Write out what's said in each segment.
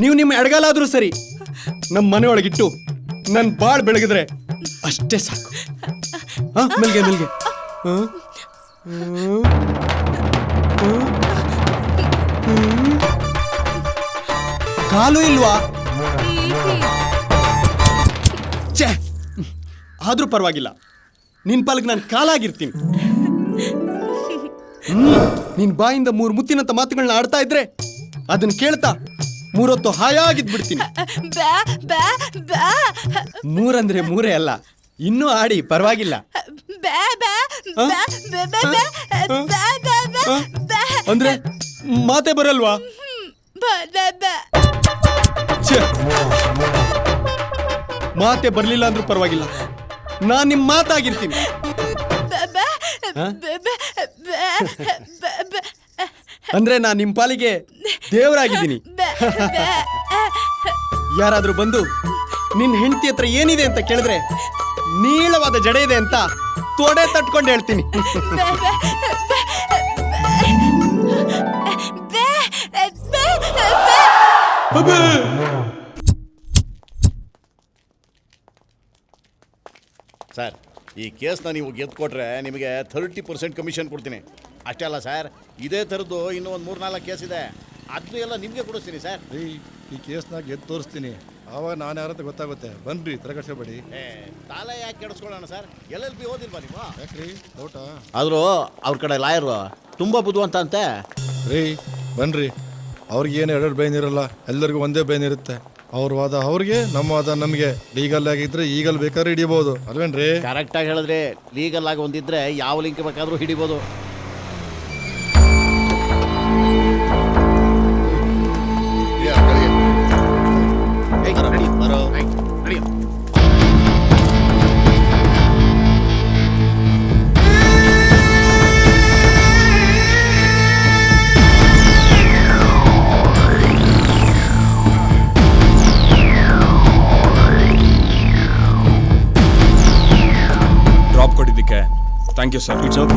ನೀವು ನಿಮ್ಮ ಎಡಗಾಲಾದ್ರೂ ಸರಿ ನಮ್ಮ ಮನೆಯೊಳಗಿಟ್ಟು ನನ್ನ ಬಾಳ್ ಬೆಳಗಿದ್ರೆ ಅಷ್ಟೇ ಸಾಕು. ಮೆಲ್ಗೆ ಮೆಲ್ಗೆ. ಕಾಲು ಇಲ್ವಾ? ಛೇ, ಆದ್ರೂ ಪರವಾಗಿಲ್ಲ, ನಿನ್ ಪಾಲಕ್ ನಾನು ಕಾಲಾಗಿರ್ತೀನಿ. ನಿನ್ ಬಾಯಿಂದ 3 ಮುತ್ತಿನಂತ ಮಾತುಗಳನ್ನ ಆಡ್ತಾ ಇದ್ರೆ ಅದನ್ನ ಕೇಳ್ತಾ 3 ಹೊತ್ತು ಹಾಯಾಗಿದ್ಬಿಡ್ತೀನಿ. 3 ಅಂದ್ರೆ 3 ಅಲ್ಲ, ಇನ್ನೂ ಆಡಿ ಪರವಾಗಿಲ್ಲ. ಅಂದ್ರೆ ಮಾತೆ ಬರಲ್ವಾ? ಛೇ, ಮಾತೆ ಬರ್ಲಿಲ್ಲ ಅಂದ್ರೂ ಪರವಾಗಿಲ್ಲ, ನಾನ್ ನಿಮ್ ಮಾತಾಗಿರ್ತೀನಿ. ಅಂದ್ರೆ ನಾನ್ ನಿಮ್ ಪಾಲಿಗೆ ದೇವರಾಗಿದ್ದೀನಿ. ಯಾರಾದ್ರೂ ಬಂದು ನಿನ್ ಹೆಂಡತಿ ಹತ್ರ ಏನಿದೆ ಅಂತ ಕೇಳಿದ್ರೆ ನೀಳವಾದ ಜಡೆ ಇದೆ ಅಂತ ತೊಡೆ ತಟ್ಕೊಂಡು ಹೇಳ್ತೀನಿ. ಸರ್, ಈ ಕೇಸ್ನ ನೀವು ಗೆದ್ದುಕೊಟ್ರೆ ನಿಮಗೆ 30% ಕಮಿಷನ್ ಕೊಡ್ತೀನಿ. ಅಷ್ಟೇ ಅಲ್ಲ ಸರ್, ಇದೇ ಥರದ್ದು ಇನ್ನೂ ಒಂದು 3-4 ಕೇಸ್ ಇದೆ, ಅದನ್ನು ಎಲ್ಲ ನಿಮಗೆ ಕೊಡಿಸ್ತೀನಿ ಸರ್. ಈ ಕೇಸ್ನ ಗೆದ್ದು ತೋರಿಸ್ತೀನಿ, ಆವಾಗ ನಾನು ಯಾರಂತ ಗೊತ್ತಾಗುತ್ತೆ. ಬನ್ರಿ, ತರಗಡ್ಸಬೇಡಿ. ತಾಲೆ ಯಾಕೆ ಕೆಡಿಸ್ಕೊಳ್ಳೋಣ ಸರ್? LLB ಓದಿಲ್ವಾ ನೀವು? ಯಾಕ್ರಿ ಡೌಟಾ? ಆದರೂ ಅವ್ರ ಕಡೆ ಲಾಯರು ತುಂಬ ಬುದ್ಧಿವಂತ ಅಂತೆ. ರೀ ಬನ್ರಿ, ಅವ್ರಿಗೇನು 2 ಬ್ರೈನ್ ಇರಲ್ಲ, ಎಲ್ಲರಿಗೂ ಒಂದೇ ಬ್ರೈನ್ ಇರುತ್ತೆ. ಅವ್ರ ವಾದ ಅವ್ರಿಗೆ, ನಮ್ಮ ವಾದ ನಮಗೆ. ಲೀಗಲ್ ಆಗಿದ್ರೆ ಈಗಲ್ ಬೇಕಾದ್ರೆ ಹಿಡಿಬಹುದು, ಅಲ್ವೇನ್ರಿ? ಕರೆಕ್ಟಾಗಿ ಹೇಳಿದ್ರೆ, ಲೀಗಲ್ ಆಗಿ ಒಂದಿದ್ರೆ ಯಾವ ಲಿಂಕ್ ಬೇಕಾದರೂ ಹಿಡಿಬೋದು. ಡ್ರಾಪ್ ಕೊಟ್ಟಿದ್ದಕ್ಕೆ thank you sir. It's okay.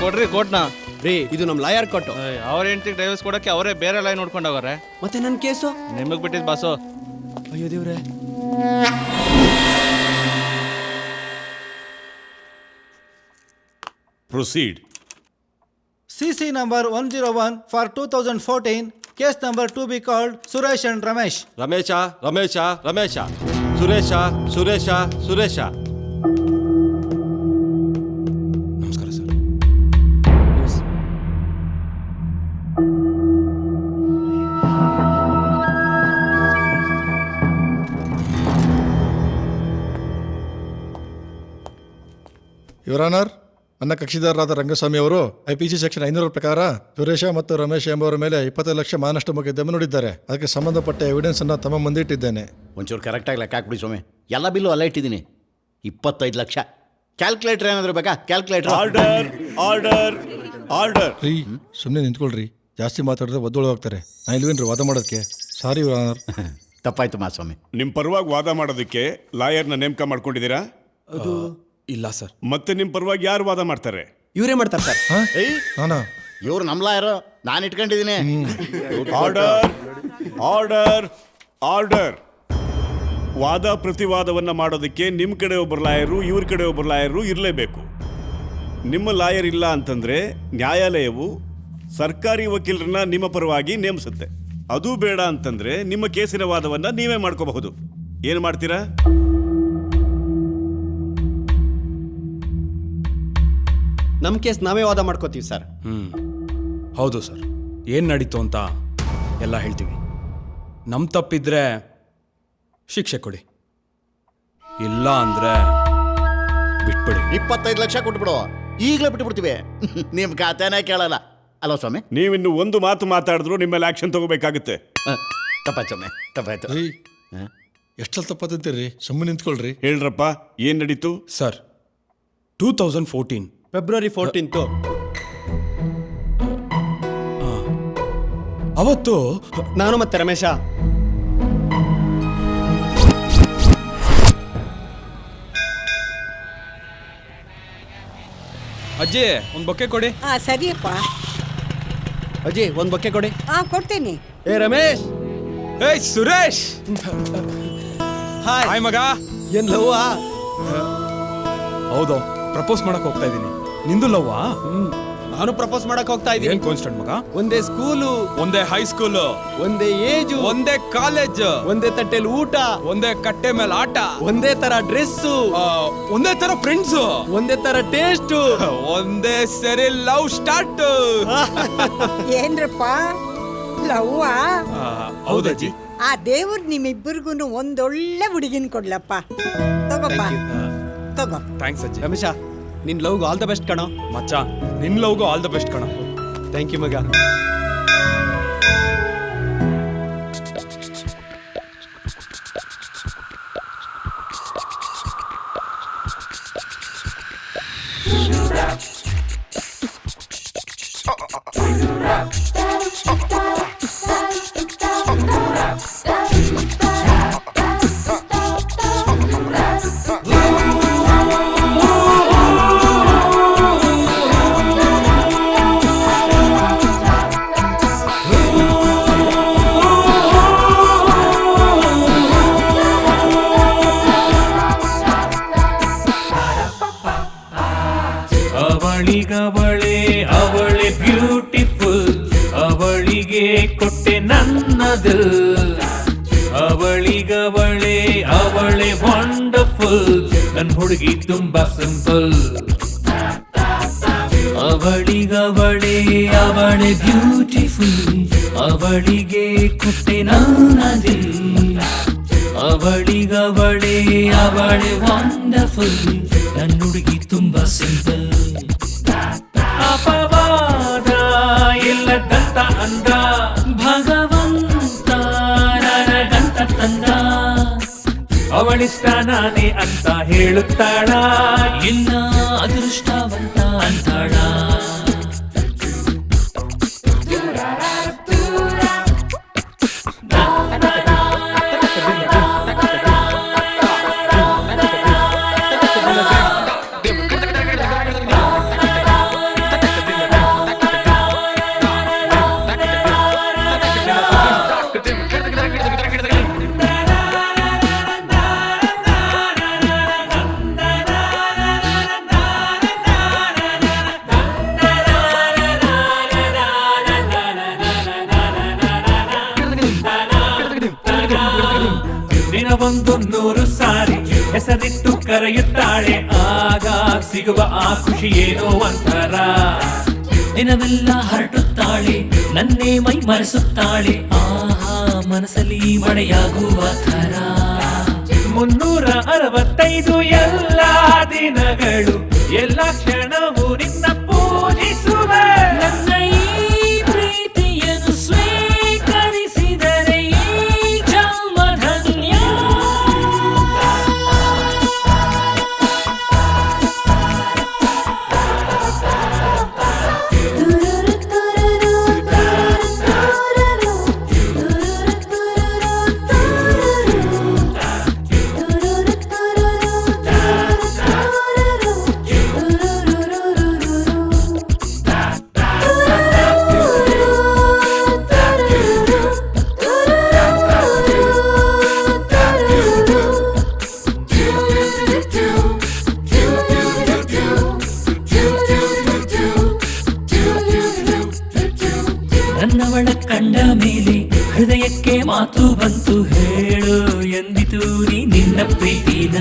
ಕೊಡ್ರಿ ಕೋಟ್ನ. ರೀ, ಇದು ನಮ್ ಲಾಯರ್ ಕೊಟ್ಟು. ಅವ್ರ ಹೆಂಡತಿಗೆ ಡೈವರ್ಸ್ ಕೊಡಕ್ಕೆ ಅವರೇ ಬೇರೆ ಲೈನ್ ನೋಡ್ಕೊಂಡು ಹೋಗಾರೆ. ಮತ್ತೆ ನನ್ ಕೇಸು ನಿಮಗ್ ಬಿಟ್ಟಿದ್ ಬಾಸು. ಅಯ್ಯೋ ದೇವ್ರೆ. Proceed. CC number 101 for 2014, case number to be called Suresh and Ramesh. Ramesh Suresh. ನಮಸ್ಕಾರ ಸರ್. ಯುವರ್ ಆನರ್, ನನ್ನ ಕಕ್ಷಿದಾರರಾದ ರಂಗಸ್ವಾಮಿ ಅವರು IPC ಸೆಕ್ಷನ್ 500 ಪ್ರಕಾರ ಸುರೇಶ ಮತ್ತು ರಮೇಶ್ ಎಂಬುವರ ಮೇಲೆ 25 ಲಕ್ಷ ಮಾನಷ್ಟ ಮೊಕದ್ದಮೆ ನೋಡಿದ್ದಾರೆ. ಅದಕ್ಕೆ ಸಂಬಂಧಪಟ್ಟ ಎವಿಡೆನ್ಸ್ ಅನ್ನ ತಮ್ಮ ಮುಂದೆ ಇಟ್ಟಿದ್ದೇನೆ. ಒಂಚೂರು ಕರೆಕ್ಟಾಗಿ ಲೆಕ್ಕ ಹಾಕ್ಬಿಡಿ ಸ್ವಾಮಿ. ಎಲ್ಲ ಬಿಲ್ಲು ಅಲ್ಲ ಇಟ್ಟಿದ್ದೀನಿ. 25 ಲಕ್ಷ. ಕ್ಯಾಲ್ಕುಲೇಟರ್ ಏನಾದರೂ ಬೇಕಾ? ಕ್ಯಾಲ್ಕುಲೇಟರ್. ಆರ್ಡರ್. ರೀ, ಸುಮ್ಮನೆ ನಿಂತ್ಕೊಳ್ರಿ, ಜಾಸ್ತಿ ಮಾತಾಡಿದ್ರೆ ಒದ್ದೊಳಗೆ ಹೋಗ್ತಾರೆ. ನಾ ಇಲ್ವೇನ್ರಿ ವಾದ ಮಾಡೋದಕ್ಕೆ? ಸಾರಿ ಯುವರ್ ಆನರ್. ತಪ್ಪಾಯ್ತು ಮಾಸ್ವಾಮಿ. ನಿಮ್ಮ ಪರವಾಗಿ ವಾದ ಮಾಡೋದಕ್ಕೆ ಲಾಯರ್ನ ನೇಮಕ ಮಾಡ್ಕೊಂಡಿದ್ದೀರಾ? ಅದು ಇಲ್ಲ ಸರ್. ಮತ್ತೆ ನಿಮ್ಮ ಪರವಾಗಿ ಯಾರು ವಾದ ಮಾಡ್ತಾರೆ? ಇವರೇ ಮಾಡ್ತಾರೆ ಸರ್. ನಾನಾ? ಇವ್ರು ನಮ್ಮ ಲಾಯರು, ನಾನು ಇಟ್ಕೊಂಡಿದ್ದೀನಿ. ಆರ್ಡರ್. ವಾದ ಪ್ರತಿವಾದವನ್ನ ಮಾಡೋದಕ್ಕೆ ನಿಮ್ಮ ಕಡೆ ಒಬ್ಬರು ಲಾಯರು, ಇವ್ರ ಕಡೆ ಒಬ್ಬರು ಲಾಯರು ಇರಲೇಬೇಕು. ನಿಮ್ಮ ಲಾಯರ್ ಇಲ್ಲ ಅಂತಂದ್ರೆ ನ್ಯಾಯಾಲಯವು ಸರ್ಕಾರಿ ವಕೀಲರನ್ನ ನಿಮ್ಮ ಪರವಾಗಿ ನೇಮಿಸುತ್ತೆ. ಅದು ಬೇಡ ಅಂತಂದ್ರೆ ನಿಮ್ಮ ಕೇಸಿನ ವಾದವನ್ನ ನೀವೇ ಮಾಡ್ಕೋಬಹುದು. ಏನು ಮಾಡ್ತೀರಾ? ನಮ್ಮ ಕೇಸ್ ನಾವೇ ವಾದ ಮಾಡ್ಕೋತೀವಿ ಸರ್. ಹೌದು ಸರ್. ಏನು ನಡೀತು ಅಂತ ಎಲ್ಲ ಹೇಳ್ತೀವಿ. ನಮ್ಮ ತಪ್ಪಿದ್ರೆ ಶಿಕ್ಷೆ ಕೊಡಿ, ಇಲ್ಲ ಅಂದ್ರೆ ಬಿಟ್ಬಿಡಿ. 25 ಲಕ್ಷ ಕೊಟ್ಬಿಡು, ಈಗಲೇ ಬಿಟ್ಬಿಡ್ತೀವಿ. ನಿಮ್ಮ ಖಾತೆನೇ ಕೇಳಲ್ಲ ಅಲ್ವಾ ಸ್ವಾಮಿ? ನೀವಿನ್ನು ಒಂದು ಮಾತು ಮಾತಾಡಿದ್ರು ನಿಮ್ಮ ಮೇಲೆ ಆಕ್ಷನ್ ತಗೋಬೇಕಾಗುತ್ತೆ. ತಪ್ಪಾಯ್ತು ಸ್ವಾಮಿ, ತಪ್ಪಾಯ್ತು. ಎಷ್ಟಲ್ಲಿ ತಪ್ಪತ್ತಿದ್ದೀರಿ? ಸುಮ್ಮನೆ ನಿಂತ್ಕೊಳ್ರಿ. ಹೇಳ್ರಪ್ಪ ಏನ್ ನಡೀತು? ಸರ್ 2014 ಫೆಬ್ರವರಿ 14th ಅವತ್ತು ನಾನು ಮತ್ತೆ ರಮೇಶ ಅಜ್ಜಿ ಒಂದು ಬೊಕ್ಕೆ ಕೊಡಿ. ಸರಿಯಪ್ಪ. ಅಜ್ಜಿ ಒಂದ್ ಬೊಕ್ಕೆ ಕೊಡಿ. ಕೊಡ್ತೇನೆ. ಏ ರಮೇಶ್. ಏಯ್ ಸುರೇಶ್. ಹಾಯ್. ಹಾಯ್ ಮಗ. ಏನ್ ಲವ್ವಾ? ಹೌದು, ಪ್ರಪೋಸ್ ಮಾಡಕ್ ಹೋಗ್ತಾ ಇದ್ದೀನಿ. ನಿಂದು ಲವ್ವಾ? ನಾನು ಪ್ರಪೋಸ್ ಮಾಡಕ್ ಹೋಗ್ತಾ ಏನ್ ಇದ್ದೀನಿ. ಕಾನ್ಸ್ಟೆಂಟ್ ಮಗ? ಒಂದೇ ಸ್ಕೂಲು, ಒಂದೇ ಹೈಸ್ಕೂಲು, ಒಂದೇ ಏಜು, ಒಂದೇ ಕಾಲೇಜ್, ಒಂದೇ ತಟ್ಟೆಲಿ ಊಟ, ಒಂದೇ ಕಟ್ಟೆ ಮೇಲೆ ಆಟ, ಒಂದೇ ತರ ಡ್ರೆಸ್ಸು, ಒಂದೇ ತರ ಫ್ರೆಂಡ್ಸ್, ಒಂದೇ ತರ ಟೇಸ್ಟ್, ಒಂದೇ ಸರಿ ಲವ್ ಸ್ಟಾರ್ಟ್. ಏನ್ರಪ್ಪ ಲವ್ವಾ? ಹೌದಜ್ಜಿ. ಆ ದೇವ್ರು ನಿಮ್ಮಿಬ್ಬರಿಗೂ ಒಂದೊಳ್ಳೆ ಹುಡುಗಿನ ಕೊಡ್ಲಪ್ಪ. ತಗೋಪ್ಪ, ತಗೋ. ಥ್ಯಾಂಕ್ಸ್ ಅಜ್ಜಿ. ರಮೇಶ ನಿನ್ ಲವ್ಗೆ ಆಲ್ ದ ಬೆಸ್ಟ್ ಕಣೋ. ಮಚ್ಚ ನಿನ್ ಲವ್ಗೂ ಆಲ್ ದ ಬೆಸ್ಟ್ ಕಣ. ಥ್ಯಾಂಕ್ ಯು ಮಗ. ಅವಳಿಗವಳೆ ಅವಳೆ ಬ್ಯೂಟಿಫುಲ್, ಅವಳಿಗೆ ಕೊಟ್ಟೆ ನನ್ನದು. ಅವಳಿಗವಳೆ ಅವಳೆ ವಂಡರ್ಫುಲ್, ನನ್ ಹುಡುಗಿ ತುಂಬಾ ಸಿಂಪಲ್. ಅವಳಿಗವಳೆ ಅವಳೆ ಬ್ಯೂಟಿಫುಲ್, ಅವಳಿಗೆ ಕೊಟ್ಟೆ ನನ್ನದು. ಅವಳಿಗವಳೆ ಅವಳೆ ವಂಡರ್ಫುಲ್, ನನ್ ಹುಡುಗಿ ತುಂಬಾ ಸಿಂಪಲ್. ಅಪವಾದ ಇಲ್ಲದಂತ ಅಂದ ಭಗವಂತ ನನಗಂತ ತಂದ. ಅವಳಿಷ್ಟ ನಾನೇ ಅಂತ ಹೇಳುತ್ತಾಳ, ಇನ್ನ ಅದೃಷ್ಟವಂತ ಅಂತಾಳ. ದಿನವೊಂದು 100 ಸಾರಿ ಹೆಸರಿಟ್ಟು ಕರೆಯುತ್ತಾಳೆ, ಆಗ ಸಿಗುವ ಆ ಖುಷಿ ಏನೋ ಒಂಥರ. ದಿನವೆಲ್ಲ ಹರಡುತ್ತಾಳೆ, ನನ್ನೇ ಮೈ ಮರೆಸುತ್ತಾಳೆ, ಆಹಾ ಮನಸ್ಸಲ್ಲಿ ಮಳೆಯಾಗುವ ಥರ. 365 ಎಲ್ಲ ದಿನಗಳು ಎಲ್ಲ ಕ್ಷಣವೂ ನಿನ್ನ ಪೂಜಿಸುವೆ. ನನ್ನ ಈ ಪ್ರೀತಿಯನ್ನು ಸ್ವೀಕರಿಸಿದರೆ ಈ ಜನ್ಮ ಧನ್ಯ. ನನ್ನವಳ ಕಂಡ ಮೇಲೆ ಹೃದಯಕ್ಕೆ ಮಾತು ಬಂತು, ಹೇಳು ಎಂದಿತು ನೀ ನಿನ್ನ ಪ್ರೀತಿನ.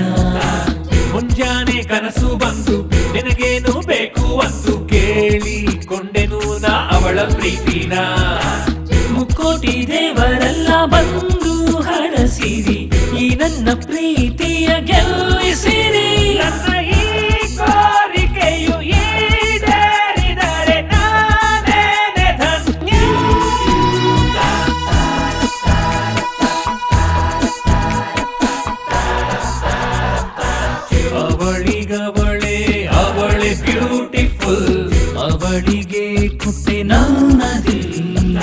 ಮುಂಜಾನೆ ಕನಸು ಬಂತು, ನಿನಗೇನು ಬೇಕು ಅಂತು ಕೇಳಿಕೊಂಡೆನು ನಾ ಅವಳ ಪ್ರೀತಿನ. ಮುಕ್ಕೋಟಿ ದೇವರೆಲ್ಲ ಬಂದು ಹರಸಿರಿ, ಈ ನನ್ನ ಪ್ರೀತಿಯ ಗೆಲ್ಲಿಸಿರಿ. ನನ್ನ ಈ ಕೋರಿಕೆಯು ಈಡೇರಿದರೆ ನಾನೇನೆ ಧನ್ಯ. ಅವಳಿಗವಳೆ ಅವಳೆ ಬ್ಯೂಟಿಫುಲ್ ಅವಳಿಗೆ ಕೊಟ್ಟೆ ನನ್ನದಿಲ್ಲ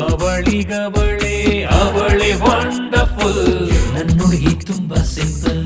ಅವಳಿಗವಳೆ ಅವಳೆ ವಂಡರ್ಫುಲ್ ನನ್ನ ಹುಡುಗಿ ತುಂಬಾ ಸಿಂಪಲ್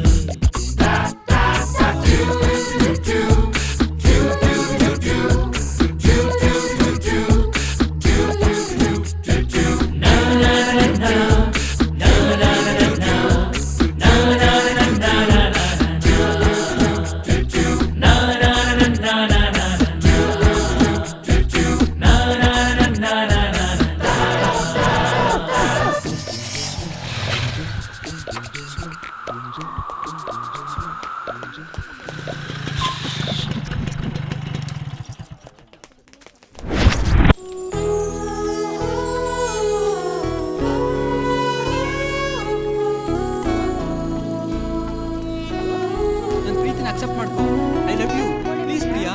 ನನ್ನ ಪ್ರೀತಿನ ಅಕ್ಸೆಪ್ಟ್ ಮಾಡ್ಕೊ. I love you. Please Priya.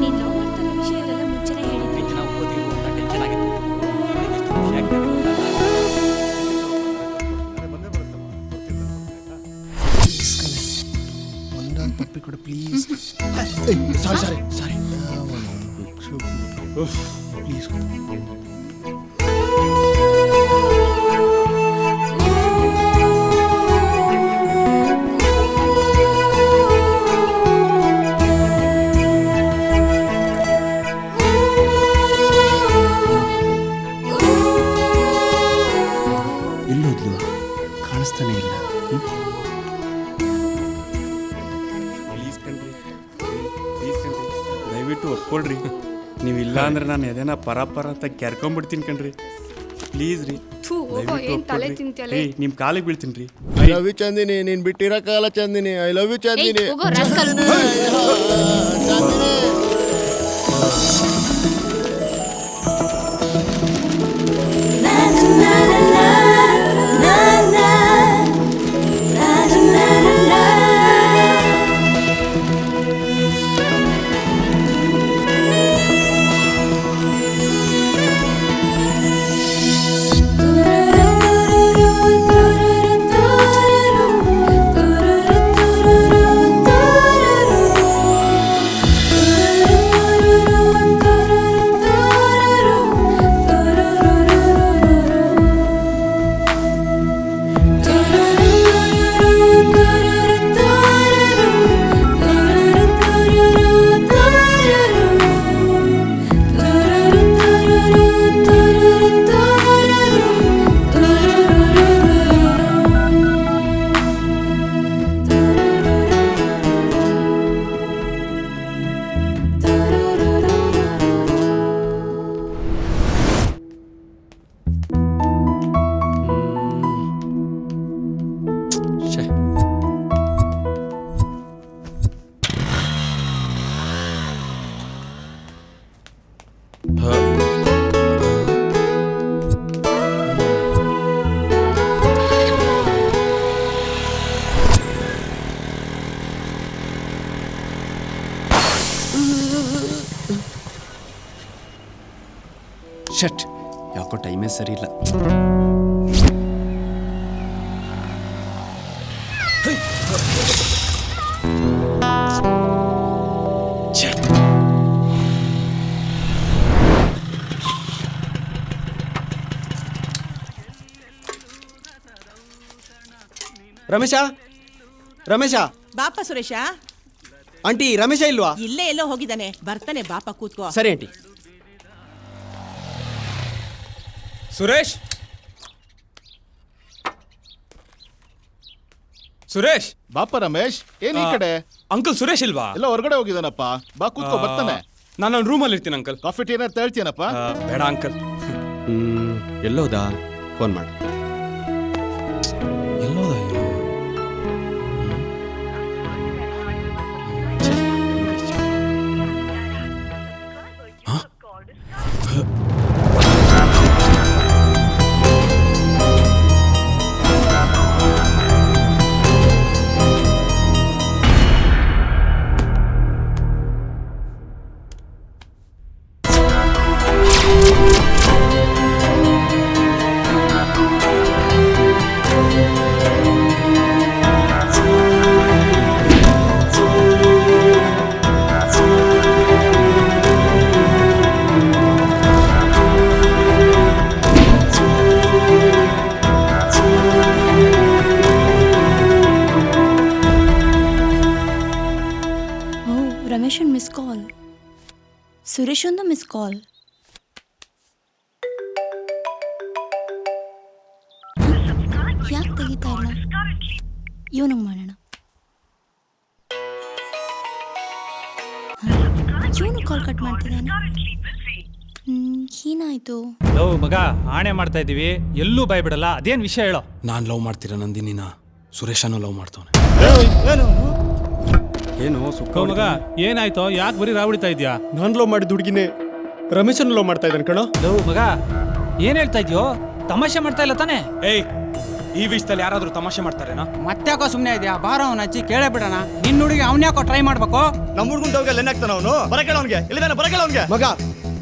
ನೀನ್ ಲವ್ ಮಾಡ್ತಾರೋ ವಿಷಯ ಎಲ್ಲ ಮುಂಚೆನೇ ಹೇಳಿದ್ದೆ. ಪ್ರೀತಿನ ಒಪ್ಕೋತೀವಿ ಅಂತ ಟೆನ್ಷನ್ ಆಗಿತ್ತು. ಅವ್ನಿಗೆ ಎಷ್ಟು ಖುಷಿ ಆಗ್ತಾ ಇದೆ ಗೊತ್ತಾ? ಒಂದೊಂದು ಪಪ್ಪಿ ಕೊಡು ಪ್ಲೀಸ್. Sorry please. ಎಲ್ಲೋದ್ಲು? ಕಾಣಿಸ್ತಾನೆ ಇಲ್ಲ. ಪ್ಲೀಸ್ ಕಣ್ರಿ ದಯವಿಟ್ಟು ಒಪ್ಕೊಳ್ರಿ ನೀವು ಇಲ್ಲ ಅಂದ್ರೆ ನಾನು ಎದೇನ ಪರ ಅಂತ ಕೆರ್ಕೊಂಡ್ಬಿಡ್ತೀನಿ ಕಣ್ರಿ ಪ್ಲೀಸ್ ರೀ ರೀ ನಿಮ್ಮ ಕಾಲಿಗೆ ಬೀಳ್ತೀನಿ ರೀ ಐ ಲವ್ ಯು ಚಂದಿನಿ. ನೀನ್ ಬಿಟ್ಟಿರೋ ಕಾಲ Chandini. I love you Chandini. Shut, ಯಾಕೋ ಟೈಮೇ ಸರಿ ಇಲ್ಲ. ರಮೇಶ ಬಾಪ ಸುರೇಶ. ಆಂಟಿ, ರಮೇಶ ಇಲ್ವಾ? ಇಲ್ಲೇ ಎಲ್ಲೋ ಹೋಗಿದ್ದಾನೆ, ಬರ್ತಾನೆ, ಬಾಪ ಕೂತ್ಕೋ. ಸರಿ ಆಂಟಿ. ಸುರೇಶ್ ಸುರೇಶ್ ಬಾಪ ರಮೇಶ್, ಏನ್ ಈ ಕಡೆ? ಅಂಕಲ್ ಸುರೇಶ್ ಇಲ್ವಾ? ಎಲ್ಲ ಹೊರಗಡೆ ಹೋಗಿದಾನಪ್ಪ. ಬಾ ಕೂತ್ಕೋ, ಬರ್ತಾನೆ. ನಾನು ಅವ್ನ ರೂಮಲ್ಲಿ ಇರ್ತೀನಿ ಅಂಕಲ್. ಕಾಫಿ ಟೀ ಏನಾರು ತಳ್ತೀನಪ್ಪ? ಬೇಡ ಅಂಕಲ್. ಎಲ್ಲೋದಾ? ಫೋನ್ ಮಾಡು. ಎಲ್ಲೋದ ಸುರೇಶ್ ಒಂದು ಮಿಸ್ ಕಾಲ್. ಯಾಕೆ ತೆಗಿತಾ ಇಲ್ಲ? ಇವನಿಗೆ ಮಾಡೋಣ. ಇವನು ಕಾಲ್ ಕಟ್ ಮಾಡ್ತಿದ್ದಾನೆ. ಏನಾಯ್ತು? ಲವ್ ಮಗ, ಆಣೆ ಮಾಡ್ತಾ ಇದೀವಿ, ಎಲ್ಲೂ ಬಾಯ್ ಬಿಡಲ್ಲ. ಅದೇನ್ ವಿಷಯ ಹೇಳೋ. ನಾನು ಲವ್ ಮಾಡ್ತೀರಾ ನಂದಿನಿನ, ಸುರೇಶನು ಲವ್ ಮಾಡ್ತಾವನೆ. ಏನು ಸುಖ ಮಗ ಏನಾಯ್ತೋ? ಯಾಕೆ ಬರೀ ರಾವಡಿತಾ ಇದ್ಯಾ? ನಾನು ಲವ್ ಮಾಡಿದ ಹುಡುಗಿನೇ ರಮೇಶನ್ ಲವ್ ಮಾಡ್ತಾ ಇದ್ದಾನೆ ಕಣೋ. ಲವ್ ಮಗ, ಏನ್ ಹೇಳ್ತಾ ಇದ್ಯೋ? ತಮಾಷೆ ಮಾಡ್ತಾ ಇಲ್ಲ ತಾನೆ? ಏಯ್, ಈ ವಿಷಯದಲ್ಲಿ ಯಾರಾದ್ರೂ ತಮಾಷೆ ಮಾಡ್ತಾರೇನಾ? ಮತ್ತ್ಯಾಕೋ ಸುಮ್ಮನೆ ಇದೆಯಾ? ಬಾರೋ ಅವನ ಹಚ್ಚಿ ಕೇಳೇ ಬಿಡೋಣ. ನಿನ್ನ ಹುಡುಗಿ ಅವನ್ಯಾಕೋ ಟ್ರೈ ಮಾಡ್ಬೇಕು? ನಮ್ಮ ಹುಡುಗನ ತವಗೆ ಏನಾಗ್ತಾನ ಅವನು? ಬರಕೇಳ ಅವನಿಗೆ, ಎಲ್ಲಿದಾನೆ ಬರಕೇಳ ಅವನಿಗೆ. ಮಗ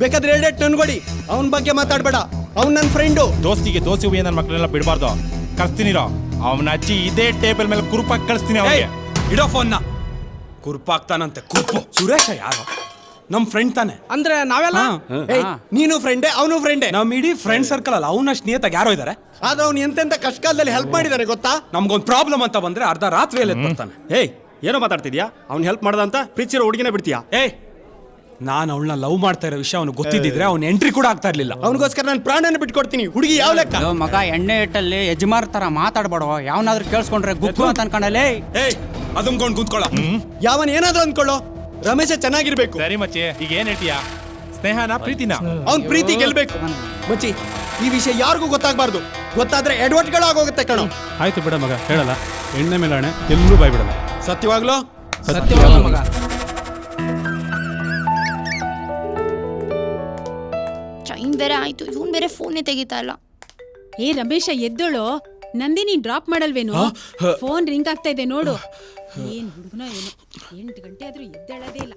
ಬೇಕಾದ್ರೆ ಎರಡೆಟ್ ನನ್ಗೊಡಿ, ಅವನ ಬಗ್ಗೆ ಮಾತಾಡ್ಬೇಡ. ಅವ್ನು ನನ್ನ ಫ್ರೆಂಡು. ದೋಸ್ತಿಗೆ ದೋಸ್ತಿ ಹುಯ್ಯ ನನ್ನ ಮಕ್ಕಳೆಲ್ಲ ಬಿಡಬಾರ್ದು. ಕಳಿಸ್ತೀನಿರೋ ಅವನ ಅಜ್ಜಿ ಇದೇ ಟೇಬಲ್ ಮೇಲೆ ಕುರುಪಾಗಿ ಕಳಿಸ್ತೀನಿ ಅವನಿಗೆ. ಇಡೋ ಫೋನ್ನ. ಕುರ್ಪಾಗ್ತಾನಂತೆ ಕುರ್ಪು. ಸುರೇಶ ಯಾರು? ನಮ್ ಫ್ರೆಂಡ್ ತಾನೆ. ಅಂದ್ರೆ ನಾವೆಲ್ಲ ನೀನು ಫ್ರೆಂಡೇ, ಅವನು ಫ್ರೆಂಡೇ. ನಮ್ ಇಡೀ ಫ್ರೆಂಡ್ ಸರ್ಕಲ್ ಅಲ್ಲ ಅವನಷ್ಟು ನಿಯತ್ತಾಗಿ ಯಾರೋ ಇದಾರೆ. ಆದ್ರೆ ಅವ್ನು ಎಂತೆಂತ ಕಷ್ಟಕಾಲದಲ್ಲಿ ಹೆಲ್ಪ್ ಮಾಡಿದಾನೆ ಗೊತ್ತಾ? ನಮ್ಗೊಂದು ಪ್ರಾಬ್ಲಮ್ ಅಂತ ಬಂದ್ರೆ ಅರ್ಧ ರಾತ್ರಿಯಲ್ಲಿ ಬರ್ತಾನೆ. ಏಯ್, ಏನೋ ಮಾತಾಡ್ತಿದ್ಯಾ? ಅವ್ನು ಹೆಲ್ಪ್ ಮಾಡ್ದ ಅಂತ ಪ್ರೀತಿಸಿರೋ ಹುಡುಗಿನ ಬಿಡ್ತೀಯಾ? ಏಯ್, ನಾನು ಅವಳನ್ನ ಲವ್ ಮಾಡ್ತಾ ಇರೋ ವಿಷಯ ಅವನು ಗೊತ್ತಿದ್ದಿದ್ರೆ ಅವ್ನು ಎಂಟ್ರಿ ಕೂಡ ಆಗ್ತಾ ಇರ್ಲಿಲ್ಲ. ಅವನಿಗೋಸ್ಕರ ನಾನು ಪ್ರಾಣನ ಬಿಟ್ಕೊಡ್ತೀನಿ. ಹುಡುಗಿ ಯಾವ ಲೆಕ್ಕ? ಮಗ, ಎಣ್ಣೆ ಇಟ್ಟಲ್ಲಿ ಯಜಮಾರ್ ತರ ಮಾತಾಡ್ಬೇಡ. ಯಾವನಾದ್ರೂ ಕೇಳಿಸ್ಕೊಂಡ್ರೆ ಗುಕ್ಕು ಅಂತ ಅನ್ಕೊಂಡಲ್ಲೇ. ಏಯ್, ಅದುಮ್ಕೊಂಡು ಕುಂತ್ಕೊಳ್ಳ. ಯಾವನ್ ಏನಾದ್ರು ಅಂದ್ಕೊಳ್ಳೋ, ರಮೇಶ ಚೆನ್ನಾಗಿರ್ಬೇಕು. ಸರಿ ಮಚ್ಚಿ, ಈಗ ಏನ್ ಹೇಳ್ತೀಯಾ? ಸ್ನೇಹನ ಪ್ರೀತಿನ? ಅವ್ನ್ ಪ್ರೀತಿ ಗೆಲ್ಬೇಕು ಮಚ್ಚಿ. ಈ ವಿಷಯ ಯಾರಿಗೂ ಗೊತ್ತಾಗಬಾರ್ದು. ಗೊತ್ತಾದ್ರೆ ಎಡವಟ್ಗಳು ಆಗೋಗುತ್ತೆ ಕಣೋ. ಆಯ್ತು ಬಿಡ ಮಗ, ಹೇಳಲ್ಲ. ಎಣ್ಣೆ ಮೇಲೆ ಹಣೆ, ಎಲ್ಲೂ ಬಾಯ್ ಬಿಡಲ್ಲ. ಸತ್ಯವಾಗ್ಲೋ? ಸತ್ಯವಾಗ್ಲೂ ಮಗ. ಟೈಮ್ ಬೇರೆ ಆಯ್ತು, ಇವನ್ ಬೇರೆ ಫೋನೇ ತೆಗಿತಾ ಇಲ್ಲ. ಏ ರಮೇಶ, ಎದ್ದೋಳು. ನಂದಿನಿ ಡ್ರಾಪ್ ಮಾಡಲ್ವೇನು? ಫೋನ್ ರಿಂಗ್ ಆಗ್ತಾ ಇದೆ ನೋಡು. ಏನ್ ಹುಡುಗನ ಏನು, 8 ಗಂಟೆ ಆದ್ರೂ ಎದ್ದೇಳದೇ ಇಲ್ಲ.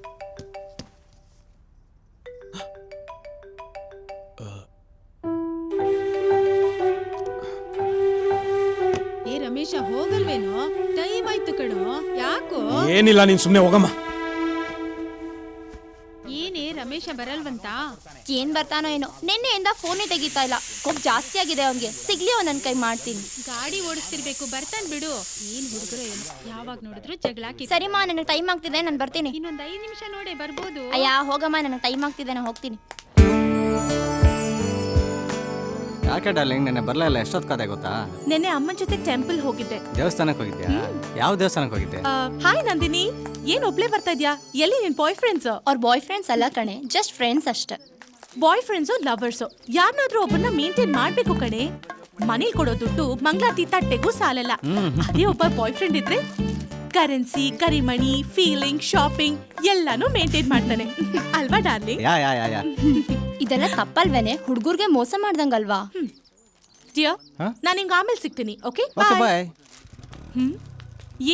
ಏ ರಮೇಶ, ಹೋಗಲ್ವೇನು? ಟೈಮ್ ಆಯ್ತು ಕಣೋ. ಯಾಕೋ? ಏನಿಲ್ಲ, ನೀನ್ ಸುಮ್ನೆ ಹೋಗಮ್ಮ. ಏನೇ ರಮೇಶ ಬರಲ್ವಂತ? ಏನ್ ಬರ್ತಾನೋ ಏನೋ, ನಿನ್ನೆಯಿಂದ ಫೋನೇ ತೆಗಿತಾ ಇಲ್ಲ. ಕೋಪ್ ಜಾಸ್ತಿ ಆಗಿದೆ ಅವನ್ಗೆ. ಸಿಗ್ಲಿ ಅವ್ನ್ ನನ್ ಕೈ ಮಾಡ್ತೀನಿ. ಗಾಡಿ ಓಡಿಸ್ತಿರ್ಬೇಕು, ಬರ್ತಾನ್ ಬಿಡು. ಏನ್ ಹುಡುಗರು ಏನು, ಯಾವಾಗ ನೋಡಿದ್ರು ಜಗಳ. ಸರಿಮಾ, ನನಗೆ ಟೈಮ್ ಆಗ್ತಿದೆ, ನಾನು ಬರ್ತೀನಿ. ಇನ್ನೊಂದ್ 5 ನಿಮಿಷ ನೋಡೇ ಬರ್ಬೋದು. ಅಯ್ಯ ಹೋಗಮ್ಮ, ನನಗೆ ಟೈಮ್ ಆಗ್ತಿದೆ, ನಾನು ಹೋಗ್ತೀನಿ. ಯಾಕೆ ಡಾರ್ಲಿಂಗ್, ನೆನ್ನೆ ಬರಲ್ಲ? ಎಷ್ಟೊತ್ತು ಕತೆ ಗೊತ್ತಾ? ನೆನ್ನೆ ಅಮ್ಮನ ಜೊತೆ ಟೆಂಪಲ್ ಹೋಗಿದ್ದೆ. ದೇವಸ್ಥಾನಕ್ಕೆ ಹೋಗಿದ್ಯಾ? ಯಾವ ದೇವಸ್ಥಾನಕ್ಕೆ ಹೋಗಿದ್ದೆ? ಹಾಯ್ ನಂದಿನಿ, ಏನ್ ಒಬ್ಳೆ ಬರ್ತಾ ಇದ್ಯಾ? ಎಲ್ಲಿ ನಿನ್ ಬಾಯ್ ಫ್ರೆಂಡ್ಸ್? ಅವ್ರ ಬಾಯ್ ಫ್ರೆಂಡ್ಸ್ ಅಲ್ಲ ಕಣೆ, ಜಸ್ಟ್ ಫ್ರೆಂಡ್ಸ್ ಅಷ್ಟೇ. ಬಾಯ್ ಫ್ರೆಂಡ್ಸು ಲವರ್ಸು ಯಾರನ್ನಾದ್ರೂ ಒಬ್ಬರನ್ನ ಮೇಂಟೈನ್ ಮಾಡ್ಬೇಕು ಕಣೆ. ಮನೇಲಿ ಕೊಡೋ ದುಡ್ಡು ಮಂಗಳಾರತಿ ತಟ್ಟೆಗೂ ಸಾಲಲ್ಲ. ಅದೇ ಒಬ್ಬ ಬಾಯ್ ಫ್ರೆಂಡ್ ಇದ್ರೆ ಕರೆನ್ಸಿ, ಕರಿಮಣಿ, ಫೀಲಿಂಗ್, ಶಾಪಿಂಗ್ ಎಲ್ಲಾನು ಮೇಂಟೈನ್ ಮಾಡ್ತಾನೆ. ಅಲ್ವಾ ಡಾರ್ಲಿಂಗ್? ಇದೆಲ್ಲ ತಪ್ಪಲ್ವೇನೆ? ಹುಡುಗರ್ಗೆ ಮೋಸ ಮಾಡ್ದಂಗಲ್ವಾ? ಡಿಯರ್, ನಾನು ಹಿಂಗ ಆಮೇಲೆ ಸಿಗ್ತೀನಿ. Okay bye.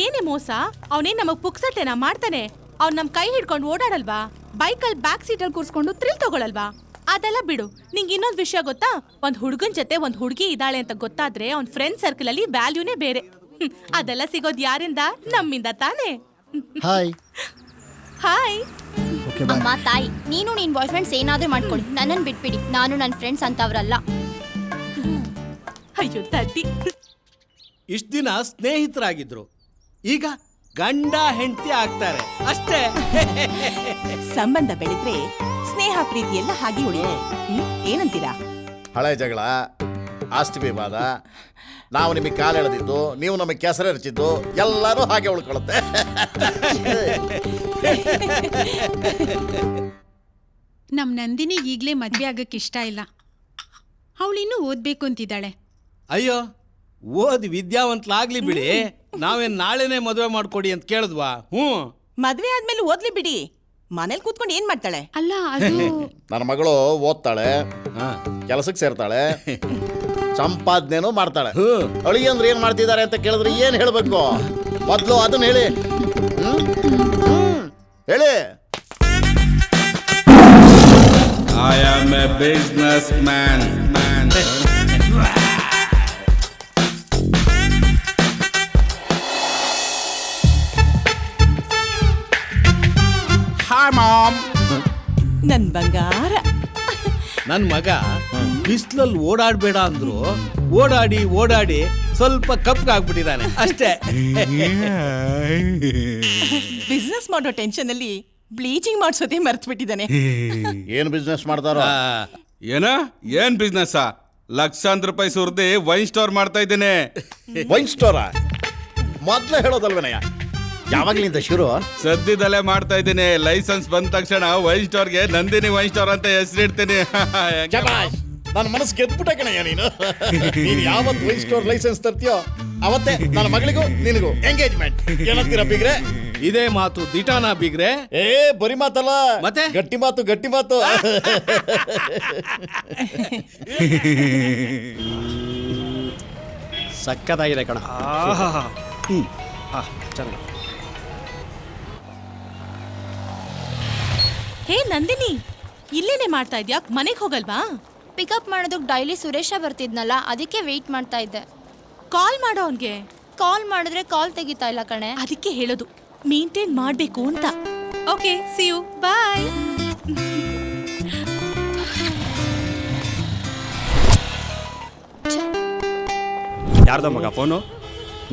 ಏನೇ ಮೋಸ? ಅವನೇನ್ ನಮಗ್ ಪುಕ್ಸಟ್ಟೆನಾ ಮಾಡ್ತಾನೆ? ಅವ್ನ್ ನಮ್ ಕೈ ಹಿಡ್ಕೊಂಡು ಓಡಾಡಲ್ವಾ? ಬೈಕಲ್ಲಿ ಬ್ಯಾಕ್ ಸೀಟಲ್ಲಿ ಕೂರ್ಸ್ಕೊಂಡು ಥ್ರಿಲ್ ತಗೊಳಲ್ವಾ? ಅದೆಲ್ಲ ಬಿಡು. ನಿಂಗೆ ಇನ್ನೊಂದು ವಿಷಯ ಗೊತ್ತಾ? ಒಂದ್ ಹುಡುಗನ್ ಜೊತೆ ಒಂದ್ ಹುಡುಗಿ ಇದ್ದಾಳೆ ಅಂತ ಗೊತ್ತಾದ್ರೆ ಅವ್ನ್ ಫ್ರೆಂಡ್ ಸರ್ಕಲ್ ಅಲ್ಲಿ ವ್ಯಾಲ್ಯೂನೇ ಬೇರೆ. ಅದೆಲ್ಲ ಸಿಗೋದ್ ಯಾರಿಂದ? ನಮ್ಮಿಂದ ತಾನೇ. ಹಾಯ್. ಹಾಯ್. ಅಮ್ಮ ತಾಯಿ, ನೀನು ನಿನ್ ಬಾಯ್ ಫ್ರೆಂಡ್ಸ್ ಏನಾದ್ರೂ ಮಾಡ್ಕೊಳ್ಳಿ, ನನ್ನನ್ ಬಿಟ್ಬಿಡಿ. ನಾನು ನನ್ನ ಫ್ರೆಂಡ್ಸ್ ಅಂತವ್ರಲ್ಲ. ಅಯ್ಯೋ ತಟ್ಟಿ. ಇಷ್ಟ ದಿನ ಸ್ನೇಹಿತರಾಗಿದ್ರು, ಈಗ ಗಂಡ ಹೆಂಡತಿ ಆಗ್ತಾರೆ ಅಷ್ಟೇ. ಸಂಬಂಧ ಬೆಳೆದ್ರೆ ಸ್ನೇಹ ಪ್ರೀತಿ ಎಲ್ಲ ಹಾಗೆ ಉಳಿಯುತ್ತೆ. ಏನಂತೀರಾ? ಹಳೆ ಜಗಳ, ಆಸ್ತಿ ವಿವಾದ, ನಾವು ನಿಮಗೆ ಕಾಲು ಎಳೆದಿದ್ದು, ನೀವು ನಮಗೆ ಕೆಸರು ಎರಚಿದ್ದು, ಎಲ್ಲರೂ ಹಾಗೆ ಉಳ್ಕೊಳ್ಳುತ್ತೆ. ನಮ್ ನಂದಿನಿ ಈಗ್ಲೇ ಮದ್ವೆ ಆಗಕ್ಕೆ ಇಷ್ಟ ಇಲ್ಲ. ಅವಳಿನ್ನೂ ಓದ್ಬೇಕು ಅಂತಿದ್ದಾಳೆ. ಅಯ್ಯೋ, ಓದಿ ವಿದ್ಯಾವಂತಲಾಗ್ಲಿ ಬಿಡಿ. ನಾವೇನ್ ನಾಳೆನೆ ಮದುವೆ ಮಾಡ್ಕೊಡಿ ಅಂತ ಕೇಳಿದ್ವಾ? ಮದ್ವೆ ಆದ್ಮೇಲೆ ಓದ್ಲಿ ಬಿಡಿ. ಮನೇಲಿ ಕೂತ್ಕೊಂಡು ಏನ್ ಮಾಡ್ತಾಳೆ? ಅಲ್ಲ ಅದು ನನ್ನ ಮಗಳು ಓದ್ತಾಳೆ, ಕೆಲಸಕ್ಕೆ ಸೇರ್ತಾಳೆ, ಸಂಪಾದನೆನೂ ಮಾಡ್ತಾಳೆ. ಅಳಿ ಅಂದ್ರೆ ಏನ್ ಮಾಡ್ತಿದ್ದಾರೆ ಅಂತ ಕೇಳಿದ್ರೆ ಏನ್ ಹೇಳ್ಬೇಕು? ಮೊದ್ಲು ಅದನ್ನ ಹೇಳಿ. ಹೇಳಿ. I am A business man. Hi ma'am. ನನ್ ಬಂಗಾರ. ನನ್ ಮಗ ಬಿಸ್ಲಲ್ಲಿ ಓಡಾಡ್ಬೇಡ ಅಂದ್ರು ಓಡಾಡಿ ಓಡಾಡಿ ಸ್ವಲ್ಪ ಕಪ್ಪಾಗ್ಬಿಟ್ಟಿದ್ದಾನೆ ಅಷ್ಟೇ. ಬಿಸ್ನೆಸ್ ಮಾಡೋ ಟೆನ್ಷನ್ ಅಲ್ಲಿ ಬ್ಲೀಚಿಂಗ್ ಮಾಡಿಸೋದೇ ಮರ್ತು ಬಿಟ್ಟಿದ್ದಾನೆ. ಏನು ಬಿಸ್ನೆಸ್ ಮಾಡ್ತಾರೋ? ಏನ ಏನ್ ಬಿಸ್ನೆಸ್? ಲಕ್ಷಾಂತರ ರೂಪಾಯಿ ಸುರ್ದಿ ವೈನ್ ಸ್ಟೋರ್ ಮಾಡ್ತಾ ಇದ್ದೇನೆ. ವೈನ್ ಸ್ಟೋರಾ? ಮೊದ್ಲೇ ಹೇಳೋದಲ್ವೇನಯ್ಯ, ಯಾವಾಗ್ಲಿಂದ ಶುರು? ಸದ್ಯದಲ್ಲೇ ಮಾಡ್ತಾ ಇದ್ದೀನಿ. ಲೈಸೆನ್ಸ್ ಬಂದ ತಕ್ಷಣ ವೈನ್ ಸ್ಟೋರ್ಗೆ ನಂದಿನಿ ವೈನ್ ಸ್ಟೋರ್ ಅಂತ ಹೆಸರಿಡ್ತೀನಿ. ನನ್ನ ಮನಸ್ಸು ಗೆದ್ಬಿಟ್ಟ ಕಣಯ್ಯ ನೀನು. ನೀನು ಯಾವತ್ತು ವೈನ್ ಸ್ಟೋರ್ ಲೈಸೆನ್ಸ್ ತರ್ತೀಯೋ ಅವತ್ತೇ ನನ್ನ ಮಗಳಿಗೂ ನಿನಗೂ ಎಂಗೇಜ್ಮೆಂಟ್. ಏನಂತೀರ ಬಿಗ್ರೆ? ಇದೇ ಮಾತು ದಿಟಾನ ಬಿಗ್ರೆ. ಏ ಬರಿ ಮಾತಲ್ಲ, ಮತ್ತೆ ಗಟ್ಟಿ ಮಾತು, ಗಟ್ಟಿ ಮಾತು. ಸಕ್ಕತ್ತಾಗಿದೆ ಕಣ. ಚೆನ್ನಾಗಿ. ಹೇ ನಂದಿನಿ, ಇಲ್ಲೇನೆ ಮಾಡ್ತಾ ಇದ್ಯಾ? ಮನೆಗೆ ಹೋಗಲ್ವಾ? ಪಿಕಪ್ ಮಾಡೋದಕ್ಕೆ ಡೈಲಿ ಸುರೇಶ ಬರ್ತಿದ್ನಲ್ಲ, ಅದಕ್ಕೆ ವೆಯ್ಟ್ ಮಾಡ್ತಾ ಇದ್ದೆ. ಕಾಲ್ ಮಾಡೋ ಅವನ್ಗೆ. ಕಾಲ್ ಮಾಡಿದ್ರೆ ಕಾಲ್ ತೆಗಿತಾ ಇಲ್ಲ ಕಣೆ. ಅದಕ್ಕೆ ಹೇಳೋದು ಮೇಂಟೈನ್ ಮಾಡಬೇಕು ಅಂತ. ಓಕೆ, ಸಿ ಯು, ಬಾಯ್. ಯಾರ್ದ ಮಗ ಫೋನು?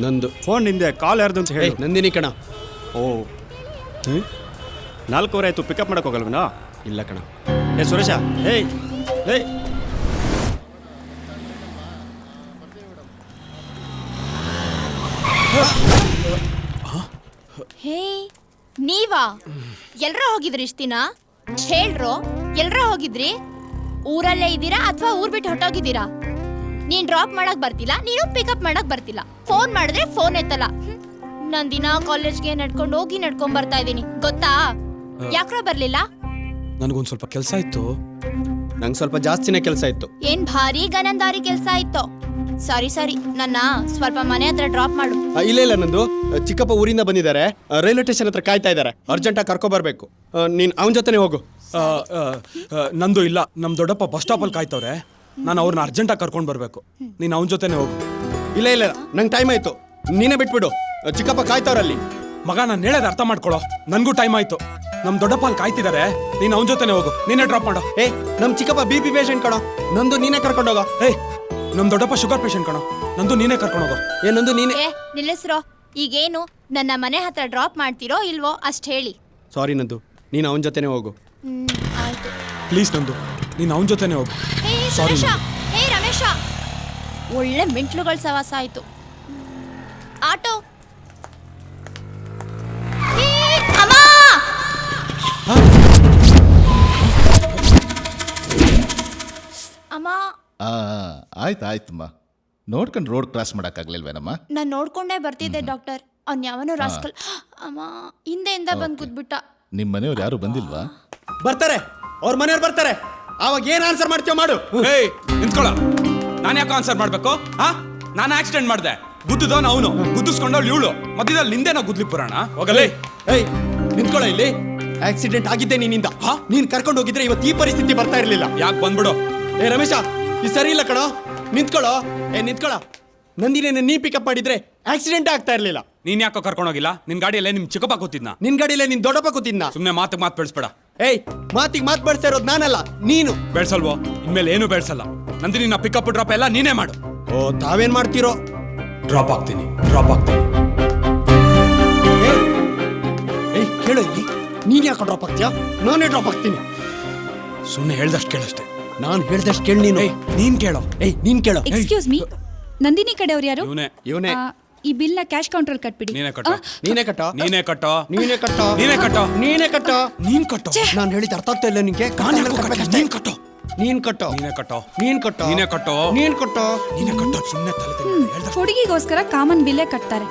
ನಂದು. ಫೋನ್ ನಿಂದೆ, ಕಾಲ್ ಯಾರ್ದು ಅಂತ ಹೇಳಿ. ನಂದಿನಿ ಕಣ. ಓ 4:15 ಆಯ್ತು, ಪಿಕಪ್ ಮಾಡಕ್ ಹೋಗಲ್ವನಾ? ಇಲ್ಲ ಕಣ. ಏ ಸುರೇಶ, ಏಯ್ ಏಯ್ ಹೇ ನೀವಾ? ಎಲ್ರ ಹೋಗಿದ್ರಿ ಇಷ್ಟ ದಿನ? ಹೇಳ್ರೋ, ಎಲ್ರ ಹೋಗಿದ್ರಿ? ಊರಲ್ಲೇ ಇದ್ದೀರಾ ಅಥವಾ ಊರ್ ಬಿಟ್ಟು ಹೊಟ್ಟೋಗಿದ್ದೀರಾ? ನೀನ್ ಡ್ರಾಪ್ ಮಾಡಕ್ ಬರ್ತಿಲ್ಲ, ನೀನು ಪಿಕಪ್ ಮಾಡಕ್ ಬರ್ತಿಲ್ಲ. ಫೋನ್ ಮಾಡಿದ್ರೆ ಫೋನ್ ಎತ್ತಲ್ಲ. ನಾನ್ ದಿನ ಕಾಲೇಜ್ಗೆ ನಡ್ಕೊಂಡು ಹೋಗಿ ನಡ್ಕೊಂಡ್ ಬರ್ತಾ ಇದೀನಿ, ಗೊತ್ತಾ? ಯಾಕ್ರೋ ಬರ್ಲಿಲ್ಲ? ನನಗೊಂದು ಸ್ವಲ್ಪ ಕೆಲಸ ಇತ್ತು. ನಂಗೆ ಸ್ವಲ್ಪ ಜಾಸ್ತಿನೇ ಕೆಲಸ ಇತ್ತು. ಏನ್ ಭಾರಿ ಗನಂದಾರಿ ಕೆಲ್ಸ ಇತ್ತು. ಸಾರಿ ಸಾರಿ, ನನ್ನ ಸ್ವಲ್ಪ ಮನೆ ಹತ್ರ ಡ್ರಾಪ್ ಮಾಡು. ಇಲ್ಲ ಇಲ್ಲ, ನಂದು ಚಿಕ್ಕಪ್ಪ ಊರಿಂದ ಬಂದಿದ್ದಾರೆ, ರೈಲ್ವೆ ಸ್ಟೇಷನ್ ಹತ್ರ ಕಾಯ್ತಾ ಇದ್ದಾರೆ. ಅರ್ಜೆಂಟಾಗಿ ಕರ್ಕೊ ಬರ್ಬೇಕು. ನೀನ್ ಅವನ ಜೊತೆನೆ ಹೋಗು. ನಂದು ಇಲ್ಲ, ನಮ್ ದೊಡ್ಡಪ್ಪ ಬಸ್ ಸ್ಟಾಪಲ್ಲಿ ಕಾಯ್ತವ್ರೆ. ನಾನು ಅವ್ರನ್ನ ಅರ್ಜೆಂಟಾಗಿ ಕರ್ಕೊಂಡು ಬರ್ಬೇಕು. ನೀನು ಅವನ ಜೊತೆನೆ ಹೋಗು. ಇಲ್ಲ ಇಲ್ಲ, ನಂಗೆ ಟೈಮ್ ಆಯ್ತು, ನೀನೇ ಬಿಟ್ಬಿಡು. ಚಿಕ್ಕಪ್ಪ ಕಾಯ್ತವ್ರಲ್ಲಿ. ಮಗ, ನಾನು ಹೇಳೋದು ಅರ್ಥ ಮಾಡ್ಕೊಳ್ಳೋ, ನನ್ಗೂ ಟೈಮ್ ಆಯ್ತು. ನಮ್ ದೊಡ್ಡಪ್ಪ ಅಲ್ಲಿ ಕಾಯ್ತಿದ್ದಾರೆ, ನೀನು ಅವನ ಜೊತೆನೆ ಹೋಗು. ನೀನೇ ಡ್ರಾಪ್ ಮಾಡೋ. ಏ, ನಮ್ ಚಿಕ್ಕಪ್ಪ BP ಪೇಷಂಟ್ ಕಣೋ, ನಂದು ನೀನೇ ಕರ್ಕೊಂಡು ಹೋಗೋ. ಏಯ್, ನಮ್ ದೊಡ್ಡಪ್ಪ ಶುಗರ್ ಪೇಷಂಟ್ ಕಣೋ, ನಂದು ನೀನೇ ಕರ್ಕೊಂಡು ಹೋಗೋ. ನಂದು ನೀನೇ. ಏ ನಿಲ್ಲಿಸ್ರೋ, ಈಗೇನು ನನ್ನ ಮನೆ ಹತ್ರ ಡ್ರಾಪ್ ಮಾಡ್ತಿರೋ ಇಲ್ವೋ ಅಷ್ಟ್ ಹೇಳಿ. ಸಾರಿ ನಂದು, ನೀನು ಅವನ ಜೊತೆನೆ ಹೋಗು. ಆಯ್ತು. ಪ್ಲೀಸ್ ನಂದು, ನೀನು ಅವನ ಜೊತೆನೆ ಹೋಗು. ಹೇ ಸಾರಿ. ಸುರೇಶ, ಹೇ ರಮೇಶ, ಒಳ್ಳೆ ಮೆಂಟ್ಲುಗಳ ಸವಾಸ ಆಯ್ತು. ಆಟೋ. ಏ, ಅಮ್ಮ! ಅಮ್ಮ, ಆಯ್ತಾಯ್ತಮ್ಮ, ನೋಡ್ಕೊಂಡು ರೋಡ್ ಕ್ರಾಸ್ ಮಾಡಕ್ಕಾಗ್ಲಿಲ್ವೇನಮ್ಮ? ನಾನ್ ನೋಡ್ಕೊಂಡೇ ಬರ್ತಿದ್ದೆ ಡಾಕ್ಟರ್. ಅವ್ನ್ ಯಾವನೋ ರಾಸ್ಕಲ್ ಅಮ್ಮ ಹಿಂದೆಯಿಂದ ಬಂದ್ ಕೂತ್ಬಿಟ್ಟ. ನಿಮ್ಮ ಮನೆಯವ್ರು ಯಾರು ಬಂದಿಲ್ವಾ? ಬರ್ತಾರೆ, ಅವ್ರ ಮನೆಯವ್ರು ಬರ್ತಾರೆ. ಅವಾಗ ಏನ್ ಆನ್ಸರ್ ಮಾಡ್ತೀವ ಮಾಡು. ಏಯ್ ನಿಂತ್ಕೊಳ್ಳ, ನಾನು ಯಾಕೆ ಆನ್ಸರ್ ಮಾಡ್ಬೇಕು? ಹಾ, ನಾನು ಆಕ್ಸಿಡೆಂಟ್ ಮಾಡ್ದೆ, ಗುದ್ದುದವನು ಅವನು, ಗುದ್ದಿಸ್ಕೊಂಡವ್ಳು ಇವಳು, ಮಧ್ಯದಲ್ಲಿ ನಿಂದೇನೋ ಗುದ್ಲಿ ಪುರಾಣ. ಹೋಗಲೇ. ಏಯ್ ನಿಂತ್ಕೊಳ್ಳ ಇಲ್ಲಿ. ಆಕ್ಸಿಡೆಂಟ್ ಆಗಿದ್ದೆ ನಿನ್ನಿಂದ. ನೀನ್ ಕರ್ಕೊಂಡು ಹೋಗಿದ್ರೆ ಇವತ್ತು ಈ ಪರಿಸ್ಥಿತಿ ಬರ್ತಾ ಇರ್ಲಿಲ್ಲ. ಯಾಕೆ ಬಂದ್ಬಿಡು. ಏ ರಮೇಶ, ಇದು ಸರಿ ಇಲ್ಲ ಕಣೋ. ನಿಂತ್ಕೊಳ್ಳೋ. ನಿಂತ್ಕೊಳ್ಳ. ನಂದಿನೇನ ನೀ ಪಿಕಪ್ ಮಾಡಿದ್ರೆ ಆಕ್ಸಿಡೆಂಟ್ ಆಗ್ತಾ ಇರ್ಲಿಲ್ಲ. ನೀನ್ ಯಾಕೋ ಕರ್ಕೊಂಡೋಗಿಲ್ಲ? ನಿನ್ ಗಾಡಿಯಲ್ಲೇ ನಿಮ್ ಚಿಕ್ಕಪ್ಪ ಕೂತಿದ್ನ? ನಿನ್ ಗಾಡಿಯಲ್ಲೇ ನಿನ್ ದೊಡ್ಡಪ್ಪ ಕೂತಿದ್ನ. ಸುಮ್ನೆ ಮಾತು ಬೆಳೆಸ್ಬೇಡ. ಏಯ್, ಮಾತಿಗೆ ಮಾತು ಬೆಳೆಸ್ತಾ ಇರೋದು ನಾನಲ್ಲ, ನೀನು. ಬೆಳ್ಸಲ್ವೋ? ಇನ್ಮೇಲೆ ಏನು ಬೆಳ್ಸಲ್ಲ. ನಂದಿನಿ, ನಾ ಪಿಕಪ್ ಡ್ರಾಪ್ ಎಲ್ಲ ನೀನೇ ಮಾಡು. ಓ, ತಾವೇನ್ ಮಾಡ್ತೀರೋ? ಡ್ರಾಪ್ ಆಗ್ತೀನಿ. ಏಯ್ ಕೇಳು ಇಲ್ಲಿ, ನೀನ್ ಯಾಕೆ ಡ್ರಾಪ್ ಆಗ್ತೀಯಾ? ನಾನೇ ಡ್ರಾಪ್ ಆಗ್ತೀನಿ. ಸುಮ್ನೆ ಹೇಳ್ದಷ್ಟು ಕೇಳಷ್ಟೇ. ನಾನು ಹೇಳ್ದಷ್ಟು ಕೇಳಿ ನೀನು. ನೀನ್ ಕೇಳೋ. ನೀನ್ ಕೇಳೋ. ಎಕ್ಸ್ಕ್ಯೂಸ್ ಮೀ, ನಂದಿನಿ ಕಡೆಯವ್ರು ಯಾರು? ಇವನೇ. ಈ ಬಿಲ್ ನ ಕ್ಯಾಶ್ ಕೌಂಟರ್ ಕಟ್ಬಿಡಿ. ನೀನೇ ಕಟ್ಟೋ. ನೀನೇ ಕಟ್ಟೋ. ನೀನೇ ಕಟ್ಟೋ. ನೀನೇ ಕಟ್ಟೋ. ನೀನೇ ಕಟ್ಟೋ. ನೀನೇ ಕಟ್ಟೋ. ನೀನ್ ಕಟ್ಟೋ. ನಾನು ಹೇಳಿದ ಅರ್ಥ ಆಗ್ತಾ ಇಲ್ಲ ನಿನ್ಗೆ. ನೀನ್ ಕಟ್ಟೋ. ನೀನ್ ಕಟ್ಟೋ. ನೀನೇ ಕಟ್ಟೋ. ನೀನ್ ಕಟ್ಟೋ. ನೀನೇ ಕಟ್ಟೋ. ನೀನ್ ಕಟ್ಟೋ. ನೀನೇ ಕಟ್ಟೋ. ಸುಮ್ನೆ ತಲೆ ಹುಡುಗಿಗೋಸ್ಕರ ಕಾಮನ್ ಬಿಲ್ಲೇ ಕಟ್ತಾರೆ,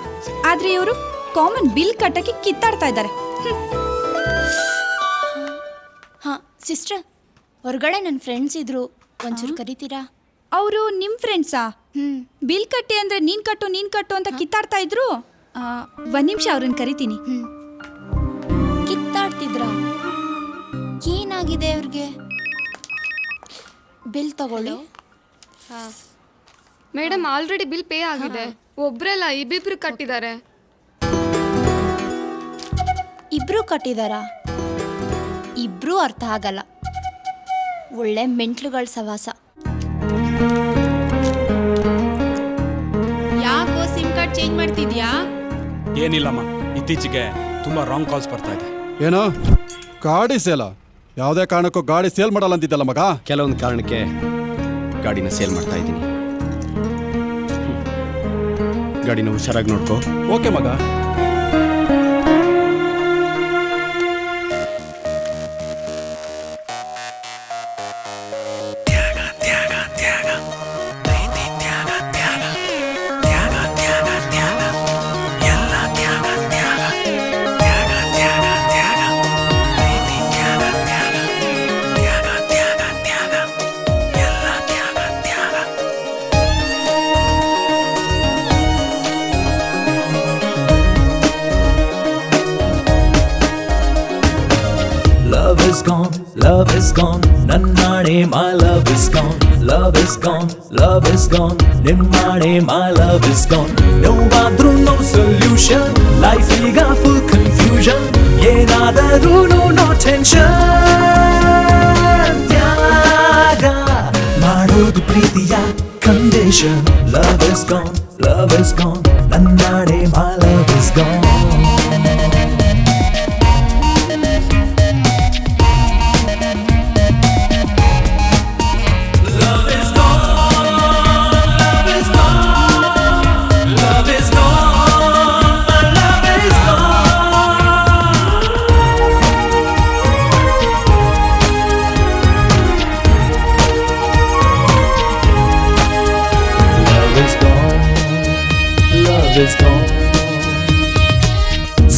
ಆದ್ರೆ ಇವರು ಕಾಮನ್ ಬಿಲ್ ಕಟ್ಟಕ್ಕೆ ಕಿತ್ತಾಡ್ತಾ ಇದ್ದಾರೆ. ಹಾ ಸಿಸ್ಟರ್, ಹೊರಗಡೆ ನನ್ನ ಫ್ರೆಂಡ್ಸ್ ಇದ್ರು, ಒಂಚೂರು ಕರಿತೀರಾ? ಅವರು ನಿಮ್ ಫ್ರೆಂಡ್ಸಾ? ಬಿಲ್ ಕಟ್ಟಿ ಅಂದ್ರೆ ನೀನ್ ಕಟ್ಟು ಅಂತ ಕಿತ್ತಾಡ್ತಾ ಇದ್ರು. ಒಂದ್ ನಿಮಿಷ ಅವ್ರನ್ನ ಕರಿತೀನಿ. ಕಿತ್ತಾಡ್ತಿದ್ರ? ಏನಾಗಿದೆ ಅವ್ರಿಗೆ? ಬಿಲ್ ತಗೊಳ್ಳಿ. ಮೇಡಮ್, ಆಲ್ರೆಡಿ ಬಿಲ್ ಪೇ ಆಗಿದೆ. ಒಬ್ರಲ್ಲ, ಇಬ್ಬಿಬ್ರು ಕಟ್ಟಿದ್ದಾರೆ. ಇಬ್ರು ಕಟ್ಟಿದಾರಾ? ಇಬ್ರು ಅರ್ಥ ಆಗಲ್ಲ. ಒಳ್ಳೆ ಮೆಂಟ್ಲುಗಳ ಸವಾಸ. ಯಾಕೋ ಸಿಮ್ ಕಾರ್ಡ್ ಚೇಂಜ್ ಮಾಡ್ತಿದ್ಯಾ? ಏನಿಲ್ಲಮ್ಮ, ಇತ್ತೀಚೆಗೆ ತುಂಬಾ ರಾಂಗ್ ಕಾಲ್ಸ್ ಬರ್ತಾ ಇದೆ. ಏನೋ ಗಾಡಿ ಸೇಲ? ಯಾವುದೇ ಕಾರಣಕ್ಕೂ ಗಾಡಿ ಸೇಲ್ ಮಾಡಲ್ಲ ಅಂತಿದ್ದಲ್ಲ ಮಗ. ಕೆಲವೊಂದು ಕಾರಣಕ್ಕೆ ಗಾಡಿನ ಸೇಲ್ ಮಾಡ್ತಾ ಇದ್ದೀನಿ. ಗಾಡಿನ ಹುಷಾರಾಗಿ ನೋಡ್ಕೋ. ಓಕೆ ಮಗ. Love is gone, nannade my love is gone. Love is gone, love is gone, nimmade my love is gone. No bathroom, no solution, life iga full confusion. Yenadaru no tension. Tyaga madodu preetiya condition. Love is gone, nannade my love is gone.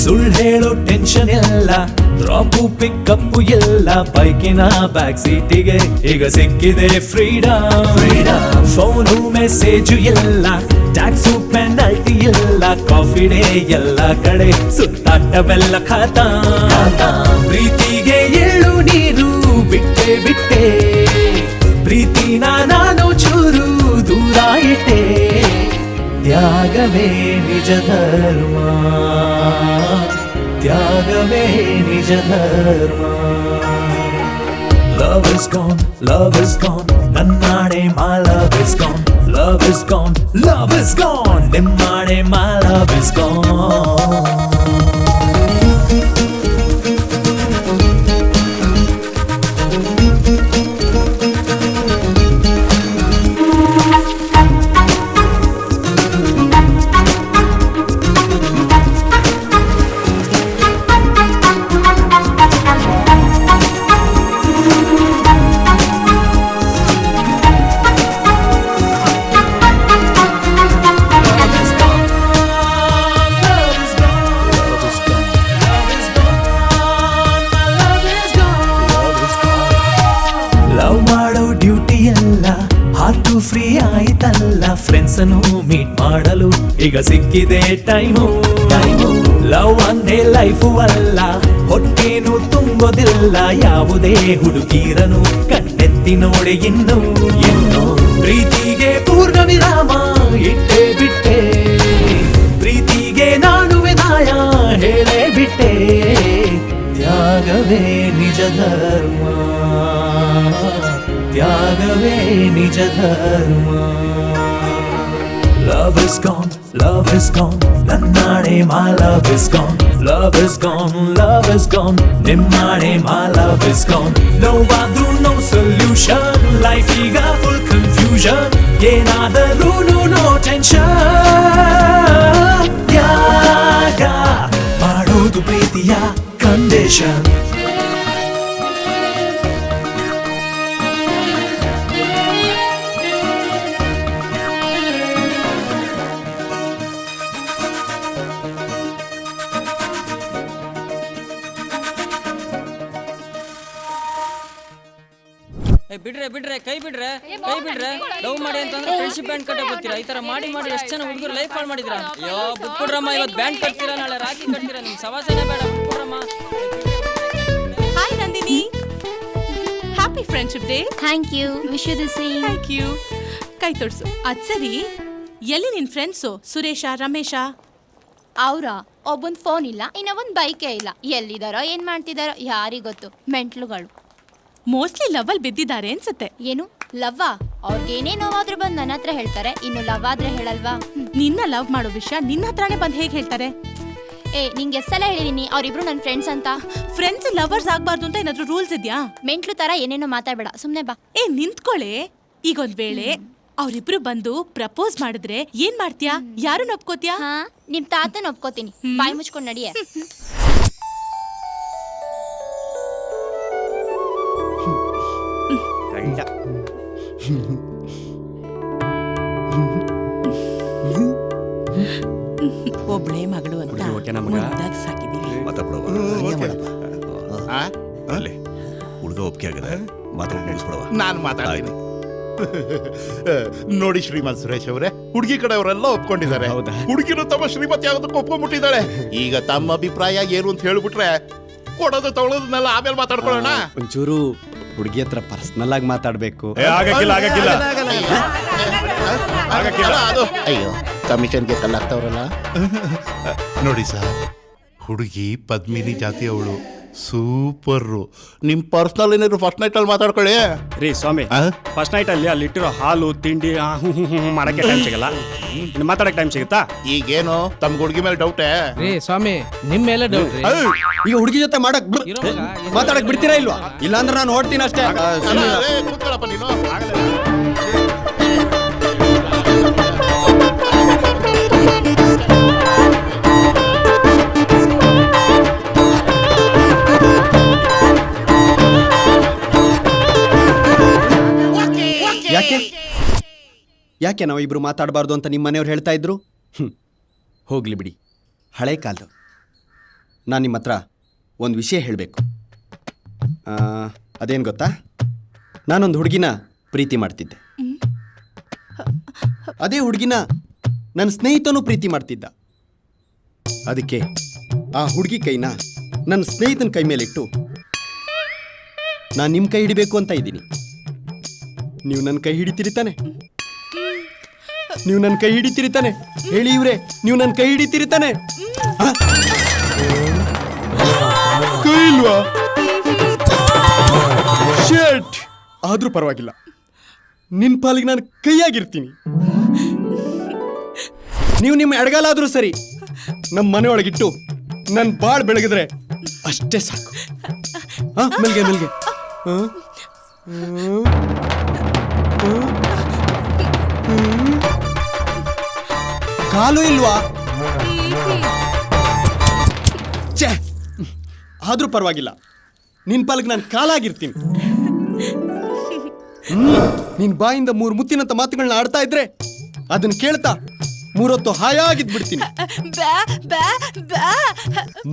ಸುಳ್ಳು ಹೇಳೋ tension ಎಲ್ಲ, drop pickup ಎಲ್ಲ, ಬೈಕಿನ back ಸೀಟಿಗೆ ಈಗ ಸಿಕ್ಕಿದೆ freedom. Phone message ಎಲ್ಲ, tax penalty ಎಲ್ಲ, coffee day ಎಲ್ಲ ಕಡೆ ಸುತ್ತಾಟವೆಲ್ಲ ಖಾತಾ. ಪ್ರೀತಿಗೆ ಎಳ್ಳು ನೀರು ಬಿಟ್ಟೆ ಪ್ರೀತಿನ ನಾನು ಚೂರು ದೂರ ಇಟ್ಟೆ. ತ್ಯಾಗವೇ ನಿಜ ಧರ್ಮ, ತ್ಯಾಗವೇ ನಿಜ ಧರ್ಮ. Love is gone, ನನ್ನಾಡೆ my love is gone. Love is gone, ನಿಮ್ಮಾಡೆ my love is gone. Free ಆಯ್ತಲ್ಲ, ಫ್ರೆಂಡ್ಸ್ ಅನ್ನು ಮೀಟ್ ಮಾಡಲು ಈಗ ಸಿಕ್ಕಿದೆ ಟೈಮು. ಲವ್ ಅಂದೇ ಲೈಫು ಅಲ್ಲ, ಹೊಟ್ಟೆನು ತುಂಬೋದಿಲ್ಲ, ಯಾವುದೇ ಹುಡುಗಿರನು ಕಣ್ಣೆತ್ತಿ ನೋಡಿ ಇನ್ನು ಪ್ರೀತಿಗೆ ಪೂರ್ಣ ವಿರಾಮ ಇಟ್ಟೇ ಬಿಟ್ಟೆ. ಪ್ರೀತಿಗೆ ನಾನು ವಿದಾಯ ಹೇಳೇ ಬಿಟ್ಟೆ. ತ್ಯಾಗವೇ ನಿಜ ಧರ್ಮ, ತ್ಯಾಗವೇ ನಿಜ ಧರ್ಮ. Love is gone, ನನ್ನಾಡೆ my love is gone. Love is gone, ನಿಮ್ಮಾಡೆ my love is gone. ನೋವಾದ್ರೂ no solution, life ಈಗ full confusion. ಏನಾದರೂ no tension. ತ್ಯಾಗ ಮಾಡೋದು ಪ್ರೀತಿಯ ಕಂಡೀಷನ್. ಬಿಡ್ರೆ ಕೈ ಬಿಡ್ರೆ ಲವ್ ಮಾಡಿ ಅಂತಂದ್ರೆ ಫ್ರೆಂಡ್ಶಿಪ್ ಬ್ಯಾಂಡ್ ಕಟ್ಟ ಬರ್ತೀರಾ? ಈ ತರ ಮಾಡಿ ಎಷ್ಟು ಜನ ಹುಡುಗರು ಲೈಫ್ ಹಾಳು ಮಾಡಿದ್ರ. ಅಯ್ಯೋ ಬಿಟ್ಬಿಡ್ರಮ್ಮ, ಇವತ್ತು ಬ್ಯಾಂಡ್ ಕಟ್ತೀರಾ, ನಾಳೆ ರಾಖಿ ಕಟ್ತೀರಾ, ನಿಮ್ ಸವಾಸನೆ ಬೇಡ, ಬಿಟ್ಬಿಡ್ರಮ್ಮ. Hi Nandini, happy friendship day. Thank you, wish you the same. Thank you. ಕೈ ತೊಡ್ಸು. ಅದ್ ಸರಿ, ಎಲ್ಲಿ ನಿನ್ ಫ್ರೆಂಡ್ಸು ಸುರೇಶ ರಮೇಶ? ಅವ್ರ ಒಬ್ಬೊಂದು ಫೋನ್ ಇಲ್ಲ, ಇನ್ನೊಂದು ಬೈಕೇ ಇಲ್ಲ. ಎಲ್ಲಿದಾರೋ ಏನ್ ಮಾಡ್ತಿದಾರೋ ಯಾರಿಗೊತ್ತು, ಮೆಂಟ್ಲುಗಳು. ಮೋಸ್ಟ್ಲಿ ಲವ್ ಅಲ್ಲಿ ಬಿದ್ದಿದ್ದಾರೆ ಅನ್ಸುತ್ತೆ. ಏನು ಲವ್ವ? ಅವ್ರಿಗೇನೇ ನೋವಾದ್ರೂ ಬಂದು ನನ್ನ ಹತ್ರ ಹೇಳ್ತಾರೆ, ಇನ್ನು ಲವ್ ಆದ್ರೆ ಹೇಳಲ್ವಾ? ನಿನ್ನ ಲವ್ ಮಾಡೋ ವಿಷಯ ನಿನ್ನ ಹತ್ರನೇ ಬಂದು ಹೇಗೆ ಹೇಳ್ತಾರೆ? ನಿಂಗೆ ಎಷ್ಟೆಲ್ಲ ಹೇಳಿದೀನಿ ಅವ್ರಿಬ್ರು ನನ್ನ ಫ್ರೆಂಡ್ಸ್ ಅಂತ. ಫ್ರೆಂಡ್ಸ್ ಲವರ್ಸ್ ಆಗ್ಬಾರ್ದು ಅಂತ ಏನಾದ್ರೂ ರೂಲ್ಸ್ ಇದ್ಯಾ? ಮೆಂಟ್ಲು ತರ ಏನೇನೋ ಮಾತಾಡ್ಬೇಡ, ಸುಮ್ನೆ ಬಾ. ನಿಂತ್ಕೊಳ್ಳೆ. ಈಗ ಒಂದ್ ವೇಳೆ ಅವ್ರಿಬ್ರು ಬಂದು ಪ್ರಪೋಸ್ ಮಾಡಿದ್ರೆ ಏನ್ ಮಾಡ್ತೀಯಾ? ಯಾರನ್ನ ಒಪ್ಕೋತೀಯಾ? ನಿಮ್ ತಾತನ ಒಪ್ಕೋತೀನಿ. ಬಾಯಿ ಮುಚ್ಕೊಂಡ್ ನಡಿಯೇ. ಒಬ್ಳೆ ಮಗಳು ಅಂತ ಮುದ್ದಾಗಿ ಸಾಕಿದೀವಿ. ಹುಡುಗ ಒಪ್ಪಿಗೆ ಆಗಿದೆ, ಮಾತಾಡಿ ಮುಗಿಸ್ಬಿಡವ. ನಾನು ಮಾತಾಡ್ತೀನಿ. ನೋಡಿ ಶ್ರೀಮಂತ್ ಸುರೇಶ್ ಅವರೇ, ಹುಡುಗಿ ಕಡೆಯವರೆಲ್ಲ ಒಪ್ಕೊಂಡಿದ್ದಾರೆ. ಹುಡುಗಿರು ತಮ್ಮ ಶ್ರೀಮತಿ ಆಗೋದಕ್ಕೆ ಒಪ್ಕೊಂಡ್ಬಿಟ್ಟಿದ್ದಾಳೆ. ಈಗ ತಮ್ಮ ಅಭಿಪ್ರಾಯ ಏನು ಅಂತ ಹೇಳ್ಬಿಟ್ರೆ ಕೊಡೋದು ತಗೊಳ್ಳೋದನ್ನೆಲ್ಲ ಆಮೇಲೆ ಮಾತಾಡ್ಕೊಳ್ಳೋಣ. ಒಂಚೂರು ಹುಡುಗಿ ಹತ್ರ ಪರ್ಸನಲ್ ಆಗಿ ಮಾತಾಡ್ಬೇಕು. ಅದು ಅಯ್ಯೋ ಕಮಿಷನ್ಗೆ ಕಲ್ಲಾಗ್ತಾವ್ರಲ್ಲ. ನೋಡಿ ಸರ್, ಹುಡುಗಿ ಪದ್ಮಿನಿ ಜಾತಿ ಅವಳು, ಸೂಪರ್ರು. ನಿಮ್ ಪರ್ಸನಲ್ ಏನಾದ್ರು ಫಸ್ಟ್ ನೈಟ್ ಅಲ್ಲಿ ಮಾತಾಡ್ಕೊಳ್ಳಿ. ರೀ ಸ್ವಾಮಿ, ಫಸ್ಟ್ ನೈಟ್ ಅಲ್ಲಿ ಅಲ್ಲಿಟ್ಟಿರೋ ಹಾಲು ತಿಂಡಿ ಮಾಡಕ್ಕೆ ಟೈಮ್ ಸಿಗಲ್ಲ, ಮಾತಾಡಕ್ಕೆ ಟೈಮ್ ಸಿಗುತ್ತಾ? ಈಗೇನು ತಮ್ಮ ಹುಡುಗಿ ಮೇಲೆ ಡೌಟೇ? ರೀ ಸ್ವಾಮಿ, ನಿಮ್ ಮೇಲೆ ಡೌಟ್. ಈಗ ಹುಡುಗಿ ಜೊತೆ ಮಾತಾಡಕ್ ಬಿಡ್ತೀರಾ ಇಲ್ವಾ? ಇಲ್ಲಾಂದ್ರೆ ನಾನು ಹೊಡ್ತೀನಿ ಅಷ್ಟೇ. ಕೂತ್ಕೊಳ್ಳಪ್ಪ ನೀನು. ಯಾಕೆ ನಾವು ಇಬ್ರು ಮಾತಾಡಬಾರ್ದು ಅಂತ ನಿಮ್ಮ ಮನೆಯವ್ರು ಹೇಳ್ತಾ ಇದ್ರು? ಹೋಗ್ಲಿ ಬಿಡಿ, ಹಳೆ ಕಾಲದ. ನಾನು ನಿಮ್ಮ ಹತ್ರ ಒಂದು ವಿಷಯ ಹೇಳಬೇಕು. ಅದೇನು ಗೊತ್ತಾ, ನಾನೊಂದು ಹುಡುಗಿನ ಪ್ರೀತಿ ಮಾಡ್ತಿದ್ದೆ. ಅದೇ ಹುಡುಗಿನ ನನ್ನ ಸ್ನೇಹಿತನೂ ಪ್ರೀತಿ ಮಾಡ್ತಿದ್ದ. ಅದಕ್ಕೆ ಆ ಹುಡುಗಿ ಕೈನ ನನ್ನ ಸ್ನೇಹಿತನ ಕೈ ಮೇಲಿಟ್ಟು ನಾನು ನಿಮ್ಮ ಕೈ ಹಿಡಿಬೇಕು ಅಂತ ಇದ್ದೀನಿ. ನೀವು ನನ್ನ ಕೈ ಹಿಡಿತೀರಿ ತಾನೆ? ನೀವು ನನ್ನ ಕೈ ಹಿಡಿತೀರಿ ತಾನೆ? ಹೇಳಿ ಇವ್ರೆ, ನೀವು ನನ್ನ ಕೈ ಹಿಡಿತೀರಿ ತಾನೆ? ಕೈ ಇಲ್ವಾ? ಶರ್ಟ್ ಆದ್ರೂ ಪರವಾಗಿಲ್ಲ, ನಿನ್ ಪಾಲಿಗೆ ನಾನು ಕೈಯಾಗಿರ್ತೀನಿ. ನೀವು ನಿಮ್ಮ ಎಡಗಾಲಾದ್ರೂ ಸರಿ ನಮ್ಮ ಮನೆಯೊಳಗಿಟ್ಟು ನನ್ನ ಬಾಳ್ ಬೆಳಗಿದ್ರೆ ಅಷ್ಟೇ ಸಾಕು. ಮೆಲ್ಗೆ ಮೆಲ್ಗೆ. ಕಾಲು ಇಲ್ವಾ? ಛೇ, ಆದ್ರೂ ಪರವಾಗಿಲ್ಲ, ನಿನ್ ಪಾಲಿಗೆ ನಾನು ಕಾಲಾಗಿರ್ತೀನಿ. ನಿನ್ ಬಾಯಿಂದ 3 ಮುತ್ತಿನಂತ ಮಾತುಗಳನ್ನ ಆಡ್ತಾ ಇದ್ರೆ ಅದನ್ನ ಕೇಳ್ತಾ 3 ಹೊತ್ತು ಹಾಯಾಗಿದ್ ಬಿಡ್ತೀನಿ.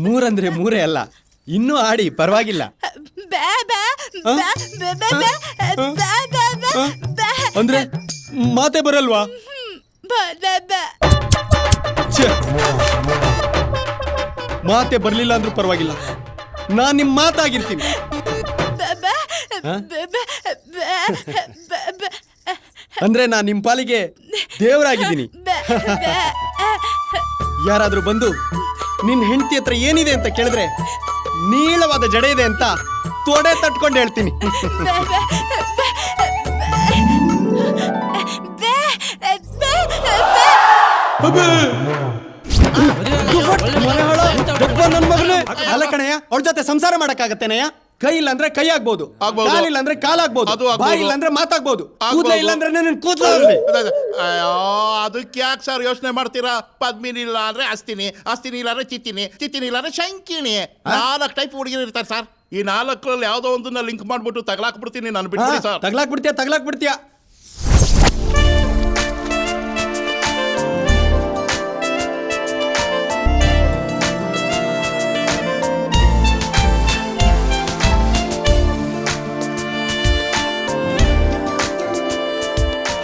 3 ಅಂದ್ರೆ 3 ಅಲ್ಲ, ಇನ್ನೂ ಆಡಿ ಪರವಾಗಿಲ್ಲ. ಅಂದ್ರೆ ಮಾತೆ ಬರಲ್ವಾ? ಮಾತೆ ಬರ್ಲಿಲ್ಲ ಅಂದ್ರೂ ಪರವಾಗಿಲ್ಲ, ನಾನ್ ನಿಮ್ ಮಾತಾಗಿರ್ತೀನಿ. ಅಂದ್ರೆ ನಾನ್ ನಿಮ್ ಪಾಲಿಗೆ ದೇವರಾಗಿದ್ದೀನಿ. ಯಾರಾದ್ರೂ ಬಂದು ನಿನ್ ಹೆಂಡತಿ ಹತ್ರ ಏನಿದೆ ಅಂತ ಕೇಳಿದ್ರೆ ನೀಳವಾದ ಜಡೆ ಇದೆ ಅಂತ ತೊಡೆ ತಟ್ಕೊಂಡು ಹೇಳ್ತೀನಿ. ಅಲ್ಲ ಕಣಯ್ಯ, ಅವ್ರ ಜೊತೆ ಸಂಸಾರ ಮಾಡಕ್ಕಾಗತ್ತೇನಯ್ಯ? ಕೈ ಇಲ್ಲ ಅಂದ್ರೆ ಕೈ ಆಗ್ಬೋದು, ಕಾಲಿಲ್ಲ ಅಂದ್ರೆ ಕಾಲಾಗ್ಬೋದು, ಬಾಯಿ ಇಲ್ಲ ಅಂದ್ರೆ ಮಾತಾಗ್ಬೋದು, ಕೂದಲ ಇಲ್ಲ ಅಂದ್ರೆ ನನ್ನ ಕೂದಲ. ಅದಕ್ಕೆ ಯಾಕೆ ಸರ್ ಯೋಚನೆ ಮಾಡ್ತೀರಾ? ಪದ್ಮಿನಿ ಇಲ್ಲ ಅಂದ್ರೆ ಅಸ್ತಿನಿ, ಅಸ್ತಿನಿ ಇಲ್ಲ ಅಂದ್ರೆ ಚಿತ್ತಿನಿ, ಚಿತ್ತಿನಿ ಇಲ್ಲ ಅಂದ್ರೆ ಶಂಕಿನಿ. 4 ಟೈಪ್ ಹುಡುಗಿರು ಇರ್ತಾರೆ ಸರ್. ಈ 4ರಲ್ಲಿ ಯಾವ್ದೋ ಒಂದನ್ನ ಲಿಂಕ್ ಮಾಡ್ಬಿಟ್ಟು ತಗ್ಲಾಕ್ಬಿಡ್ತೀನಿ ನಾನು. ಬಿಡ್ತೀನಿ ಸರ್. ತಗ್ಲಾಕ್ಬಿಡ್ತೀಯ.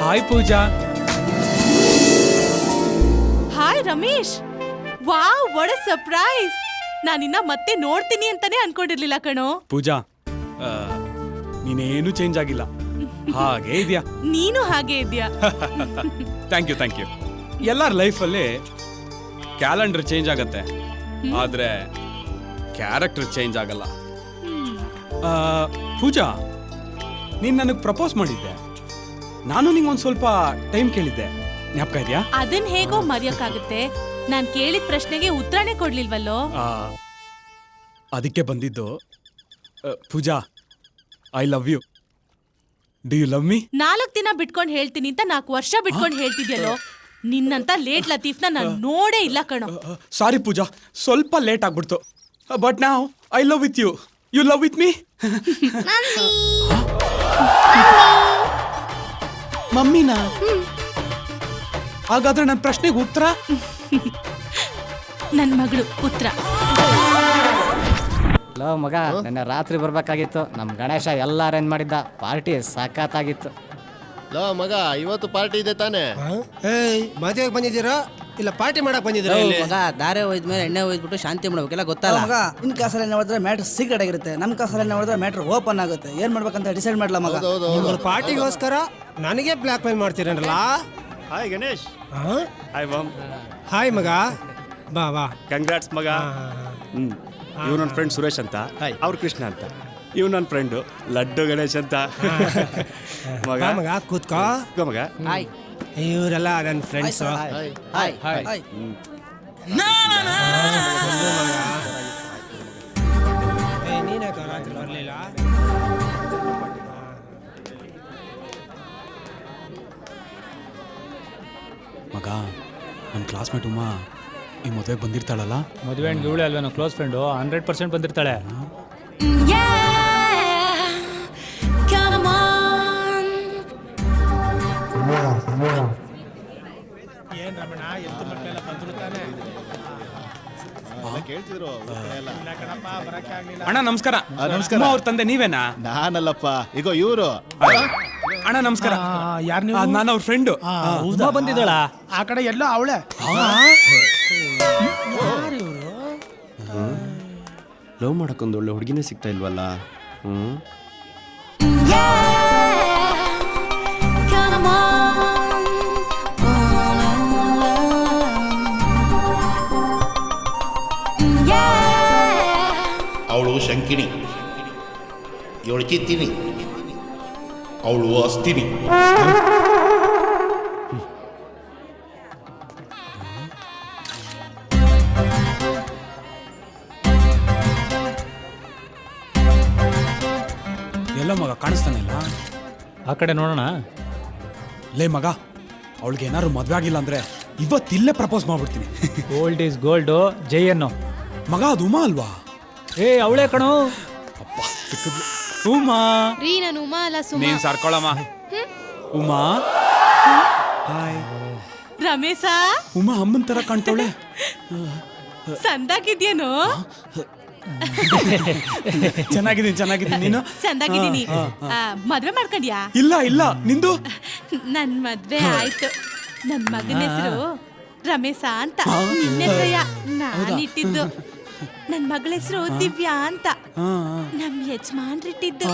Hi Pooja. Hi Ramesh. Wow, what a surprise. ನಾನಿನ್ನ ಮತ್ತೆ ನೋಡ್ತೀನಿ ಅಂತಾನೆ ಅನ್ಕೊಂಡಿರ್ಲಿಲ್ಲ ಕಣೋ. ಪೂಜಾ, ನೀನೇನು ಚೇಂಜ್ ಆಗಿಲ್ಲ, ಹಾಗೆ ಇದೆಯಾ. ನೀನು ಹಾಗೆ ಇದೆಯಾ. Thank you. ಎಲ್ಲರ ಲೈಫಲ್ಲಿ ಕ್ಯಾಲೆಂಡರ್ ಚೇಂಜ್ ಆಗತ್ತೆ, ಆದ್ರೆ ಕ್ಯಾರೆಕ್ಟರ್ ಚೇಂಜ್ ಆಗಲ್ಲ. ಪೂಜಾ, ನೀನ್ ನನಗೆ ಪ್ರಪೋಸ್ ಮಾಡಿದ್ದೆ. ನಾನು ನಿಂಗೊಂದು ಸ್ವಲ್ಪ ಟೈಮ್ ಕೇಳಿದ್ದೆ. ಜ್ಞಾಪಕ ಇದೆಯಾ? ಅದನ್ ಹೇಗೋ ಮರೆಯೋಕ್ಕಾಗುತ್ತೆ? ನಾನ್ ಕೇಳಿದ ಪ್ರಶ್ನೆಗೆ ಉತ್ತರನೇ ಕೊಡ್ಲಿಲ್ವಲ್ಲೋ. ಅದಕ್ಕೆ ಬಂದಿದ್ದು. Pooja, I love you. Do you love me? 4 ದಿನ ಬಿಟ್ಕೊಂಡು ಹೇಳ್ತೀನಿ ಅಂತ 4 ವರ್ಷ ಬಿಟ್ಕೊಂಡು ಹೇಳ್ತಿದ್ಯಲ್ಲೋ. ನಿನ್ನಂತ ಲೇಟ್ ಲತೀಫ್ನ ನಾನು ನೋಡೇ ಇಲ್ಲ ಕಣೋ. ಸಾರಿ ಪೂಜಾ, ಸ್ವಲ್ಪ ಲೇಟ್ ಆಗ್ಬಿಡ್ತು. ಬಟ್ ನಾವ್ I love with you. You love with me? ಮಮ್ಮಿನಾ? ಹಾಗಾದ್ರೆ ನನ್ನ ಪ್ರಶ್ನೆಗೆ ಉತ್ತರ? ನನ್ನ ಮಗಳು ಉತ್ತರ. ಲೋ ಮಗ, ನಿನ್ನೆ ರಾತ್ರಿ ಬರ್ಬೇಕಾಗಿತ್ತು. ನಮ್ ಗಣೇಶ ಎಲ್ಲ ಅರೇಂಜ್ ಮಾಡಿದ್ದ. ಪಾರ್ಟಿ ಸಖತ್ತಾಗಿತ್ತು. ಲೋ ಮಗ, ಇವತ್ತು ಪಾರ್ಟಿ ಇದೆ ತಾನೇ? ಮದುವೆಗೆ ಬಂದಿದ್ದೀರಾ ಇಲ್ಲ ಪಾರ್ಟಿ ಮಾಡಕ್ ಬಂದಿದ್ದೀರಾ? ಮಗ, ದಾರೆ ಹೋಯ್ದ್ಮೇಲೆ ಎಣ್ಣೆ ಹೋಯ್ದ್ಬಿಟ್ಟು ಶಾಂತಿ ಮಾಡ್ಬೇಕೆಲ್ಲ ಗೊತ್ತಲ್ಲ ಮಗ. ನಿನ್ ಕಾಸಲ್ಲಿ ನೋಡಿದ್ರೆ ಮ್ಯಾಟ್ರ್ ಸೀಕ್ರೆಟ್ ಆಗಿರುತ್ತೆ, ನಮ್ ಕಾಸಲ್ಲಿ ನೋಡಿದ್ರೆ ಮ್ಯಾಟ್ರ್ ಓಪನ್ ಆಗುತ್ತೆ. ಏನ್ ಮಾಡ್ಬೇಕಂತ ಡಿಸೈಡ್ ಮಾಡ್ಲಾ ಮಗ. ಪಾರ್ಟಿಗೋಸ್ಕರ ನನಗೆ ಬ್ಲಾಕ್ ಮೇಲ್ ಮಾಡ್ತೀರಲ್ಲ. Hi Ganesh. Hi ma'am. Hi ಮಗ, ಬಾ ಬಾ. ಕಂಗ್ರಾಟ್ಸ್ ಮಗ. ಇವ್ ನನ್ನ ಫ್ರೆಂಡ್ ಸುರೇಶ್ ಅಂತ, ಅವ್ರು ಕೃಷ್ಣ ಅಂತ. ಇವ್ ನನ್ನ ಫ್ರೆಂಡು ಲಡ್ಡು ಗಣೇಶ್ ಅಂತ. ಮಗ ಮಗ ಕೂತ್ಕೋ ಮಗ. ಇವರೆಲ್ಲ ನನ್ನ ಫ್ರೆಂಡ್ಸ್. ನೀನೇ ರಾತ್ರಿ ಬರಲಿಲ್ಲ. ಮಗ, ನಮ್ಮ ಕ್ಲಾಸ್ಮೇಟ್ ಉಮಾ ಈ ಮದುವೆಗೆ ಬಂದಿರ್ತಾಳಲ್ಲ. ಮದುವೆ ಇವಳೆ ಅಲ್ವೇನೋ ಕ್ಲೋಸ್ ಫ್ರೆಂಡು, 100% ಬಂದಿರ್ತಾಳೆ. ಏನ್ ರಮಣ, ಎಂತ ಮಕ್ಕಳೆಲ್ಲ ಬಂದ್ರು ತಾನೆ? ಕೇಳ್ತಿದ್ರು. ಅಣ್ಣ ನಮಸ್ಕಾರ. ನಮಸ್ಕಾರ. ಅವ್ರ ತಂದೆ ನೀವೇನಾ? ನಾನಲ್ಲಪ್ಪ, ಈಗ ಇವರು. ಅಣ್ಣ ನಮಸ್ಕಾರ. ಯಾರು ನೀವು? ನಾನು ಅವ್ರ ಫ್ರೆಂಡು. ಬಂದಿದ್ದಾಳ ಆ ಕಡೆ ಎಲ್ಲ ಅವಳೆ. ಲವ್ ಮಾಡಕ್ಕೊಂದು ಒಳ್ಳೆ ಹುಡುಗಿನೇ ಸಿಗ್ತಾ ಇಲ್ವಲ್ಲ. ಅವಳು ಶಂಕಿನಿ, ಇವಳು ಕಿತ್ತಿನಿ, ಅವಳು ಅಸ್ತಿನಿ. ಎಲ್ಲ ಮಗ ಕಾಣಿಸ್ತಾನೆ ಇಲ್ಲ. ಆ ಕಡೆ ನೋಡೋಣ. ಲೇ ಮಗ, ಅವಳಿಗೆ ಏನಾದ್ರು ಮದ್ವೆ ಆಗಿಲ್ಲ ಅಂದ್ರೆ ಇವತ್ತಿಲ್ಲೇ ಪ್ರಪೋಸ್ ಮಾಡ್ಬಿಡ್ತೀನಿ. ಗೋಲ್ಡ್ ಈಸ್ ಗೋಲ್ಡು, ಜೈ ಅನ್ನೋ. ಮಗ, ಅದು ಉಮಾ ಅಲ್ವಾ? ಅವಳೇ ಕಣೋ. ಅಪ್ಪ ಸಿಕ್ಕಿದ್ಲು. ಉಮಾ ರೀ, ನಾನು ಉಮಾ ಅಲ್ಲ ಸುಮಾ. ನೀನ್ ಸರ್ಕೊಳಮ್ಮ. ಉಮಾ. ಹಾಯ್ ರಮೇಶ. ಉಮಾ ಅಮ್ಮನ್ ತರ ಕಾಣ್ತಾವಳೆ. ಸಂದಾಗಿದ್ಯೇನೋ? ಚೆನ್ನಾಗಿದ್ದೀನಿ. ನೀನು? ಸಂದಾಗಿದ್ದೀನಿ. ಮದ್ವೆ ಮಾಡ್ಕೊಂಡ್ಯಾ? ಇಲ್ಲ. ನಿಂದು? ನನ್ ಮದ್ವೆ ಆಯ್ತು. ನನ್ ಮಗನ ಹೆಸರು ರಮೇಶ ಅಂತ. ನಿನ್ನ ಹೆಸರಯ್ಯ ನಾನಿಟ್ಟಿದ್ದು. ನನ್ ಮಗಳ ಹೆಸರು ದಿವ್ಯಾ ಅಂತ ನಮ್ ಯಜಮಾನ್ರಿಟ್ಟಿದ್ದು.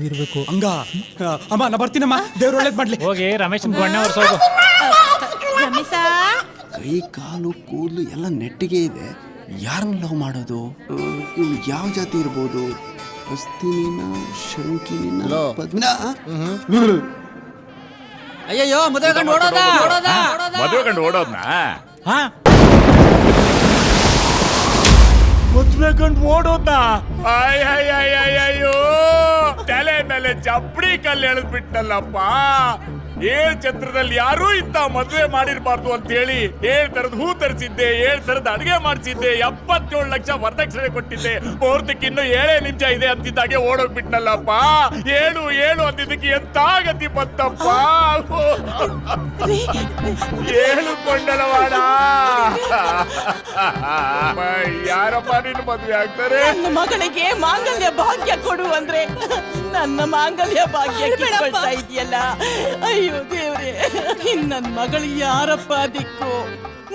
ಇರ್ಬೇಕು ಹಂಗ. ಅಮ್ಮ ನಾ ಬರ್ತೀನಮ್ಮ, ದೇವ್ರು ಒಳ್ಳೇದ್ ಮಾಡ್ಲಿ. ಹೋಗಿ ರಮೇಶನ್ ಬಣ್ಣ ಹೊರ್ಸೋಗು. ರಮೇಶ, ಕೈ ಕಾಲು ಕೂದಲು ಎಲ್ಲ ನೆಟ್ಟಿಗೆ ಇದೆ. ಯಾರನ್ನ ಲವ್ ಮಾಡೋದು? ಇವ್ಳು ಯಾವ ಜಾತಿ ಇರ್ಬೋದು? ಅಸ್ತಿನಿನ, ಶಂಕಿನಿನ, ಪದ್ಮಿನ? ಅಯ್ಯಯ್ಯೋ, ಮದುವೆ ಕಂಡು ಓಡೋದ. ಮದುವೆ ಕಂಡು ಓಡೋದ್ನಾ? ಮದುವೆ ಕಂಡು ಓಡೋದ. ಅಯ್ಯೋ, ತಲೆ ಮೇಲೆ ಚಪ್ಪಡಿ ಕಲ್ಲು ಎಳೆದ್ಬಿಟ್ಟಲ್ಲಪ್ಪ. 7 ಛತ್ರದಲ್ಲಿ ಯಾರೂ ಇಂತ ಮದುವೆ ಮಾಡಿರ್ಬಾರ್ದು ಅಂತ ಹೇಳಿ 7 ತರದ ಹೂ ತರಿಸಿದ್ದೆ, 7 ತರದ ಅಡಿಗೆ ಮಾಡಿಸಿದ್ದೆ, 77 ಲಕ್ಷ ವರದಕ್ಷಿಣೆ ಕೊಟ್ಟಿದ್ದೆ. ಮುಹೂರ್ತಕ್ಕೆ ಇನ್ನು 7 ನಿಮಿಷ ಇದೆ ಅಂತಿದ್ದಾಗೆ ಓಡೋಗ್ಬಿಟ್ನಲ್ಲಪ್ಪ. 7 ಅಂತಿದ್ದಕ್ಕೆ ಎಂತ ಗತಿ ಬಂತಪ್ಪ. 7 ಕೊಂಡಲವಾಡ. ಯಾರಪ್ಪ ನಿನ್ನ ಮದುವೆ ಆಗ್ತಾರೆ? ನನ್ನ ಮಗಳಿಗೆ ಮಾಂಗಲ್ಯ ಭಾಗ್ಯ ಕೊಡು ಅಂದ್ರೆ ನನ್ನ ಮಾಂಗಲ್ಯ ಭಾಗ್ಯ ಕಿತ್ಕೊಳ್ತಾ ಇದೆಯಲ್ಲ. ಅಯ್ಯೋ ದೇವ್ರೆ, ನನ್ನ ಮಗಳು ಯಾರಪ್ಪ ದಿಕ್ಕು?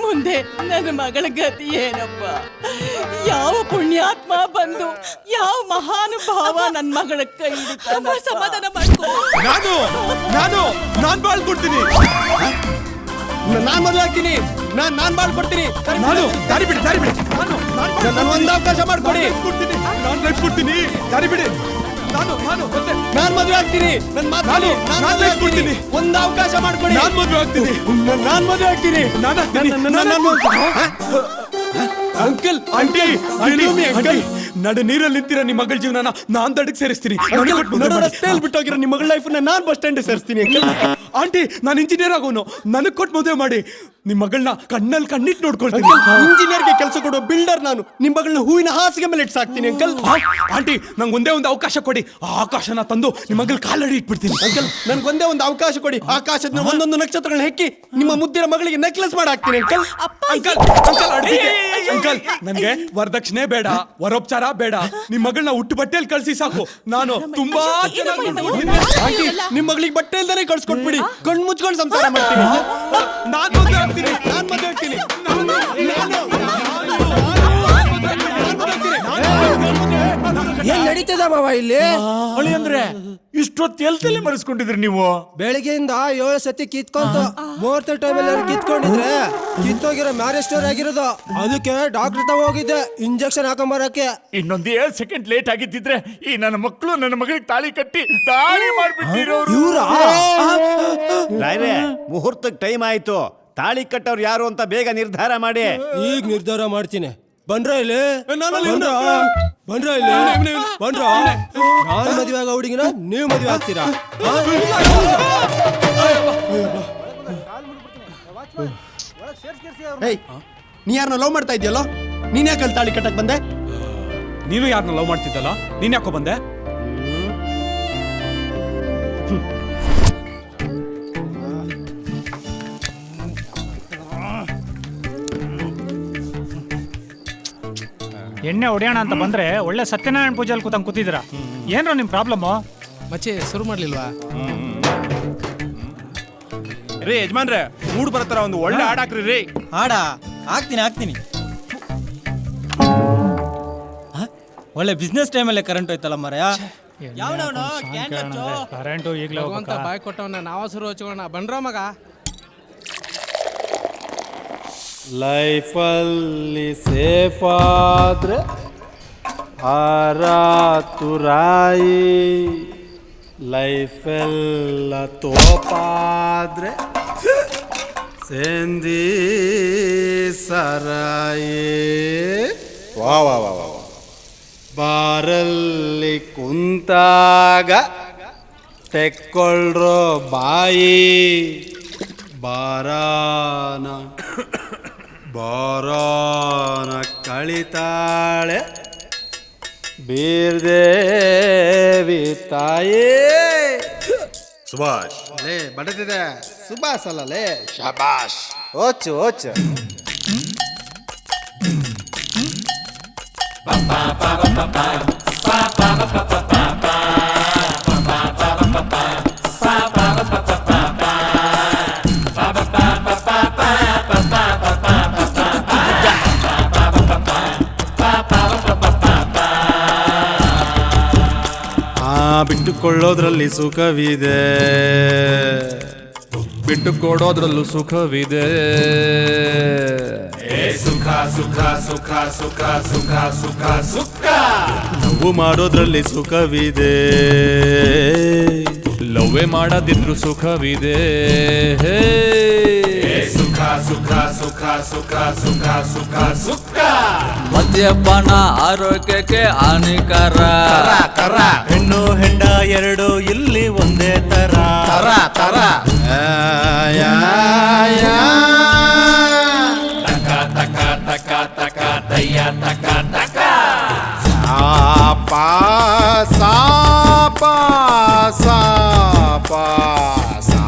ಮುಂದೆ ನನ್ನ ಮಗಳ ಗತಿ ಏನಪ್ಪ? ಯಾವ ಪುಣ್ಯಾತ್ಮ ಬಂದು ಯಾವ ಮಹಾನುಭಾವ ನನ್ನ ಮಗಳ ಕೈ ಹಿಡಿತಾನ? ಸಮಾಧಾನ ಮಾಡ್ಕೊ. ನಾನು ಬಾಳ್ಕೊಡ್ತೀನಿ. ನಾನ್ ಮದುವೆ ಆಗ್ತೀನಿ. ನಾನ್ ಬಾಳ್ಕೊಡ್ತೀನಿ. ದಾರಿ ಬಿಡಿ. ನಾನು ಒಂದು ಅವಕಾಶ ಮಾಡ್ಕೊಡಿ. ನಾನು ಲೈಫ್ ಕೊಡ್ತೀನಿ. ದಾರಿ ಬಿಡಿ. ನಾನ್ ಮದುವೆ ಆಗ್ತೀನಿ. ನನ್ ಮಾತು ಕೊಡ್ತೀನಿ. ಒಂದು ಅವಕಾಶ ಮಾಡ್ಕೊಡಿ. ನಾನ್ ಮದುವೆ ಆಗ್ತೀನಿ. ನಾನ್ ಮದುವೆ ಆಗ್ತೀನಿ. ಅಂಕಲ್ ಆಂಟಿ ಅಂಕಲ್ ನಡು ನೀರಲ್ಲಿ ನಿಂತಿರೋ ನಿಮ್ಮ ಮಗಳ ಜೀವನ ನಾನ್ ದಡಕ್ ಸೇರಿಸ್ತೀನಿ. ರಸ್ತೆಯಲ್ಲಿ ಬಿಟ್ಟೋಗಿರೋ ನಿಮ್ಮ ಮಗಳ ಲೈಫ್ ನಾನ್ ಬಸ್ ಸ್ಟ್ಯಾಂಡ್ ಸೇರಿಸ್ತೀನಿ. ಆಂಟಿ ನಾನು ಇಂಜಿನಿಯರ್ ಆಗೋನು, ನನಗ್ ಕೊಟ್ಟು ಮದುವೆ ಮಾಡಿ ನಿಮ್ ಮಗಳನ್ನ ಕಣ್ಣಲ್ಲಿ ಕಣ್ಣಿಟ್ಟು ನೋಡ್ಕೊಳ್ತೀನಿ. ಇಂಜಿನಿಯರ್ಗೆ ಕೆಲಸ ಕೊಡೋ ಬಿಲ್ಡರ್ ನಾನು. ನಿಮ್ ಮಗಳನ್ನ ಹೂವಿನ ಹಾಸಿಗೆ ಮೇಲೆ ಇಟ್ಸಾಕ್ತೀನಿ ಅಂಕಲ್. ಆಂಟಿ ನಂಗೆ ಒಂದೇ ಒಂದು ಅವಕಾಶ ಕೊಡಿ. ಆ ಆಕಾಶನ ತಂದು ನಿಮ್ಮ ಮಗಳ ಕಾಲಡಿ ಇಟ್ಬಿಡ್ತೀನಿ. ಅಂಕಲ್ ನನ್ಗೆ ಒಂದೇ ಒಂದು ಅವಕಾಶ ಕೊಡಿ. ಆಕಾಶದ ಒಂದೊಂದು ನಕ್ಷತ್ರಗಳನ್ನ ಹೆಕ್ಕಿ ನಿಮ್ಮ ಮುದ್ದಿನ ಮಗಳಿಗೆ ನೆಕ್ಲೆಸ್ ಮಾಡಾಕ್ತೀನಿ ಅಂಕಲ್. ಅಂಕಲ್ ಅಂಕಲ್ ನನ್ಗೆ ವರದಕ್ಷಿಣೆ ಬೇಡ, ವರೋಪಚಾರ ಬೇಡ. ನಿಮ್ ಮಗಳನ್ನ ಹುಟ್ಟು ಬಟ್ಟೆಯಲ್ಲಿ ಕಳ್ಸಿ ಸಾಕು. ನಾನು ತುಂಬಾ ಆಂಟಿ ನಿಮ್ ಮಗಳಿಗೆ ಬಟ್ಟೆ ಇಲ್ದಾನೆ ಕಳ್ಸ್ಕೊಟ್ಬಿಡಿ. ಕಣ್ಣು ಮುಚ್ಕೊಂಡು ಸಂಸಾರ ಮಾಡ್ತೀನಿ. ನಾನ್ ಮದುವೆ ಆಗ್ತೀನಿ. ನಾನ್ ಮದುವೆ ಆಗ್ತೀನಿ. ಏನ್ ನಡೀತದ ಮಾವ ಇಲ್ಲಿ? ಅಳಿ ಅಂದ್ರೆ ಇಷ್ಟೊತ್ತು ಎಲ್ತಲ್ಲಿ ಮರೆಸ್ಕೊಂಡಿದ್ರಿ ನೀವು? ಬೆಳಗ್ಗೆಯಿಂದ 7 ಸತಿ ಕಿತ್ಕೊಂತ ಮುಹೂರ್ತ ಟೈಮಲ್ಲಿ ಕಿತ್ಕೊಂಡಿದ್ರೆ ಕಿತ್ತೋಗಿರೋ ಮ್ಯಾರೇಜ್ ಸ್ಟೋರ್ ಆಗಿರೋದು. ಅದಕ್ಕೆ ಡಾಕ್ಟರ್ ತವ ಹೋಗಿದ್ದೆ ಇಂಜೆಕ್ಷನ್ ಹಾಕೊಂಬರಕ್ಕೆ. ಇನ್ನೊಂದು 7 ಸೆಕೆಂಡ್ ಲೇಟ್ ಆಗಿದ್ದಿದ್ರೆ ಈ ನನ್ನ ಮಕ್ಕಳು ನನ್ನ ಮಗಳಿಗೆ ತಾಳಿ ಕಟ್ಟಿ ತಾಳಿ ಮಾಡ್ಬಿಟ್ಟಿರೋರು. ಮುಹೂರ್ತಕ್ಕೆ ಟೈಮ್ ಆಯ್ತು. ತಾಳಿ ಕಟ್ಟವ್ರು ಯಾರು ಅಂತ ಬೇಗ ನಿರ್ಧಾರ ಮಾಡಿ. ಈಗ ನಿರ್ಧಾರ ಮಾಡ್ತೀನಿ. ಬಂದ್ರ ಇಲ್ಲಿ ಬಂದ್ರ ನಾನು ಮದುವೆ ಆಗೋ ಹುಡುಗಿನ ನೀವು ಮದುವೆ ಆಗ್ತೀರಾ? ನೀ ಯಾರನ್ನ ಲವ್ ಮಾಡ್ತಾ ಇದೆಯಲ್ಲೋ? ನೀನ್ ಯಾಕೆ ಅಲ್ಲಿ ತಾಳಿ ಕಟ್ಟಕ್ ಬಂದೆ? ನೀನು ಯಾರನ್ನ ಲವ್ ಮಾಡ್ತಿದ್ದಲ್ಲ, ನೀನ್ ಯಾಕೋ ಬಂದೆ? ಎಣ್ಣೆ ಹೊಡೆಯೋಣ ಅಂತ ಬಂದ್ರೆ ಒಳ್ಳೆ ಸತ್ಯನಾರಾಯಣ ಪೂಜೆಯಲ್ಲಿ ಕೂತಿದ್ದೀರಾ. ಏನ್ರ ನಿಮ್ ಪ್ರಾಬ್ಲಮ್? ಮಚ್ಚೆ ಶುರು ಮಾಡ್ಲಿಲ್ವಾ? ರೀ ಯಜಮಾನ್ರೆ, ಮೂಡ್ ಬರತ್ತಾರ ಒಂದು ಒಳ್ಳೆ ಹಾಡ್ ಹಾಕ್ರಿ ರೀ. ಹಾಡ ಹಾಕ್ತೀನಿ. ಒಳ್ಳೆ ಬಿಸ್ನೆಸ್ ಟೈಮಲ್ಲೇ ಕರೆಂಟ್ ಹೋಯ್ತಲ್ಲ ಮರಯ. ಕರೆಂಟು ಈಗಲೇ ಬಾಯ್ ಕೊಟ್ಟವನ್ನ ನಾವ ಶುರು ಹಚ್ಕೋಣ. ಬನ್ರ ಮಗ. ಲೈಫಲ್ಲಿ ಸೇಫ್ ಆದ್ರೆ ತುರಾಯಿ, ಲೈಫೆಲ್ಲ ತೋಪಾದ್ರೆ ಸೇಂದಿ ಸರಾಯಿ. ವಾ ವಾ ವಾ ವಾ. ಬಾರಲ್ಲಿ ಕುಂತಾಗ ತೆಕ್ಕೊಳ್ರೋ ಬಾಯಿ, ಬಾರಾನ ಕಳಿತಾಳೆ ಬೀರ್ದೇವಿ ತಾಯೇ. ಸುಭಾಷ್ ಲೇ ಬಡತಿದೆ. ಸುಭಾಷ್ ಅಲ್ಲ ಲೇ, ಶಬಾಷ್. ಓಚು ಬಿಟ್ಟುಕೊಳ್ಳೋದ್ರಲ್ಲಿ ಸುಖವಿದೆ, ಬಿಟ್ಟು ಕೊಡೋದ್ರಲ್ಲೂ ಸುಖವಿದೆ. ಸುಖ ಸುಖ ಸುಖ ಸುಖ ಸುಖ ಸುಖ ಸುಖ. ಲವ್ ಮಾಡೋದ್ರಲ್ಲಿ ಸುಖವಿದೆ, ಲವ್ವೇ ಮಾಡದಿದ್ರು ಸುಖವಿದೆ. ಸುಖ ಸುಖ ಸುಖ ಸುಖ ಸುಖ ಸುಖ ಸುಖ. ಮದ್ಯಪಾನ ಆರೋಗ್ಯಕ್ಕೆ ಹಾನಿಕರ. ಹೆಣ್ಣು ಹೆಂಡ ಎರಡು ಇಲ್ಲಿ ಒಂದೇ ತರ. ತಕ ತಕ ತಕ ತಕ ದಯ್ಯ ತಕ ತಕ. ಸಾಪಾ ಸಾಪಾ ಸಾಪಾ ಸಾ.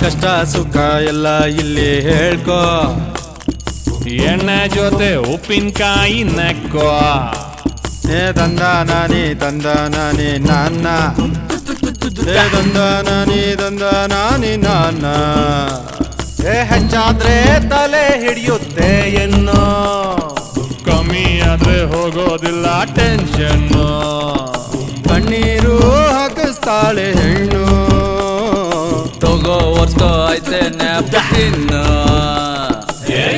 ಕಷ್ಟ ಸುಖ ಎಲ್ಲ ಇಲ್ಲಿ ಹೇಳ್ಕೋ, ಎಣ್ಣೆ ಜೊತೆ ಉಪ್ಪಿನಕಾಯಿ ನೆಕ್ಕೋ. ತಂದ ನಾನಿ ನಾನ್ನ, ತಂದ ನಾನಿ ನಾನ್ನ. ಹೆಚ್ಚಾದ್ರೆ ತಲೆ ಹಿಡಿಯುತ್ತೆ ಎನ್ನೋ, ಆದ್ರೆ ಹೋಗೋದಿಲ್ಲ ಟೆನ್ಷನ್ನು. ಕಣ್ಣೀರು ಹಾಕಿಸ್ತಾಳೆ ಹೆಣ್ಣು, ತಗೋ ಒರ್ಸ್ಕೋ ಐತೆ ನ್ಯಾಪ್ಕಿನ್ನು.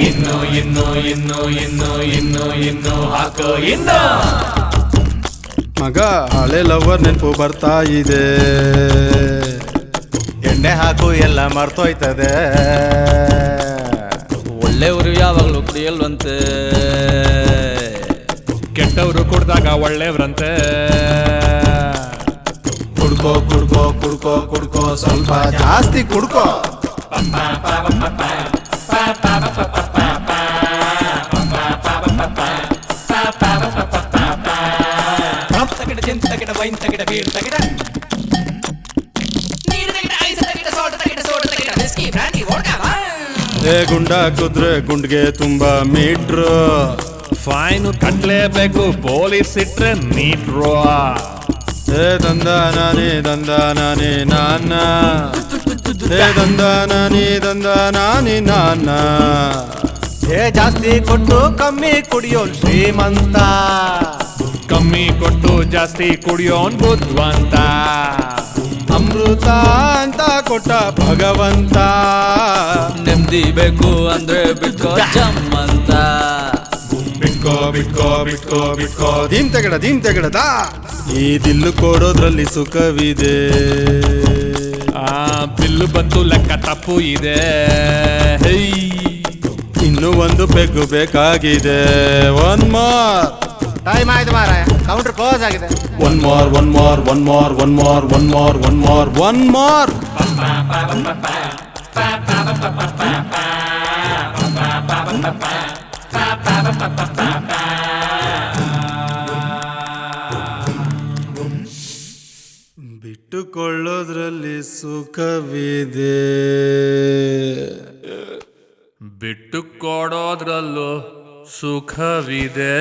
ಇನ್ನು ಇನ್ನು ಇನ್ನು ಇನ್ನು ಇನ್ನು ಇನ್ನು ಹಾಕೋ ಇನ್ನು. ಮಗ ಹಳೆ ಲವರ್ ನೆನಪು ಬರ್ತಾ ಇದೆ, ಎಣ್ಣೆ ಹಾಕು ಎಲ್ಲ ಮರ್ತೋಯ್ತದೆ. ಒಳ್ಳೆಯವರು ಯಾವಾಗಲೂ ಕುಡಿಯಲ್ವಂತೆ, ಕೆಟ್ಟವರು ಕುಡ್ದಾಗ ಒಳ್ಳೆಯವ್ರಂತೆ. ಕುಡ್ಕೋ ಕುಡ್ಕೋ ಕುಡ್ಕೋ ಕುಡ್ಕೋ ಸ್ವಲ್ಪ ಜಾಸ್ತಿ ಕುಡ್ಕೋ. ಏ ಗುಂಡ ಕುದ್ರೆ ಗುಂಡ್ಗೆ ತುಂಬಾ ಮೀಟ್ರು, ಫೈನ್ ಕಟ್ಲೇಬೇಕು ಪೊಲೀಸ್ ಇಟ್ರೆ ನೀಟ್ರು. ಏ ದಂದ ನಾನೇ ನಾನ, ಏ ದಂದ ನಾನೇ ನಾನ. ಏ ಜಾಸ್ತಿ ಕೊಟ್ಟು ಕಮ್ಮಿ ಕುಡಿಯೋನ್ ಶ್ರೀಮಂತ, ಕಮ್ಮಿ ಕೊಟ್ಟು ಜಾಸ್ತಿ ಕುಡಿಯೋನ್ ಬುದ್ಧಿವಂತ. ಅಮೃತ ಅಂತ ಕೊಟ್ಟ ಭಗವಂತ, ನೆಮ್ಮದಿ ಬೇಕು ಅಂದ್ರೆ ಬಿಟ್ಕೋ ಜಮ್ಮಂತ. ಬಿಟ್ಕೋ ಬಿಟ್ಕೋ ಬಿಟ್ಕೋ ಬಿಟ್ಕೋ ದೀನ್ ತೆಗಡದ. ಈ ದಿಲ್ಲು ಕೊಡೋದ್ರಲ್ಲಿ ಸುಖವಿದೆ, ಆ ಬಿಲ್ಲು ಬಂತು ಲೆಕ್ಕ ತಪ್ಪು ಇದೆ. ಹೈ ಇನ್ನು ಒಂದು ಪೆಗ್ಗು ಬೇಕಾಗಿದೆ. ಒನ್ ಮೋರ್ ಟೈಮ್ ಆಯ್ತು ಮಾರ, ಕೌಂಟರ್ ಕ್ಲೋಸ್ ಆಗಿದೆ. One more one more one more one more one more one more one more. ಬಿಟ್ಟುಕೊಳ್ಳೋದ್ರಲ್ಲಿ ಸುಖವಿದೆ, ಬಿಟ್ಟು ಕೊಡೋದ್ರಲ್ಲೂ ಸುಖವಿದೆ.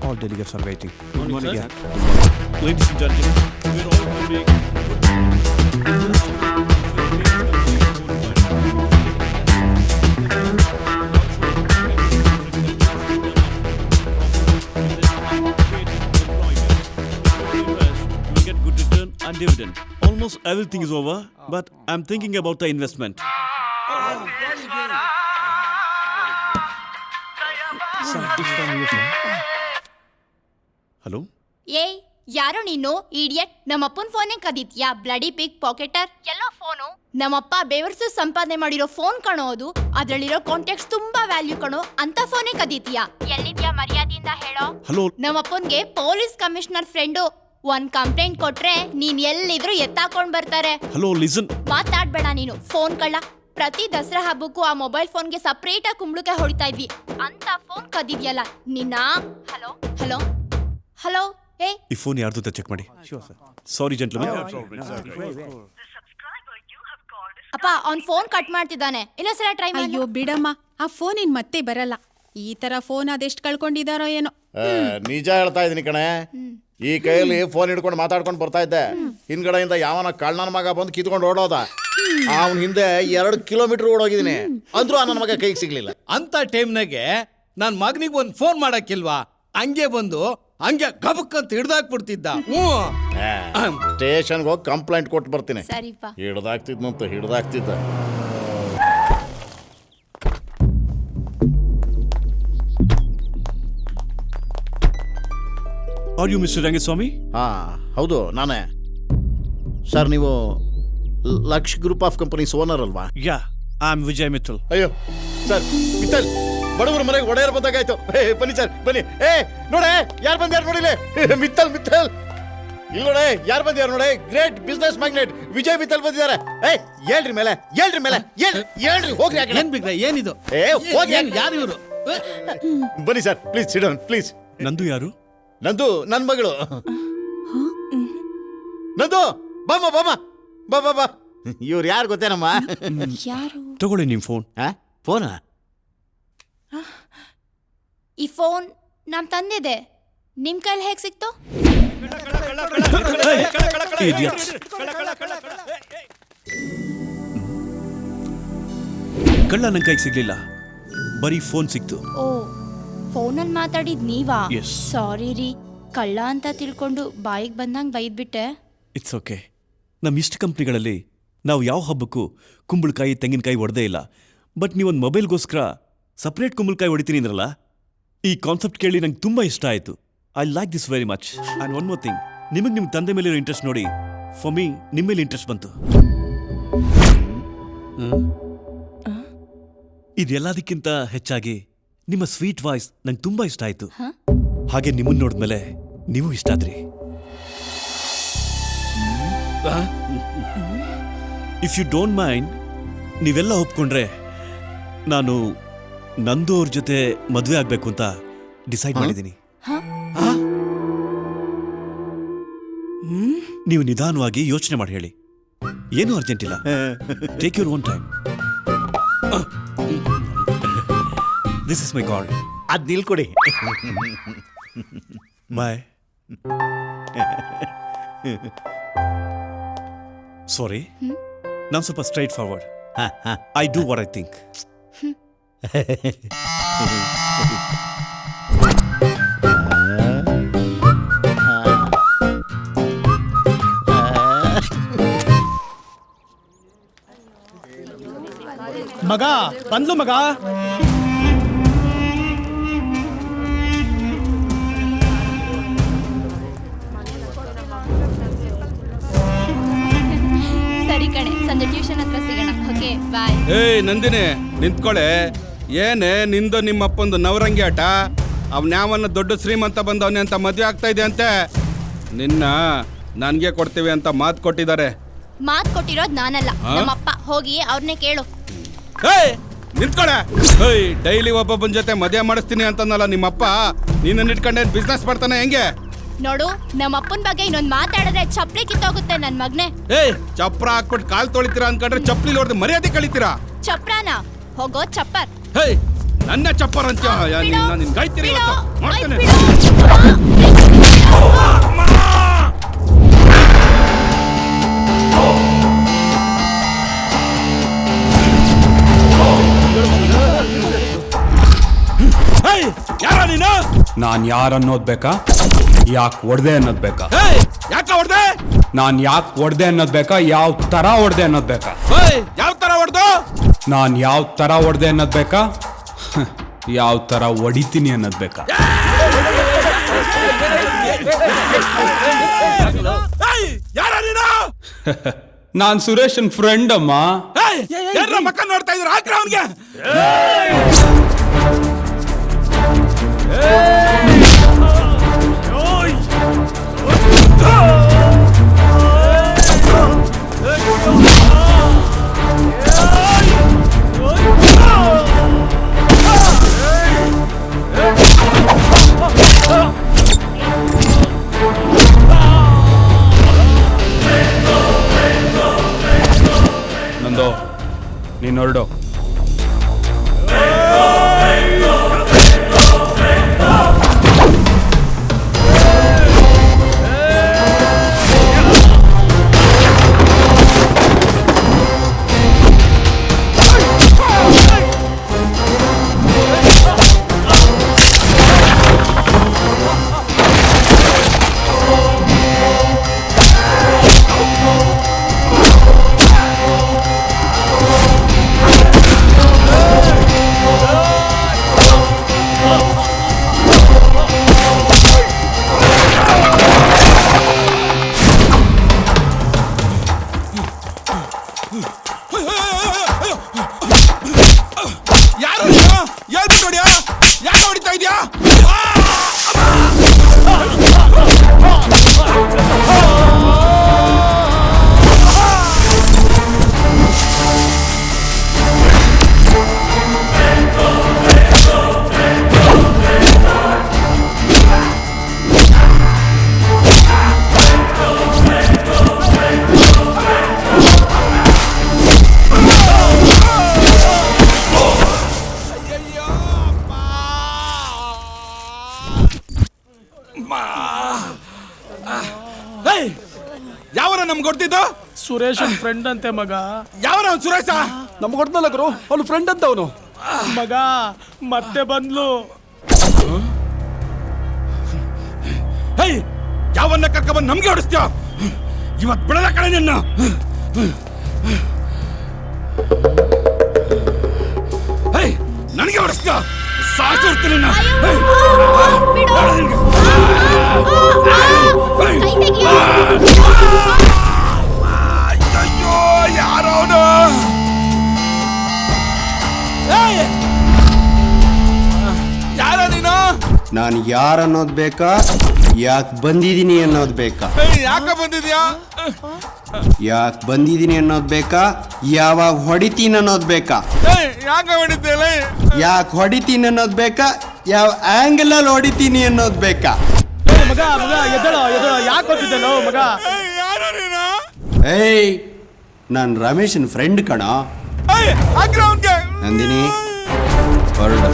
All delegates are waiting. Good morning, sir. Ladies and gentlemen, we're all moving. We'll get good return and dividend. Almost everything is over, but I'm thinking about the investment. Hello, ಏಯ್ ಯಾರೋ ನೀನು idiot. ನಮ್ಮಪ್ಪನ ಫೋನೇ ಕದೀತ್ಯಾ bloody pig pocketer. ಎಲ್ಲೋ phone ನಮ್ಮಪ್ಪ ಬೇವರ್ಸು ಸಂಪಾದನೆ ಮಾಡಿರೋ phone ಕಣೋ ಅದು. ಅದ್ರಲ್ಲಿರೋ ಕಾಂಟ್ಯಾಕ್ಟ್ಸ್ ತುಂಬಾ ವ್ಯಾಲ್ಯೂ ಕಣೋ. ಅಂತ ಫೋನೇ ಕದೀತ್ಯಾ. ಎಲ್ಲಿದ್ಯಾ ಮರ್ಯಾದೆಯಿಂದ ಹೇಳೋ. ಹಲೋ, ನಮ್ಮಪ್ಪನ್ಗೆ ಪೊಲೀಸ್ ಕಮಿಷನರ್ ಫ್ರೆಂಡು ಒಂದ್ ಕಂಪ್ಲೇಂಟ್ ಕೊಟ್ರೆ ನೀನ್ ಎಲ್ಲಿದ್ರು ಎತ್ತಾಕೊಂಡ್ ಬರ್ತಾರೆ. Hello, listen. ಮಾತಾಡ್ಬೇಡ ನೀನು, ಫೋನ್ ಕಳ್ಳ. ಪ್ರತಿ ದಸರಾ ಹಬ್ಬಕ್ಕೂ ಆ ಮೊಬೈಲ್ ಫೋನ್ಗೆ ಸಪ್ರೇಟ್ ಆಗಿ ಕುಂಬಳಕ್ಕೆ ಹೊಡಿತಾ ಇದ್ವಿ. ಅಂತ ಫೋನ್ ಕದಿದ್ಯಲ್ಲ ನಿನ್ನ. Hello hello hello. ಏ ಈ ಫೋನ್ ಯಾರ್ದು ಅಂತ ಚೆಕ್ ಮಾಡಿ. ಸಾರಿ ಜೆಂಟ್ಲ್ಮನ್. ಅಪ್ಪ ಅವ್ನ್ ಫೋನ್ ಕಟ್ ಮಾಡ್ತಿದ್ದಾನೆ, ಇನ್ನೊಂದ್ಸಲ ಟ್ರೈ ಮಾಡಿ. ಅಯ್ಯೋ ಬಿಡಮ್ಮ, ಆ ಫೋನ್ ಇನ್ ಮತ್ತೆ ಬರಲ್ಲ. ಈ ತರ ಫೋನ್ ಅದೆಷ್ಟು ಕಳ್ಕೊಂಡಿದಾರೋ ಏನೋ. ನಿಜ ಹೇಳ್ತಾ ಇದೀನಿ ಕಣೆ. ಈ ಕೈಯಲ್ಲಿ ಫೋನ್ ಹಿಡ್ಕೊಂಡು ಮಾತಾಡ್ಕೊಂಡು ಬರ್ತಾ ಇದ್ದೆ. ಹಿಂದ್ಗಡೆಯಿಂದ ಯಾವನ ಕಳ್ಳನ ಮಗ ಬಂದು ಕಿತ್ಕೊಂಡು ಓಡೋದ. ಅವನ ಹಿಂದೆ 2 ಕಿಲೋಮೀಟರ್ ಓಡೋಗಿದ್ದೀನಿ, ಅಂದ್ರೂ ನನ್ನ ಮಗ ಕೈಗೆ ಸಿಗ್ಲಿಲ್ಲ. ಅಂತ ಟೈಮ್ನಾಗೆ ನನ್ನ ಮಗನಿಗೆ ಒಂದು ಫೋನ್ ಮಾಡಕ್ಕಿಲ್ವಾ? ಹಂಗೆ ಬಂದು ಹಂಗೆ ಗಬಕ್ ಅಂತ ಹಿಡ್ದಾಕ್ಬಿಡ್ತಿದ್ದ. ಸ್ಟೇಷನ್ಗೆ ಹೋಗಿ ಕಂಪ್ಲೇಂಟ್ ಕೊಟ್ಟು ಬರ್ತೀನಿ. ಸರಿಪಾ. ಹಿಡ್ದಾಕ್ತಿದ್ದ. Are you mister Rangaswamy? ಹಾ ಹೌದು, ನಾನೇ ಸರ್. ನೀವು Laksh group of companies owner ಅಲ್ವಾ? Ya, I am Vijay Mittal. ಅಯ್ಯೋ ಸರ್, ಮಿತ್ತಲ್ ಬಡವರ ಮನೆಗೆ ಒಡೆಯರ್ ಬಂದಾಗಾಯ್ತು. ಬನ್ನಿ ಸರ್ ಬನ್ನಿ. ನೋಡೆ ಯಾರು ಬಂದ್ಯಾರು ನೋಡಿಲೆ. ಮಿತ್ತಲ್ ಮಿತ್ತಲ್ ಇಲ್ಲಿ ನೋಡೆ ಯಾರು ಬಂದ್ಯಾರು ನೋಡೆ. Great business magnet Vijay Mittal ಬಂದಿದ್ದಾರೆ. ಹೇಳ್ರಿ ಮೇಲೆ ಹೇಳ್ರಿ ಹೋಗ್ರಿ. ಏನ್ ಬಿಗ್ರೆ ಏನಿದು? ಯಾರು ಇವರು? ಬನ್ನಿ sir please sit down please. ನಂದು ಯಾರು? ನಂದು ನನ್ನ ಮಗಳು. ನಂದು ಬಾಮ ಬಾಮ ಬಾ ಬಾ ಬಾ. ಇವ್ರು ಯಾರು ಗೊತ್ತೇನಮ್ಮ? ಯಾರು? ತಗೊಳ್ಳಿ ನಿಮ್ ಫೋನ್. ಫೋನಾ? ಈ ಫೋನ್ ನಮ್ ತಂದಿದೆ, ನಿಮ್ ಕೈಲಿ ಹೇಗ್ ಸಿಕ್ತು? ಕಳ್ಳ ನನ್ ಕೈಗೆ ಸಿಗ್ಲಿಲ್ಲ, ಬರೀ ಫೋನ್ ಸಿಕ್ತು. ಓ, ಫೋನಲ್ಲಿ ಮಾತಾಡಿದ್ ನೀವಾ? Yes. ಸಾರಿ ರೀ, ಕಳ್ಳ ಅಂತ ತಿಳ್ಕೊಂಡು ಬಾಯಿಗೆ ಬಂದಂಗ್ ಬೈದ್ಬಿಟ್ಟೆ. It's okay. ನಮ್ಮ ಇಷ್ಟ ಕಂಪ್ನಿಗಳಲ್ಲಿ ನಾವು ಯಾವ ಹಬ್ಬಕ್ಕೂ ಕುಂಬಳಕಾಯಿ ತೆಂಗಿನಕಾಯಿ ಹೊಡೆದೇ ಇಲ್ಲ. ಬಟ್ ನೀವೊಂದು ಮೊಬೈಲ್ಗೋಸ್ಕರ ಸಪ್ರೇಟ್ ಕುಂಬಳಕಾಯಿ ಹೊಡಿತೀನಿ ಅಂದ್ರಲ್ಲ, ಈ ಕಾನ್ಸೆಪ್ಟ್ ಕೇಳಿ ನಂಗೆ ತುಂಬ ಇಷ್ಟ ಆಯಿತು. I like this very much. And one more thing, ನಿಮಗೆ ನಿಮ್ಮ ತಂದೆ ಮೇಲೆ ಇಂಟ್ರೆಸ್ಟ್ ನೋಡಿ ಫಾರ್ ಮೀ ನಿಮ್ಮ ಮೇಲೆ ಇಂಟ್ರೆಸ್ಟ್ ಬಂತು. ಇದೆಲ್ಲದಕ್ಕಿಂತ ಹೆಚ್ಚಾಗಿ ನಿಮ್ಮ ಸ್ವೀಟ್ ವಾಯ್ಸ್ ನಂಗೆ ತುಂಬ ಇಷ್ಟ ಆಯಿತು. ಹಾಗೆ ನಿಮ್ಮನ್ನು ನೋಡಿದ್ಮೇಲೆ ನೀವು ಇಷ್ಟ ಆದ್ರಿ. ಇಫ್ ಯು ಡೋಂಟ್ ಮೈಂಡ್, ನೀವೆಲ್ಲ ಒಪ್ಕೊಂಡ್ರೆ ನಾನು ನಂದು ಅವ್ರ ಜೊತೆ ಮದುವೆ ಆಗ್ಬೇಕು ಅಂತ ಡಿಸೈಡ್ ಮಾಡಿದ್ದೀನಿ. ನೀವು ನಿಧಾನವಾಗಿ ಯೋಚನೆ ಮಾಡಿ ಹೇಳಿ, ಏನು ಅರ್ಜೆಂಟ್ ಇಲ್ಲ. Take your own time. This is my call. ಅದ್ ನಿಲ್ಕೊಡಿ. ಬಾಯ್. ಸಾರಿ, ನಾನು ಸ್ವಲ್ಪ straight forward. I do what I think. ಮಗ ಬಂದ್ಲು ಮಗ. ಸರಿ ಕಣೆ, ಸಂಜೆ ಟ್ಯೂಷನ್ ಹತ್ರ ಸಿಗೋಣ. Okay bye. ಏಯ್ ನಂದಿನಿ, ನಿಂತ್ಕೊಳೆ. ಏನೇ ನಿಂದು ನಿಮ್ಮ ಅಪ್ಪಂದು ನವರಂಗಿ ಆಟ? ಅವನ್ಯಾವನ್ನ ದೊಡ್ಡ ಶ್ರೀಮಂತ ಬಂದವನೇ ಅಂತ ಮದುವೆ ಆಗ್ತಾ ಇದೆ ಅಂತೆ. ನಿನ್ನ ನನ್ಗೆ ಕೊಡ್ತೀವಿ ಅಂತ ಮಾತು ಕೊಟ್ಟಿದ್ದಾರೆ. ಮಾತ್ ಕೊಟ್ಟಿರೋದ್ ನಾನಲ್ಲ, ನಮ್ಮಪ್ಪ. ಹೋಗಿ ಅವ್ರನ್ನೇ ಕೇಳು. ಏಯ್ ನಿಂತ್ಕೊಳೆ. ಏಯ್ ಡೈಲಿ ಒಬ್ಬೊಬ್ಬನ ಜೊತೆ ಮದುವೆ ಮಾಡಿಸ್ತೀನಿ ಅಂತಂದಲ್ಲ ನಿಮ್ಮಪ್ಪ, ನೀನನ್ನ ಇಟ್ಕೊಂಡೆ ಬಿಸ್ನೆಸ್ ಮಾಡ್ತಾನೆ ಹೆಂಗೆ? ನೋಡು, ನಮ್ಮಪ್ಪನ ಬಗ್ಗೆ ಇನ್ನೊಂದ್ ಮಾತಾಡಿದ್ರೆ ಚಪ್ಲಿ ಕಿತ್ತೋಗುತ್ತೆ ನನ್ ಮಗ್ನೆ. ಏಯ್ ಚಪ್ರ ಹಾಕ್ಬಿಟ್ಟು ಕಾಲ್ ತೊಳಿತೀರಾ ಅನ್ಕೊಂಡ್ರೆ ಚಪ್ಲಿ ಹೊಡೆದು ಮರ್ಯಾದೆ ಕಳಿತೀರಾ? ಚಪ್ರಾನ ಹೋಗೋ ಚಪ್ಪರ್. ಹೇಯ್ ನನ್ನ ಚಪ್ಪರ್ ಅಂತ ನಿನ್ ಗಾಯ್ತೀರಿ ಮಾಡ್ತೇನೆ. ಯಾರ ನೀನು? ನಾನ್ ಯಾರನ್ನೋದ್ ಬೇಕಾ, ಯಾಕೆ ಹೊಡ್ದೆ ಅನ್ನೋದ್ ಬೇಕಾ? ಯಾಕ ಹೊಡ್ದೆ? ನಾನ್ ಯಾಕೆ ಹೊಡ್ದೆ ಅನ್ನೋದ್ ಬೇಕಾ, ಯಾವ ತರ ಹೊಡ್ದೆ ಅನ್ನೋದ್ ಬೇಕಾ? ಯಾವ ತರ ಹೊಡ್ದು? ನಾನ್ ಯಾವ ತರ ಹೊಡ್ದೆ ಅನ್ನೋದ್ ಬೇಕಾ, ಯಾವ ತರ ಹೊಡಿತೀನಿ ಅನ್ನೋದ್ ಬೇಕಾ? ಯಾರ ನೀನು? ನಾನ್ ಸುರೇಶನ್ ಫ್ರೆಂಡ್ ಅಮ್ಮ. ಯಾರ ಮಕ್ಕ ನೋಡ್ತಾ ಇದ್ರು? ಹಾಕ್ರ ಅವನ್ಗೆ. ನಂದು ನೀನ್ ಹೊರಡು. ಯಾವನ ನಮ್ಗೆ ಹೊಡ್ತಿದ್ದು? ಸುರೇಶ್ ಫ್ರೆಂಡ್ ಅಂತೆ ಮಗ. ಯಾವನ ಅವ್ನು ಸುರೇಶ? ನಮ್ಗೆ ಹೊಡ್ದಲ್ಲ ಗುರು, ಅವನು ಫ್ರೆಂಡ್ ಅಂತ ಅವನು. ಮಗ ಮತ್ತೆ ಬಂದ್ಲು. ಯಾವನ್ನ ಕರ್ಕೊಂಡ್ಬಂದು ನಮ್ಗೆ ಹೊಡಿಸ್ತೀಯ? ಇವತ್ತು ಬಿಡಲ್ಲ ಕಡೆ ನಿನ್ನ. ನನಗೆ ಹೊಡಿಸ್ತೀಯ? ಸಾಯಿಸಿರ್ತೀನಿ ಅಯ್ಯೋ, ಯಾರವನು? ಯಾರ ನೀನು? ನಾನು ಯಾರು ಅನ್ನೋದು ಬೇಕಾ, ಯಾಕೆ ಬಂದಿದ್ದೀನಿ ಅನ್ನೋದು ಬೇಕಾ? ಯಾಕೆ ಬಂದಿದ್ಯಾ? ಯಾಕೆ ಬಂದಿದ್ದೀನಿ ಅನ್ನೋದು ಬೇಕಾ, ಯಾವಾಗ ಹೊಡಿತೀನಿ ಅನ್ನೋದು ಬೇಕಾ? ಯಾಕೆ ಹೊಡಿತೀಯಲ್ಲ? ಯಾಕೆ ಹೊಡಿತೀನಿ ಅನ್ನೋದು ಬೇಕಾ, ಯಾವ ಆಂಗಲ್ ಅಲ್ಲಿ ಹೊಡಿತೀನಿ ಅನ್ನೋದು ಬೇಕಾ? ಮಗ ಮಗ ಎದಳೋ ಎದಳೋ, ಯಾಕೆ ಹೋಗಿದ್ದಲ್ಲೋ ಮಗ? ಏಯ್, ನಾನು ರಮೇಶನ್ ಫ್ರೆಂಡ್ ಕಣ. ನಂದಿನಿ ಹೊರಡು.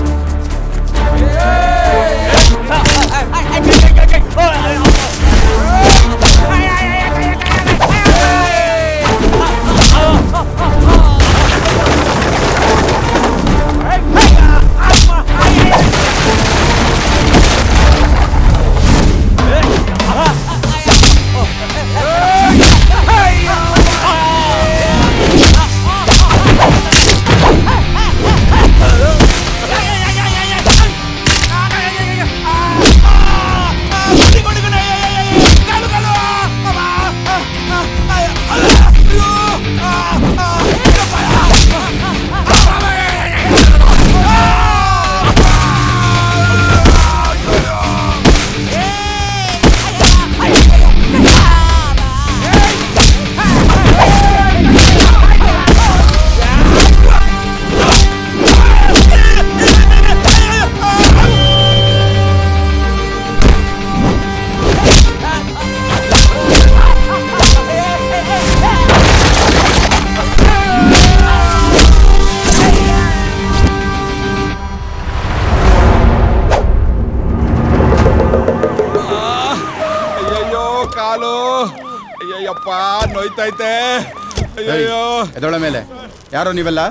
ಅಯ್ಯಪ್ಪ ನೋಯ್ತೈತೆ. ಅಯ್ಯೋ, ಎದೊಳ ಮೇಲೆ ಯಾರೋ ನೀವೆಲ್ಲ?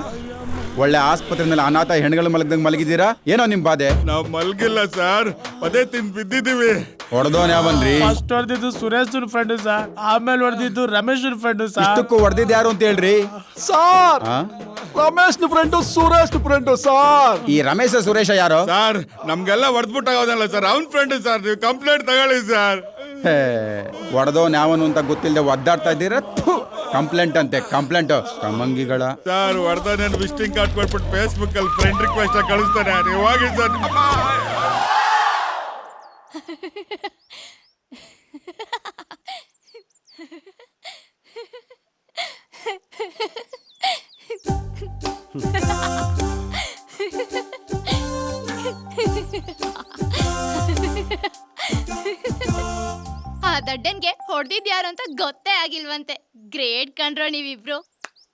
ಒಳ್ಳೆ ಆಸ್ಪತ್ರೆ ಮೇಲೆ ಅನಾಥ ಹೆಣ್ಗಳು ಮಲಗ್ದಂಗೆ ಮಲಗಿದ್ದೀರಾ? ಏನೋ ನಿಮ್ ಬಾಧೆ? ನಾವು ಮಲ್ಗಿಲ್ಲ ಸರ್, ಪದೇ ತಿಂದು ಬಿದ್ದಿದ್ದೀವಿ. ಹೊಡೆದೋನ್ ಯಾವನ್ರಿ? ಫಸ್ಟ್ ಹೊಡೆದಿದ್ದು ಸುರೇಶ್ ಫ್ರೆಂಡ್ ಸರ್, ಆಮೇಲೆ ಹೊಡೆದಿದ್ದು ರಮೇಶ್ ಫ್ರೆಂಡ್ ಸರ್. ಇಷ್ಟಕ್ಕೂ ಹೊಡೆದಿದ್ದು ಯಾರು ಅಂತ ಹೇಳ್ರಿ sir? Ramesh friend Suresh friend sir. ಈ ರಮೇಶ ಸುರೇಶ ಯಾರು ಸರ್? ನಮ್ಗೆಲ್ಲ ಹೊಡೆದ್ಬಿಟ್ಟಾಗೋದಲ್ಲ ಸರ್, ಅವ್ನ ಫ್ರೆಂಡ್ ಸರ್. ನೀವು ಕಂಪ್ಲೇಂಟ್ ತಗೊಳ್ಳಿ ಸರ್. ಹೊಡೆದೋನ್ ಯಾವನು ಅಂತ ಗೊತ್ತಿಲ್ಲದೆ ಒದ್ದಾಡ್ತಾ ಇದ್ದೀರಾ? ಕಂಪ್ಲೇಂಟ್ ಅಂತೆ, ಕಂಪ್ಲೇಂಟ್ ಕಮಂಗಿಗಳ. ಸರ್ ಹೊಡೆದೋನೇನು ವಿಸಿಟಿಂಗ್ ಕಾರ್ಡ್ ಕೊಟ್ಬಿಟ್ಟು ಫೇಸ್ಬುಕ್ ಅಲ್ಲಿ ಫ್ರೆಂಡ್ ರಿಕ್ವೆಸ್ಟ್ ಕಳಿಸ್ತಾನೆ. ನೀವು ಹೋಗಿ ಸರ್. ಆ ದಡ್ಡನ್ಗೆ ಹೊಡೆದಿದ್ ಯಾರು ಅಂತ ಗೊತ್ತೇ ಆಗಿಲ್ವಂತೆ. ಗ್ರೇಟ್ ಕಣ್ರೋ ನೀವಿಬ್ರು.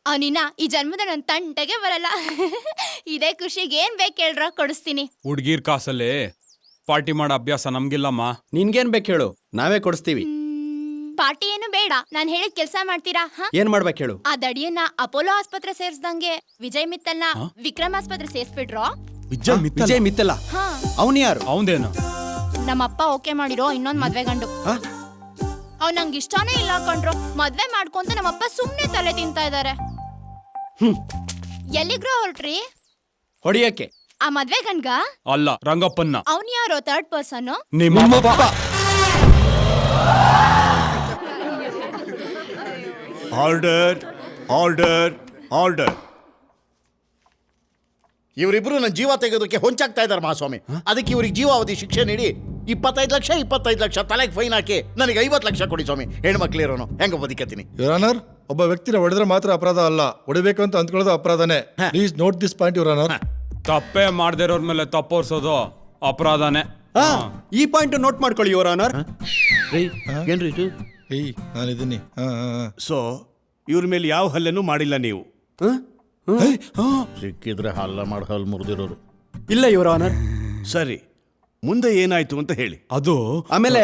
ಅವನಿನ ಈ ಜನ್ಮದ ನನ್ನ ತಂಟೆಗೆ ಬರಲ್ಲ. ಇದೇ ಖುಷಿಗೆ ಏನ್ ಬೇಕು ಹೇಳ್ರ, ಕೊಡಿಸ್ತೀನಿ. ಹುಡ್ಗೀರ್ ಕಾಸಲ್ಲಿ ಪಾರ್ಟಿ ಮಾಡೋ ಅಭ್ಯಾಸ ನಮ್ಗಿಲ್ಲಮ್ಮ. ನಿನ್ಗೇನ್ ಬೇಕು ಹೇಳು, ನಾವೇ ಕೊಡಿಸ್ತೀವಿ. ಪಾರ್ಟಿ ಏನು ಬೇಡ, ನಾನ್ ಹೇಳಿದ ಕೆಲ್ಸ ಮಾಡ್ತೀರಾ? ಏನ್ ಮಾಡ್ಬೇಕು ಹೇಳು? ಆ ದಡಿಯನ್ನ ಅಪೋಲೋ ಆಸ್ಪತ್ರೆ ಸೇರ್ಸ್ದಂಗೆ ವಿಜಯ್ ಮಿತ್ತಲ್ನ ವಿಕ್ರಮ್ ಆಸ್ಪತ್ರೆ ಸೇರ್ಸ್ಬಿಟ್ರೋ. ವಿಜಯ್ ಮಿತ್ತಲ ಅವನು ಯಾರು? ಅವಂದೇನು? ನಮ್ಮಪ್ಪ ಓಕೆ ಮಾಡಿರೋ ಇನ್ನೊಂದ್ ಮದ್ವೆ ಗಂಡು. ಅವ್ ನಂಗೆ ಇಷ್ಟಾನೇ ಇಲ್ಲ ಕಣ್ರು. ಮದ್ವೆ ಮಾಡ್ಕೊಂತ ನಮ್ಮಪ್ಪ ಸುಮ್ನೆ ತಲೆ ತಿಂತಾ ಇದಾರೆ. ಎಲ್ಲಿಗ್ರೋ ಹೊರಟ್ರಿ? ಹೊಡಿಯಕ್ಕೆ. ಆ ಮದ್ವೆ ಗಂಡ್ಗ ಅಲ್ಲ, ರಂಗಪ್ಪನ್ನ. ಅವನ್ ಯಾರೋ ಥರ್ಡ್ ಪರ್ಸನ್? ನಿಮ್ಮಪ್ಪ. Order order order. ಇವರಿಬ್ರು ನನ್ನ ಜೀವ ತೆಗೆಯೋದಕ್ಕೆ ಹೊಂಚಾಗ್ತಾ ಇದ್ದಾರೆ ಮಹಾಸ್ವಾಮಿ. ಅದಕ್ಕೆ ಇವ್ರಿಗೆ ಜೀವಾವಧಿ ಶಿಕ್ಷೆ ನೀಡಿ 25 ಲಕ್ಷ ತಲೆಗೆ ಫೈನ್ ಹಾಕಿ ನನಗೆ 50 ಲಕ್ಷ ಕೊಡಿ ಸ್ವಾಮಿ. ಹೆಣ್ಮಕ್ಳಿರೋನು ಹೆಂಗ ಬದುಕತ್ತೀನಿ. ಯುವರ್ ಆನರ್, ಒಬ್ಬ ವ್ಯಕ್ತಿನ ಹೊಡೆದ್ರೆ ಮಾತ್ರ ಅಪರಾಧ ಅಲ್ಲ, ಹೊಡಿಬೇಕು ಅಂತ ಅಂದ್ಕೊಳ್ಳೋದು ಅಪರಾಧನೇ. Please note this point your honour. ತಪ್ಪೇ ಮಾಡದೇ ಇರೋರ್ ಮೇಲೆ ತಪ್ಪೋರ್ಸೋದು ಅಪರಾಧನೇ. ಈ ಪಾಯಿಂಟ್ ನೋಟ್ ಮಾಡ್ಕೊಳ್ಳಿ ಯುವರ್ ಆನರ್. ಏನ್ರಿ ಇದು? ನಾನಿದ್ದೀನಿ. ಸೊ ಇವ್ರ ಮೇಲೆ ಯಾವ ಹಲ್ಲೆನೂ ಮಾಡಿಲ್ಲ ನೀವು? ಸಿಕ್ಕಿದ್ರೆ ಹಲ್ಲ ಮಾಡಿ ಹಲ್ಲು ಮುರಿದಿರೋರು. ಇಲ್ಲ ಯುವರ್ ಆನರ್. ಸರಿ, ಮುಂದೆ ಏನಾಯ್ತು ಅಂತ ಹೇಳಿ. ಅದು ಆಮೇಲೆ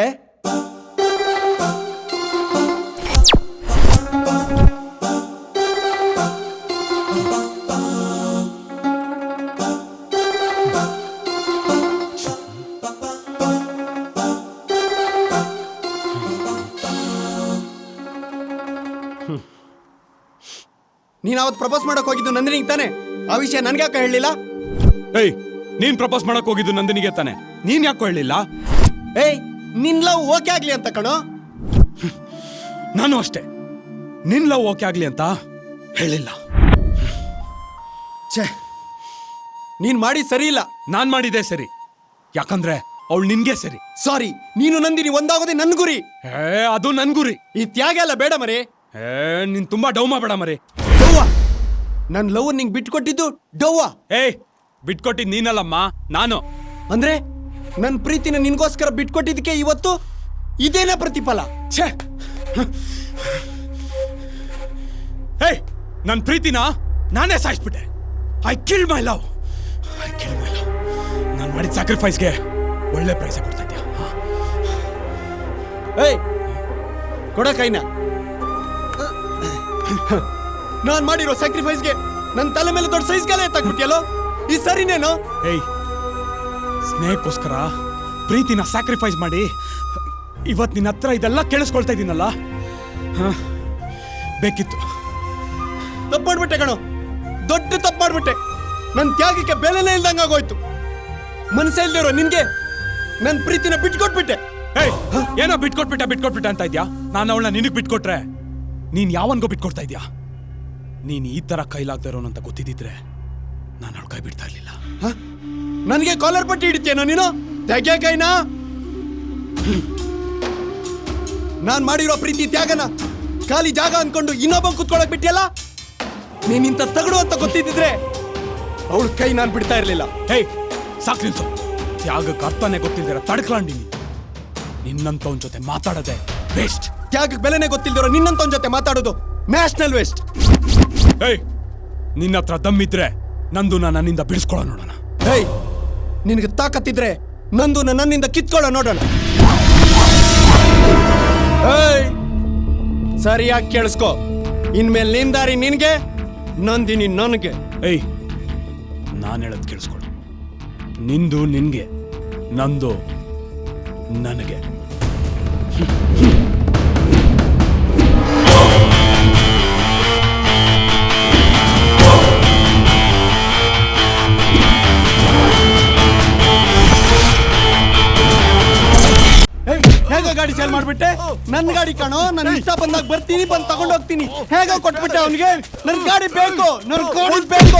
ನೀನ್ ಅವತ್ತು ಪ್ರಪೋಸ್ ಮಾಡಕ್ ಹೋಗಿದ್ದು ನಂದಿನಿಗೆ ತಾನೆ? ಆ ವಿಷಯ ನನ್ಗ್ಯಾಕೆ ಹೇಳಲಿಲ್ಲ? ಏಯ್, ನೀನ್ ಪ್ರಪೋಸ್ ಮಾಡಕ್ ಹೋಗಿದ್ದು ನಂದಿನಿಗೆ ತಾನೆ, ನೀನ್ ಯಾಕೋ ಹೇಳಿಲ್ಲ? ಏಯ್, ನಿನ್ ಲವ್ ಓಕೆ ಆಗ್ಲಿ ಅಂತ ಕಣೋ. ನಾನು ಅಷ್ಟೇ, ನಿನ್ ಲವ್ ಓಕೆ ಆಗ್ಲಿ ಅಂತ ಹೇಳಿಲ್ಲ. ಛೇ, ನೀನ್ ಮಾಡಿ ಸರಿ ಇಲ್ಲ. ನಾನ್ ಮಾಡಿದೆ ಸರಿ, ಯಾಕಂದ್ರೆ ಅವಳು ನಿನ್ಗೆ ಸರಿ. ಸಾರಿ, ನೀನು ನಂದಿನಿ ಒಂದಾಗೋದೇ ನನ್ ಗುರಿ. ಅದು ನನ್ ಗುರಿ. ಈ ತ್ಯಾಗ ಎಲ್ಲ ಬೇಡ ಮರಿ. ನೀನ್ ತುಂಬಾ ಡೌ ಮಾಡಬೇಡ ಮರಿ. ಡವ್ವ, ನನ್ ಲವ್ ನಿಂಗ್ ಬಿಟ್ಕೊಟ್ಟಿದ್ದು ಡವ್ವ. ಏಯ್, ಬಿಟ್ಕೊಟ್ಟಿದ್ ನೀನಲ್ಲಮ್ಮ, ನಾನು. ಅಂದ್ರೆ ನನ್ ಪ್ರೀತಿನ ನಿನ್ಗೋಸ್ಕರ ಬಿಟ್ಕೊಟ್ಟಿದ್ದಕ್ಕೆ ಇವತ್ತು ಇದೇನೇ ಪ್ರತಿಫಲ? ಛೇ, ಏಯ್, ನನ್ ಪ್ರೀತಿನ ನಾನೇ ಸಾಯಿಸ್ಬಿಟ್ಟೆ. I kill my love. ನಾನು ಮಾಡಿದ ಸ್ಯಾಕ್ರಿಫೈಸ್ಗೆ ಒಳ್ಳೆ ಪ್ರೈಸ್ ಕೊಡ್ತಾ ಇದ್ಯಾ? ಏಯ್, ಕೊಡ ಕೈನ. ನಾನ್ ಮಾಡಿರೋ ಸ್ಯಾಕ್ರಿಫೈಸ್ಗೆ ನನ್ ತಲೆ ಮೇಲೆ ದೊಡ್ಡ ಸೈಜ್ ಕಾಲ ಎತ್ತಾಕ್ಬಿಟ್ಟಿಯಲ್ಲೋ, ಈ ಸರಿನೇನೋ? ಏಯ್, ಸ್ನೇಹಕ್ಕೋಸ್ಕರ ಪ್ರೀತಿನ ಸ್ಯಾಕ್ರಿಫೈಸ್ ಮಾಡಿ ಇವತ್ ನಿನ್ನ ಹತ್ರ ಇದೆಲ್ಲ ಕೇಳಿಸ್ಕೊಳ್ತಾ ಇದ್ದೀನಲ್ಲ, ಬೇಕಿತ್ತು. ತಪ್ಪು ಮಾಡ್ಬಿಟ್ಟೆ ಕಣೋ, ದೊಡ್ಡ ತಪ್ಪು ಮಾಡ್ಬಿಟ್ಟೆ. ನನ್ ತ್ಯಾಗಕ್ಕೆ ಬೆಲೆನೇ ಇಲ್ದಂಗಾಗೋಯ್ತು. ಮನಸ್ಸೇ ಇಲ್ದಿರೋ ನಿನ್ಗೆ ನನ್ ಪ್ರೀತಿನ ಬಿಟ್ಕೊಟ್ಬಿಟ್ಟೆ. ಏಯ್, ಏನೋ ಬಿಟ್ಕೊಟ್ಬಿಟ್ಟೆ ಅಂತ ಇದ್ಯಾ? ನಾನು ಅವಳನ್ನ ನಿನಗ್ ಬಿಟ್ಕೊಟ್ರೆ ನೀನ್ ಯಾವನ್ಗೋ ಬಿಟ್ಕೊಡ್ತಾ ಇದ್ಯಾ? ನೀನ್ ಈ ತರ ಕೈಲಾಗದೆ ಇರೋನು ಅಂತ ಗೊತ್ತಿದ್ದಿದ್ರೆ ನಾನು ಅವಳ ಕೈ ಬಿಡ್ತಾ ಇರ್ಲಿಲ್ಲ. ನನ್ಗೆ ಕಾಲರ್ ಪಟ್ಟಿ ಹಿಡಿತೇನೋ ನೀನು? ತೆಗೆ ಕೈನಾ. ನಾನ್ ಮಾಡಿರೋ ಪ್ರೀತಿ ತ್ಯಾಗನ ಖಾಲಿ ಜಾಗ ಅನ್ಕೊಂಡು ಇನ್ನೊಬ್ಬ ಕುತ್ಕೊಳಕ್ ಬಿಟ್ಟಿಯಲ್ಲ. ನೀನ್ ಇಂತ ತಗಡು ಅಂತ ಗೊತ್ತಿದ್ದಿದ್ರೆ ಅವಳ ಕೈ ನಾನ್ ಬಿಡ್ತಾ ಇರ್ಲಿಲ್ಲ. ಹೇಯ್, ಸಾಕು ನಿಲ್ಸು. ತ್ಯಾಗಕ್ಕೆ ಅರ್ಥನೇ ಗೊತ್ತಿಲ್ದಿರ ತಡ್ಕಲಾಂಡಿನಿ. ನಿನ್ನಂತವನ್ ಜೊತೆ ಮಾತಾಡದೆ ವೇಸ್ಟ್. ತ್ಯಾಗಕ್ಕೆ ಬೆಲೆನೇ ಗೊತ್ತಿಲ್ದಿರೋ ನಿನ್ನಂತವನ್ ಜೊತೆ ಮಾತಾಡೋದು ನ್ಯಾಷನಲ್ ವೇಸ್ಟ್. ಏಯ್, ನಿನ್ನ ಹತ್ರ ದಮ್ಮಿದ್ರೆ ನಂದು ನನ್ನಿಂದ ಬಿಡಿಸ್ಕೊಳ್ಳೋ ನೋಡೋಣ. ಹೇಯ್, ನಿನಗೆ ತಾಕತ್ತಿದ್ರೆ ನಂದು ನನ್ನಿಂದ ಕಿತ್ಕೊಳ್ಳೋ ನೋಡೋಣ. ಏಯ್, ಸರಿಯಾಗಿ ಕೇಳಿಸ್ಕೊ. ಇನ್ಮೇಲೆ ನಿನ್ ದಾರಿ ನಿನ್ಗೆ, ನಂದಿನಿ ನನಗೆ. ಏಯ್, ನಾನು ಹೇಳೋದು ಕೇಳಿಸ್ಕೊಡು. ನಿಂದು ನಿನ್ಗೆ, ನಂದು ನನಗೆ. ಹೇಗೋ ಗಾಡಿ ಸೇಲ್ ಮಾಡ್ಬಿಟ್ಟೆ? ನನ್ನ ಗಾಡಿ ಕಾಣೋ, ನನ್ನ ಇಷ್ಟ ಬಂದಾಗ ಬರ್ತೀನಿ, ಬಂದು ತಗೊಂಡು ಹೋಗ್ತೀನಿ. ಹೇಗೋ ಕೊಟ್ಬಿಟ್ಟೆ ಅವನಿಗೆ. ನನ್ ಗಾಡಿ ಬೇಕು, ನನ್ ಗಾಡಿ ಬೇಕು.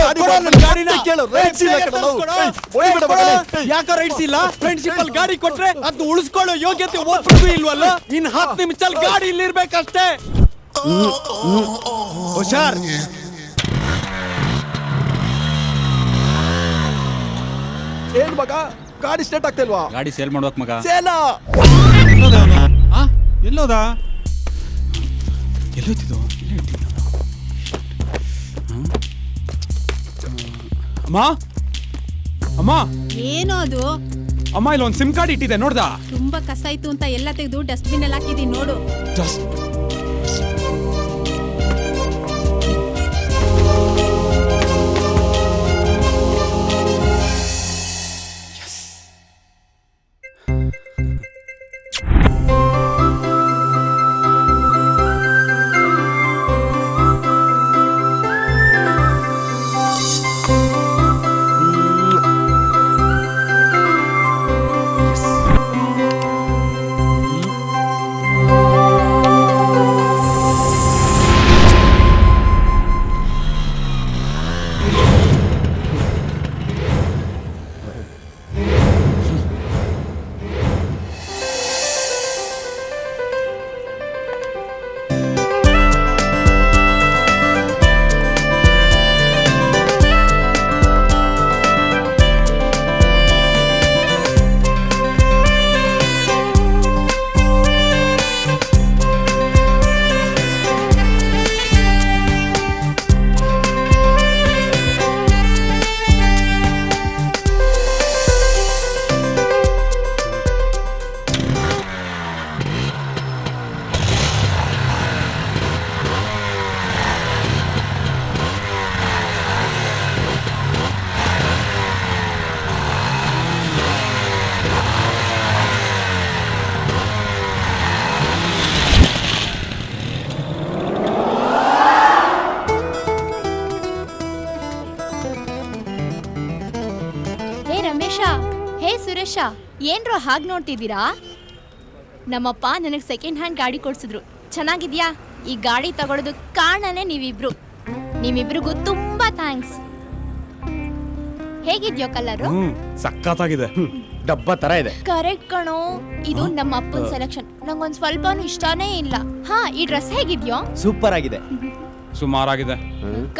ಯಾಕೋ ರೈಟ್ಸ್ ಇಲ್ಲ? ಫ್ರೆಂಡ್ಶಿಪ್ ಅಲ್ಲಿ ಗಾಡಿ ಕೊಟ್ರೆ ಅದು ಉಳಿಸ್ಕೊಳ್ಳೋ ಯೋಗ್ಯತೆ ಒಬ್ಬರಿಗೂ ಇಲ್ವಲ್ಲ. ಇನ್ 10 ನಿಮಿಷದಲ್ಲಿ ಗಾಡಿ ಇಲ್ಲಿರ್ಬೇಕಷ್ಟೇ. ಹುಷಾರ್. ಏನ್ ಮಗ, ಗಾಡಿ ಸ್ಟಾರ್ಟ್ ಆಗ್ತಾ ಇಲ್ವಾ? ಗಾಡಿ ಸೇಲ್ ಮಾಡ್ಬೇಕು ಮಗ. ಸೇಲ ಎಲ್ಲೋದ? ಎಲ್ಲೋಯ್ತಿದ್ದು? ಅಮ್ಮ, ಅಮ್ಮ, ಏನೋ ಅದು? ಅಮ್ಮ, ಇಲ್ಲಿ ಒಂದು ಸಿಮ್ ಕಾರ್ಡ್ ಇಟ್ಟಿದೆ, ನೋಡ್ದ? ತುಂಬಾ ಕಸ ಆಯ್ತು ಅಂತ ಎಲ್ಲ ತೆಗೆದು ಡಸ್ಟ್ಬಿನ್ ಅಲ್ಲಿ ಹಾಕಿದೀನಿ, ನೋಡು. ಏನ್ರೋ ಹಾಗೆ ನೋಡ್ತಿದ್ದೀರಾ? ನಮ್ಮಪ್ಪ ನನಗೆ ಸೆಕೆಂಡ್ ಹ್ಯಾಂಡ್ ಗಾಡಿ ಕೊಡ್ಸಿದ್ರು. ಚೆನ್ನಾಗಿದ್ಯಾ? ಈ ಗಾಡಿ ತಗೊಳ್ಳೋದಕ್ಕೆ ಕಾರಣನೇ ನೀವಿಬ್ರು. ನಿಮ್ಮಿಬ್ರಿಗೂ ತುಂಬಾ ಥ್ಯಾಂಕ್ಸ್. ಹೇಗಿದ್ಯೋ ಕಲರು? ಸಖತ್ತಾಗಿದೆ, ಡಬ್ಬ ತರ ಇದೆ. ಕರೆಕ್ಟ್ ಕಣೋ, ಇದು ನಮ್ಮ ಅಪ್ಪನ ಸೆಲೆಕ್ಷನ್. ನಂಗೊಂದ್ ಸ್ವಲ್ಪನೂ ಇಷ್ಟನೇ ಇಲ್ಲ. ಹಾ, ಈ ಡ್ರೆಸ್ ಹೇಗಿದ್ಯೋ? ಸೂಪರ್ ಆಗಿದೆ. ಸುಮಾರಾಗಿದೆ.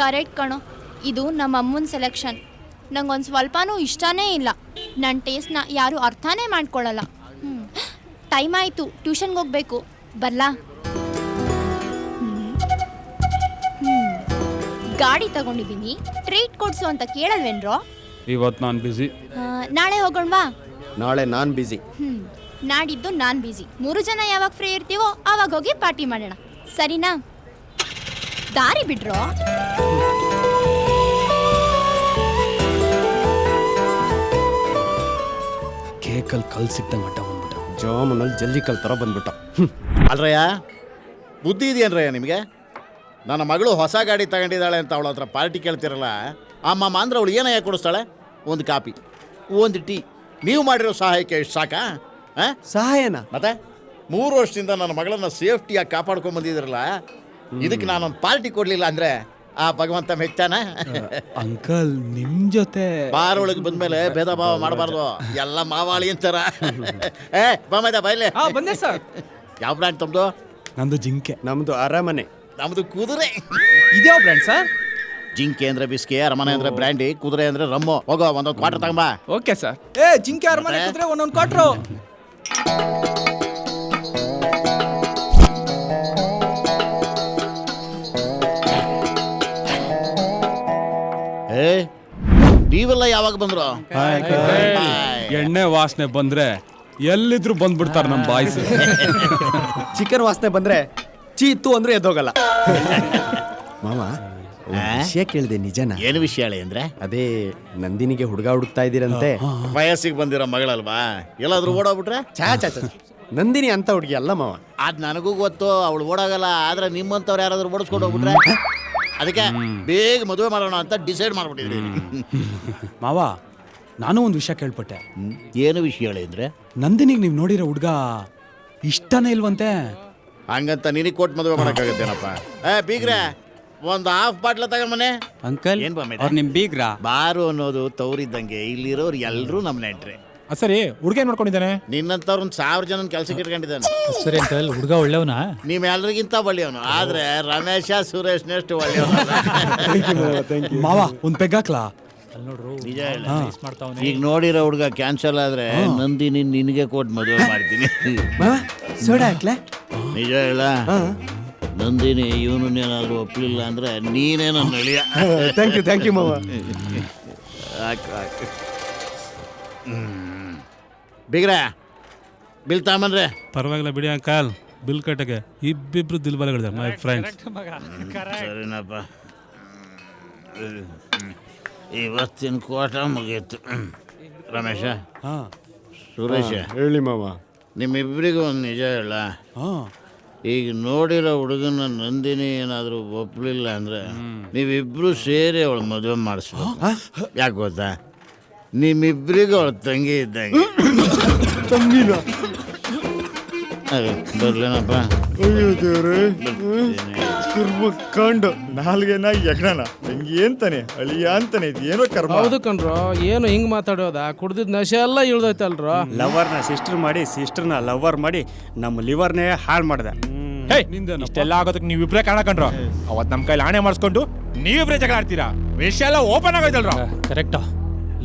ಕರೆಕ್ಟ್ ಕಣೋ, ಇದು ನಮ್ಮ ಅಮ್ಮನ ಸೆಲೆಕ್ಷನ್. ನಂಗೊಂದು ಸ್ವಲ್ಪನೂ ಇಷ್ಟನೇ ಇಲ್ಲ. ನನ್ನ ಟೇಸ್ಟ್ನ ಯಾರು ಅರ್ಥನೇ ಮಾಡ್ಕೊಳ್ಳಲ್ಲ. ಟೈಮ್ ಆಯಿತು, ಟ್ಯೂಷನ್ಗೆ ಹೋಗ್ಬೇಕು. ಬರ್ಲಾ? ಗಾಡಿ ತಗೊಂಡಿದ್ದೀನಿ, ಟ್ರೀಟ್ ಕೊಡ್ಸು ಅಂತ ಕೇಳಲ್ವೇನ್ರೋ? ಇವತ್ತು ನಾನು ಬಿಸಿ. ನಾಳೆ ಹೋಗೋಣವಾ? ನಾಳೆ ನಾನು ಬಿಸಿ. ನಾಡಿದ್ದು ನಾನು ಬಿಸಿ. 3 ಜನ ಯಾವಾಗ ಫ್ರೀ ಇರ್ತೀವೋ ಆವಾಗ ಹೋಗಿ ಪಾರ್ಟಿ ಮಾಡೋಣ, ಸರಿನಾ? ದಾರಿ ಬಿಡ್ರೋ. ಕೇಕಲ್ಲಿ ಕಲ್ ಸಿಕ್ತ ಮಟ್ಟ ಬಂದ್ಬಿಟ್ಟ. ಜಾಮೂನಲ್ಲಿ ಜಲ್ಲಿ ಕಲ್ ಥರ ಬಂದ್ಬಿಟ್ಟ. ಅಲ್ರಯ್ಯ, ಬುದ್ಧಿ ಇದೆಯೇನ್ರಯ್ಯ ನಿಮಗೆ? ನನ್ನ ಮಗಳು ಹೊಸ ಗಾಡಿ ತಗೊಂಡಿದ್ದಾಳೆ ಅಂತ ಅವಳ ಹತ್ರ ಪಾರ್ಟಿ ಕೇಳ್ತಿರಲ್ಲ, ಅಮ್ಮಮ್ಮ ಅಂದ್ರೆ ಅವಳು ಏನಯ್ಯ ಕೊಡಿಸ್ತಾಳೆ? ಒಂದು ಕಾಪಿ, ಒಂದು ಟೀ. ನೀವು ಮಾಡಿರೋ ಸಹಾಯಕ್ಕೆ ಇಷ್ಟು ಸಾಕಾ? ಸಹಾಯನ? ಮತ್ತೆ 3 ವರ್ಷದಿಂದ ನನ್ನ ಮಗಳನ್ನ ಸೇಫ್ಟಿಯಾಗಿ ಕಾಪಾಡ್ಕೊಂಡ್ ಬಂದಿದ್ರಲ್ಲ, ಇದಕ್ಕೆ ನಾನೊಂದು ಪಾರ್ಟಿ ಕೊಡ್ಲಿಲ್ಲ ಅಂದ್ರೆ ಆ ಭಗವಂತ ಮೆಚ್ಚಾನ? ಅಂಕಲ್, ನಿಮ್ ಜೊತೆ ಬಾರ್ ಒಳಗೆ ಬಂದ್ಮೇಲೆ ಭೇದ ಭಾವ ಮಾಡಬಾರ್ದು, ಎಲ್ಲ ಮಾವಾಳಿ ಅಂತಾರ. ಬಾಮೈದ ಬಾಯ್ಲೆ. ಬಂದೆ ಸರ್. ಯಾವ ಬ್ರ್ಯಾಂಡ್ ತಮ್ಮದು? ನಂದು ಜಿಂಕೆ. ನಮ್ದು ಅರಮನೆ. ನಮ್ದು ಕುದುರೆ. ಇದ್ಯಾವ ಬ್ರ್ಯಾಂಡ್ ಸರ್? ಜಿಂಕೆ ಅಂದ್ರೆ ಬಿಸ್ಕೆ, ಅರಮನೆ ಅಂದ್ರೆ ಬ್ರ್ಯಾಂಡಿ, ಕುದುರೆ ಅಂದ್ರೆ ರಮ್ಮು. ಹೋಗೋ, ಒಂದೊಂದು ಕ್ವಾರ್ಟರ್ ತಗೊಂಬಾ. Okay sir. ಜಿಂಕೆ ಅರಮನೆ ಕುದುರೆ ಒಂದೊಂದು ಕ್ವಾರ್ಟ್ರು. ನೀವೆಲ್ಲ ಯಾವಾಗ ಬಂದ್ರು? ಎಣ್ಣೆ ವಾಸನೆ ಬಂದ್ರೆ ಎಲ್ಲಿದ್ರು ಬಂದ್ಬಿಡ್ತಾರೆ ನಮ್ಮ ಬಾಯ್ಸ್. ಚಿಕನ್ ವಾಸನೆ ಬಂದ್ರೆ ಚೀತು ಅಂದ್ರೆ ಎದ್ದೋಗಲ್ಲ. ಮಾವ, ವಿಷಯ ಕೇಳಿದೆ, ನಿಜನಾ? ಏನು ವಿಷಯ ಹೇಳಿ ಅಂದ್ರೆ? ಅದೇ ನಂದಿನಿಗೆ ಹುಡುಗ ಹುಡುಕ್ತಾ ಇದ್ದೀರಂತೆ. ವಯಸ್ಸಿಗೆ ಬಂದಿರೋ ಮಗಳಲ್ವಾ, ಎಲ್ಲಾದ್ರೂ ಓಡೋಗ್ಬಿಟ್ರೆ? ಚಾ ಚಾ ಚಾ, ನಂದಿನಿ ಅಂತ ಹುಡುಗಿ ಅಲ್ಲ ಮಾವ. ಅದ್ ನನಗೂ ಗೊತ್ತು, ಅವಳು ಓಡಾಗಲ್ಲ. ಆದ್ರೆ ನಿಮ್ಮಂತವ್ರು ಯಾರಾದ್ರೂ ಓಡಿಸ್ಕೊಂಡು ಹೋಗ್ಬಿಟ್ರೆ? ಅದಕ್ಕೆ ಬೇಗ ಮದುವೆ ಮಾಡೋಣ ಅಂತ ಡಿಸೈಡ್ ಮಾಡ್ಬಿಟ್ಟಿದ್ರಿ. ಮಾವ, ನಾನು ಒಂದು ವಿಷಯ ಕೇಳ್ಪಟ್ಟೆ. ಏನು ವಿಷಯ ಹೇಳಿ ಅಂದ್ರೆ? ನಂದಿನಿಗೆ ನೀವು ನೋಡಿರೋ ಹುಡುಗ ಇಷ್ಟನೇ ಇಲ್ವಂತೆ. ಹಂಗಂತ ನಿನಗೆ ಕೊಟ್ಟು ಮದುವೆ ಮಾಡೋಕ್ಕಾಗತ್ತೇನಪ್ಪ? ಬೀಗ್ರೆ, ಒಂದು ಹಾಫ್ ಬಾಟ್ಲ ತಗೊಂಬನೆ. ಅಂಕಲ್, ಏನ್ ಬಾಮೆ? ಅವ್ರು ನಿಮ್ ಬೀಗ್ರಾ? ಬಾರು ಅನ್ನೋದು ತವರಿದ್ದಂಗೆ, ಇಲ್ಲಿರೋರು ಎಲ್ಲರೂ ನಮ್ಮ ನೆಂಟ್ರೆ. ಸರಿ, ಹುಡುಗ ಏನ್ ಮಾಡ್ಕೊಂಡಿದ್ದಾನೆ? ನಿನ್ನಂತವ್ರು 1000 ಜನ ಕೆಲ್ಸಕ್ಕೆ ಇಟ್ಕೊಂಡಿದ್ದಾನೆ. ಸರಿ ಅಂಕಲ್, ಹುಡುಗ ಒಳ್ಳೆವನಾ? ನೀವ್ ಎಲ್ರಿಗಿಂತ ಒಳ್ಳೆಯವನು, ಆದ್ರೆ ರಮೇಶ ಸುರೇಶ್ನಷ್ಟು ಒಳ್ಳೆಯವನು. ಮಾವ, ಒಂದ್ ಪೆಗ್ಗಾಕ್ಲಾ? ನಿಜ ಹೇಳ, ಈಗ ನೋಡಿರೋ ಹುಡುಗ ಕ್ಯಾನ್ಸಲ್ ಆದ್ರೆ ನಂದಿನಿ ನಿನಗೆ ಕೊಟ್ಟು ಮದುವೆ ಮಾಡ್ತೀನಿ. ಸೋಡಾ ಹಾಕ್ಲಾ? ನಿಜ ಹೇಳ, ನಂದಿನಿ ಇವನನ್ನೇನಾದ್ರೂ ಒಪ್ಲಿಲ್ಲ ಅಂದ್ರೆ ನೀನೇ ನನ್ನ ಅಳಿಯ. ಥ್ಯಾಂಕ್ ಯು ಮಾವ. ಬಿಗ್ರೆ, ಬಿಲ್ ತಗೊಂಬನ್ರೆ. ಪರವಾಗಿಲ್ಲ ಬಿಡಿ ಅಂಕಲ್, ಬಿಲ್ ಕಟ್ಟಕ್ಕೆ ಇಬ್ಬಿಬ್ರು ದಿಲ್ಬಲಗಳಿದೆ ಮೈ ಫ್ರೆಂಡ್ಸ್. ಸರಿನಪ್ಪ, ಇವತ್ತಿನ ಕೋಟ ಮುಗೀತು. ರಮೇಶ, ಸುರೇಶ, ಹೇಳಿ ಮಾವ. ನಿಮ್ಮಿಬ್ಬರಿಗೂ ಒಂದು ನಿಜ ಹೇಳ, ಈಗ ನೋಡಿರೋ ಹುಡುಗನ ನಂದಿನಿ ಏನಾದರೂ ಒಪ್ಪಲಿಲ್ಲ ಅಂದ್ರೆ ನೀವಿಬ್ರು ಸೇರಿ ಅವಳು ಮದುವೆ ಮಾಡಿಸ್ಬೇಕು. ಯಾಕೆ ಗೊತ್ತಾ? ನಿಮ್ಮಿಬ್ಬರಿಗೂ ಅವಳು ತಂಗಿ ಇದ್ದಂಗೆ. ತಂಗಿನ? ಬರ್ಲೇನಪ್ಪ? ಅಯ್ಯೋ ದೇವ್ರೆ, ಕಂಡು ನಾಲ್ಗೆನ ಎಗಣ ತಂಗಿ ಅಂತಾನೆ ಅಳಿಯ ಅಂತಾನೆ, ಏನೋ ಕರ್ಮ. ಹೌದು ಕಣ್ರೋ, ಏನು ಹಿಂಗ್ ಮಾತಾಡೋದ? ಕುಡ್ದಿದ್ ನಶೆ ಎಲ್ಲ ಇಳ್ದೈತಲ್ರೋ. ಲವರ್ನ ಸಿಸ್ಟರ್ ಮಾಡಿ, ಸಿಸ್ಟರ್ನ ಲವರ್ ಮಾಡಿ ನಮ್ಮ ಲಿವರ್ನೇ ಹಾಳು ಮಾಡ್ದೆ. ಇಷ್ಟೆಲ್ಲ ಆಗೋದಕ್ಕೆ ನೀವಿಬ್ರೇ ಕಾರಣ ಕಂಡ್ರು. ಅವತ್ ನಮ್ ಕೈಲಿ ಆಣೆ ಮಾಡಿಸ್ಕೊಂಡು ನೀವಿಬ್ರೇ ಜಗಳ ಆಡ್ತೀರಾ. ವಿಷಯ ಎಲ್ಲ ಓಪನ್ ಆಗೋಯ್ತಲ್ರ. ಕರೆಕ್ಟಾ?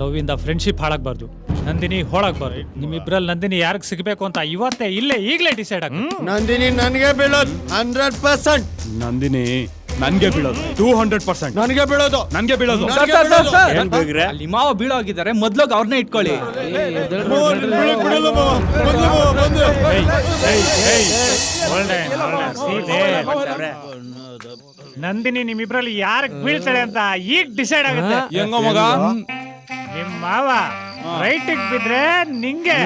ಲವ್ ಇಂದ ಫ್ರೆಂಡ್ಶಿಪ್ ಹಾಳಾಗ್ಬಾರ್ದು, ನಂದಿನಿ ಹೋಳಾಗ್ಬಾರ್ದು. ನಿಮ್ಮಿಬ್ರಲ್ಲಿ ನಂದಿನಿ ಯಾರಿಗೆ ಸಿಗಬೇಕು ಅಂತ ಇವತ್ತೇ ಇಲ್ಲೇ ಈಗಲೇ ಡಿಸೈಡ್ ಆಗ. ನಂದಿನಿ ನನಗೆ ಬೀಳೋದು 100%. ನಂದಿನಿ ನನ್ಗೆ ಬೀಳೋದು 200%. ನನಗೆ ಬೀಳೋದು. ನನ್ಗೆ ಬೀಳೋದು. ಅಲ್ಲಿ ಮಾವ ಬೀಳೋಗಿದ್ದಾರೆ, ಮೊದ್ಲೋಗಿ ಅವ್ರನ್ನೇ ಇಟ್ಕೊಳ್ಳಿ. ನಂದಿನಿ ನಿಮ್ಮಿಬ್ರಲ್ಲಿ ಯಾರಿಗೆ ಬೀಳ್ತಾಳೆ ಅಂತ ಈಗ ಡಿಸೈಡ್ ಆಗುತ್ತೆ. ಹೆಂಗೋ ಮಗ? ನಿಮ್ ಮಾವ ರೈಟಿಗೆ ಬಿದ್ರೆ ನಿಂಗೆ,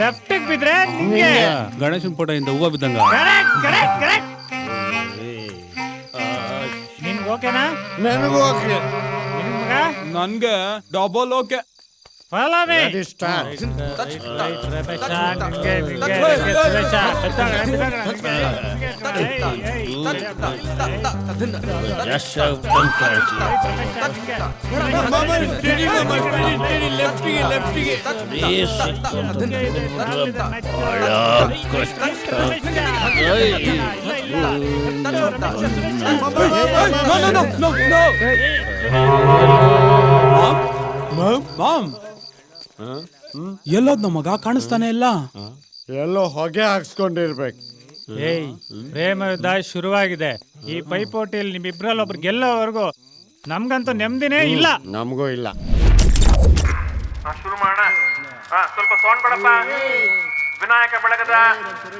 ಲೆಫ್ಟಿಗೆ ಬಿದ್ರೆ ನಿಂಗೆ. ಗಣೇಶನ್ ಫೋಟೋಯಿಂದ ಹೂವ ಬಿದ್ದಂಗ. ಕರೆಕ್ಟ್. ನಿಮ್ಗೆ ಓಕೆನಾ? ನನಗೂ ಓಕೆ. ನಿನ್ ಮಗ? ನನ್ಗೆ double okay. Follow me. Ready, start. Right, Ramesh, ನಿಂಗೆ, ಸುರೇಶ, ಎಲ್ಲೋದ್ ನಮ್ಮ ಮಗ ಕಾಣಿಸ್ತಾನೆ ಇಲ್ಲ. ಎಲ್ಲೋ ಹೊಗೆ ಹಾಕ್ಸ್ಕೊಂಡಿರ್ಬೇಕು. ಏಯ್, ಪ್ರೇಮ ಯುದ್ಧ ಶುರುವಾಗಿದೆ. ಈ ಪೈಪೋಟಿಯಲ್ಲಿ ನಿಮ್ಮಿಬ್ರಲ್ಲಿ ಒಬ್ರು ಗೆಲ್ಲೋವರೆಗೂ ನಮ್ಗಂತೂ ನೆಮ್ಮದಿನೇ ಇಲ್ಲ. ನಮಗೂ ಇಲ್ಲ. ಶುರು ಮಾಡೋಣ. ಸ್ವಲ್ಪ ಸೌಂಡ್ ಕೊಡಪ್ಪ. ವಿನಾಯಕ ಬೆಳಗದ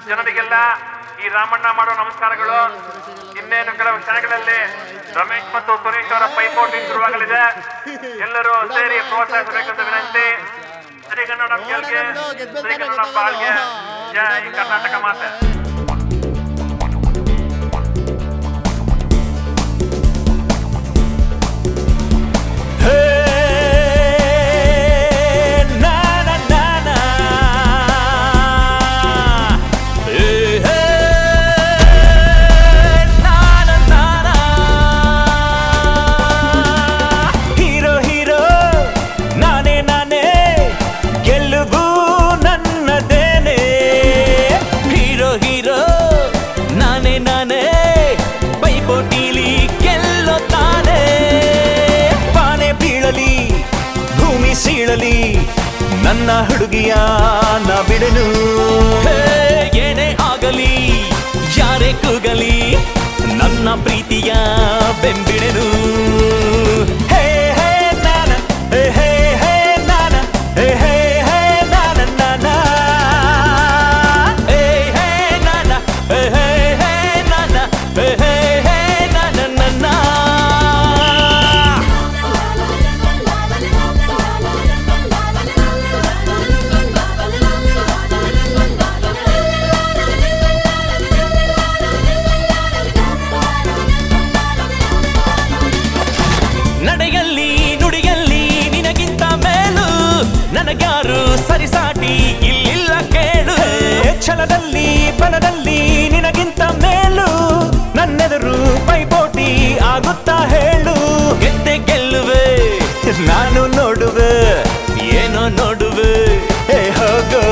ಜನರಿಗೆಲ್ಲ ಈ ರಾಮಣ್ಣ ಮಾಡೋ ನಮಸ್ಕಾರಗಳು. ಇನ್ನೇನು ಕೆಲವು ಕ್ಷಣಗಳಲ್ಲಿ ರಮೇಶ್ ಮತ್ತು ಸುರೇಶ್ ಅವರ ಪೈಪೋಟಿ ಶುರುವಾಗಲಿದೆ. ಎಲ್ಲರೂ ಸೇರಿ ಪ್ರೋತ್ಸಾಹಿಸಬೇಕೆಂದು ವಿನಂತಿ. ಶ್ರೀ ಕನ್ನಡ ಗೆಲ್ಗೆ, ಶ್ರೀ ಕನ್ನಡ ಬಾಳ್ಗೆ, ಜೈ ಕರ್ನಾಟಕ ಮಾತೆ. ನನ್ನ ಹುಡುಗಿಯ ನಾ ಬಿಡೆನು. ಏನೇ ಆಗಲಿ ಯಾರೇ ಕೂಗಲಿ ನನ್ನ ಪ್ರೀತಿಯ ಬೆಂಬಿಡೆನು. ಹೇ ಹೇ ನಾನ ಹೇ ಹೇ ಹೇ ನಾನ ಹೇ ಹೇ ಹೇ ನಾನ ನಾನ ಹೇ ಹೇ ನಾನ ಹೇ ಹೇ ಹೇ ನಾನ ಹೇ ಹೇ ಹೇ ನಾನ ನಾನ. ನಡೆಯಲ್ಲಿ ನುಡಿಯಲ್ಲಿ ನಿನಗಿಂತ ಮೇಲು ನನಗ್ಯಾರು ಸರಿಸಾಟಿ ಇಲ್ಲಿಲ್ಲ ಕೇಳು. ಛಲದಲ್ಲಿ ಬಲದಲ್ಲಿ ನಿನಗಿಂತ ಮೇಲು ನನ್ನೆದುರು ಪೈಪೋಟಿ ಆಗುತ್ತಾ ಹೇಳು. ಗೆದ್ದೆ ಗೆಲ್ಲುವೆ ನಾನು ನೋಡುವೆ ಏನೋ ನೋಡುವೆ. ಹೇ ಹೋಗೋ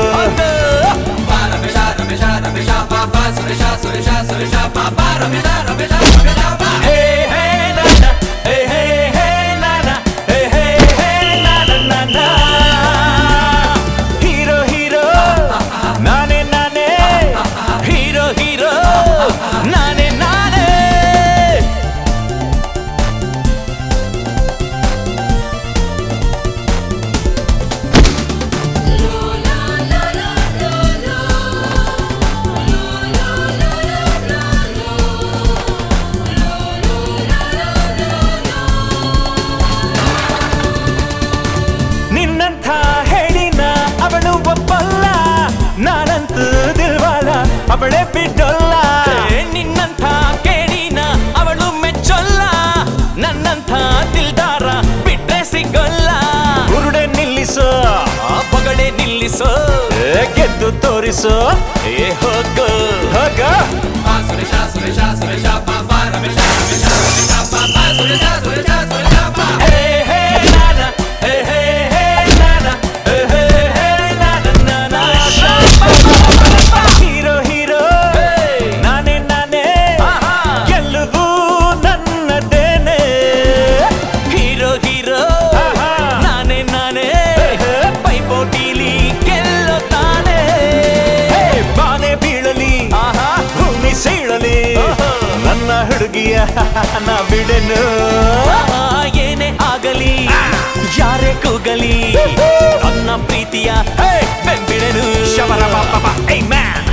ಹೇ ಹೇ ನಾನ ಹೇ ಹೇ ಹೇ ನಾನ ಹೇ ಹೇ ಹೇ ನಾನ ನಾನ. ಹೀರೋ ಹೀರೋ ನಾನೇ ನಾನೇ ಹೀರೋ ಹೀರೋ ನಾನೇ ನಾನೇ. ನಿನ್ನಂಥ ಹೇಳಿನ ಅವಳು ಒಪ್ಪಲ್ಲ, ನಾನಂತೂ ದಿಲ್ವಾಲ ಅವಳೇ ಬಿಡೋಲ್ಲ. ನಿನ್ನಂಥ ಕೇಳಿನ ಅವಳು ಮೆಚ್ಚೊಲ್ಲ, ನನ್ನಂಥ ದಿಲ್ದಾರ ಬಿಟ್ರೆ ಸಿಗೋಲ್ಲ. ಉರುಡೆ ನಿಲ್ಲಿಸೋ ಪಗಡೆ ನಿಲ್ಲಿಸೋ ಗೆದ್ದು ತೋರಿಸೋ. ಏ ಹೋಗೋ ಹೋಗ ಸುರೇಶ ಸುರೇಶ ಸುರೇಶ ಪಾಪ ರಮೇಶ ರಮೇಶ ರಮೇಶ ಪಾಪ ಸುರೇಶ ಸುರೇಶ ಸುರೇಶ ಪಾಪ. ಹೇ ಹೇ ನಾನ ಹೇ ಹೇ ಹೇ ನಾನ ಹೇ ಹೇ ಹೇ ನಾನ ನಾನ. ಹೀರೋ ಹೀರೋ ನಾನೇ ನಾನೇ ಗೆಲ್ಲುವು ನನ್ನದೇನೆ. ಹೀರೋ ಹೀರೋ ನಾನೇ ನಾನೇ ಪೈಪೋಟಿಲಿ ಗೆಲ್ಲೋ ತಾನೇ. ಬಾನೆ ಬೀಳಲಿ ಭೂಮಿ ಸೀಳಲಿ ನನ್ನ ಹುಡುಗಿಯ ನಾ ಬಿಡೆನು. ಏನೇ ಆಗಲಿ ಯಾರೇ ಕೂಗಲಿ ನನ್ನ ಪ್ರೀತಿಯ ಬೆಂಬಿಡೆನು. ಶಬರ ಪಾಪ ಏ ಮ್ಯಾನ್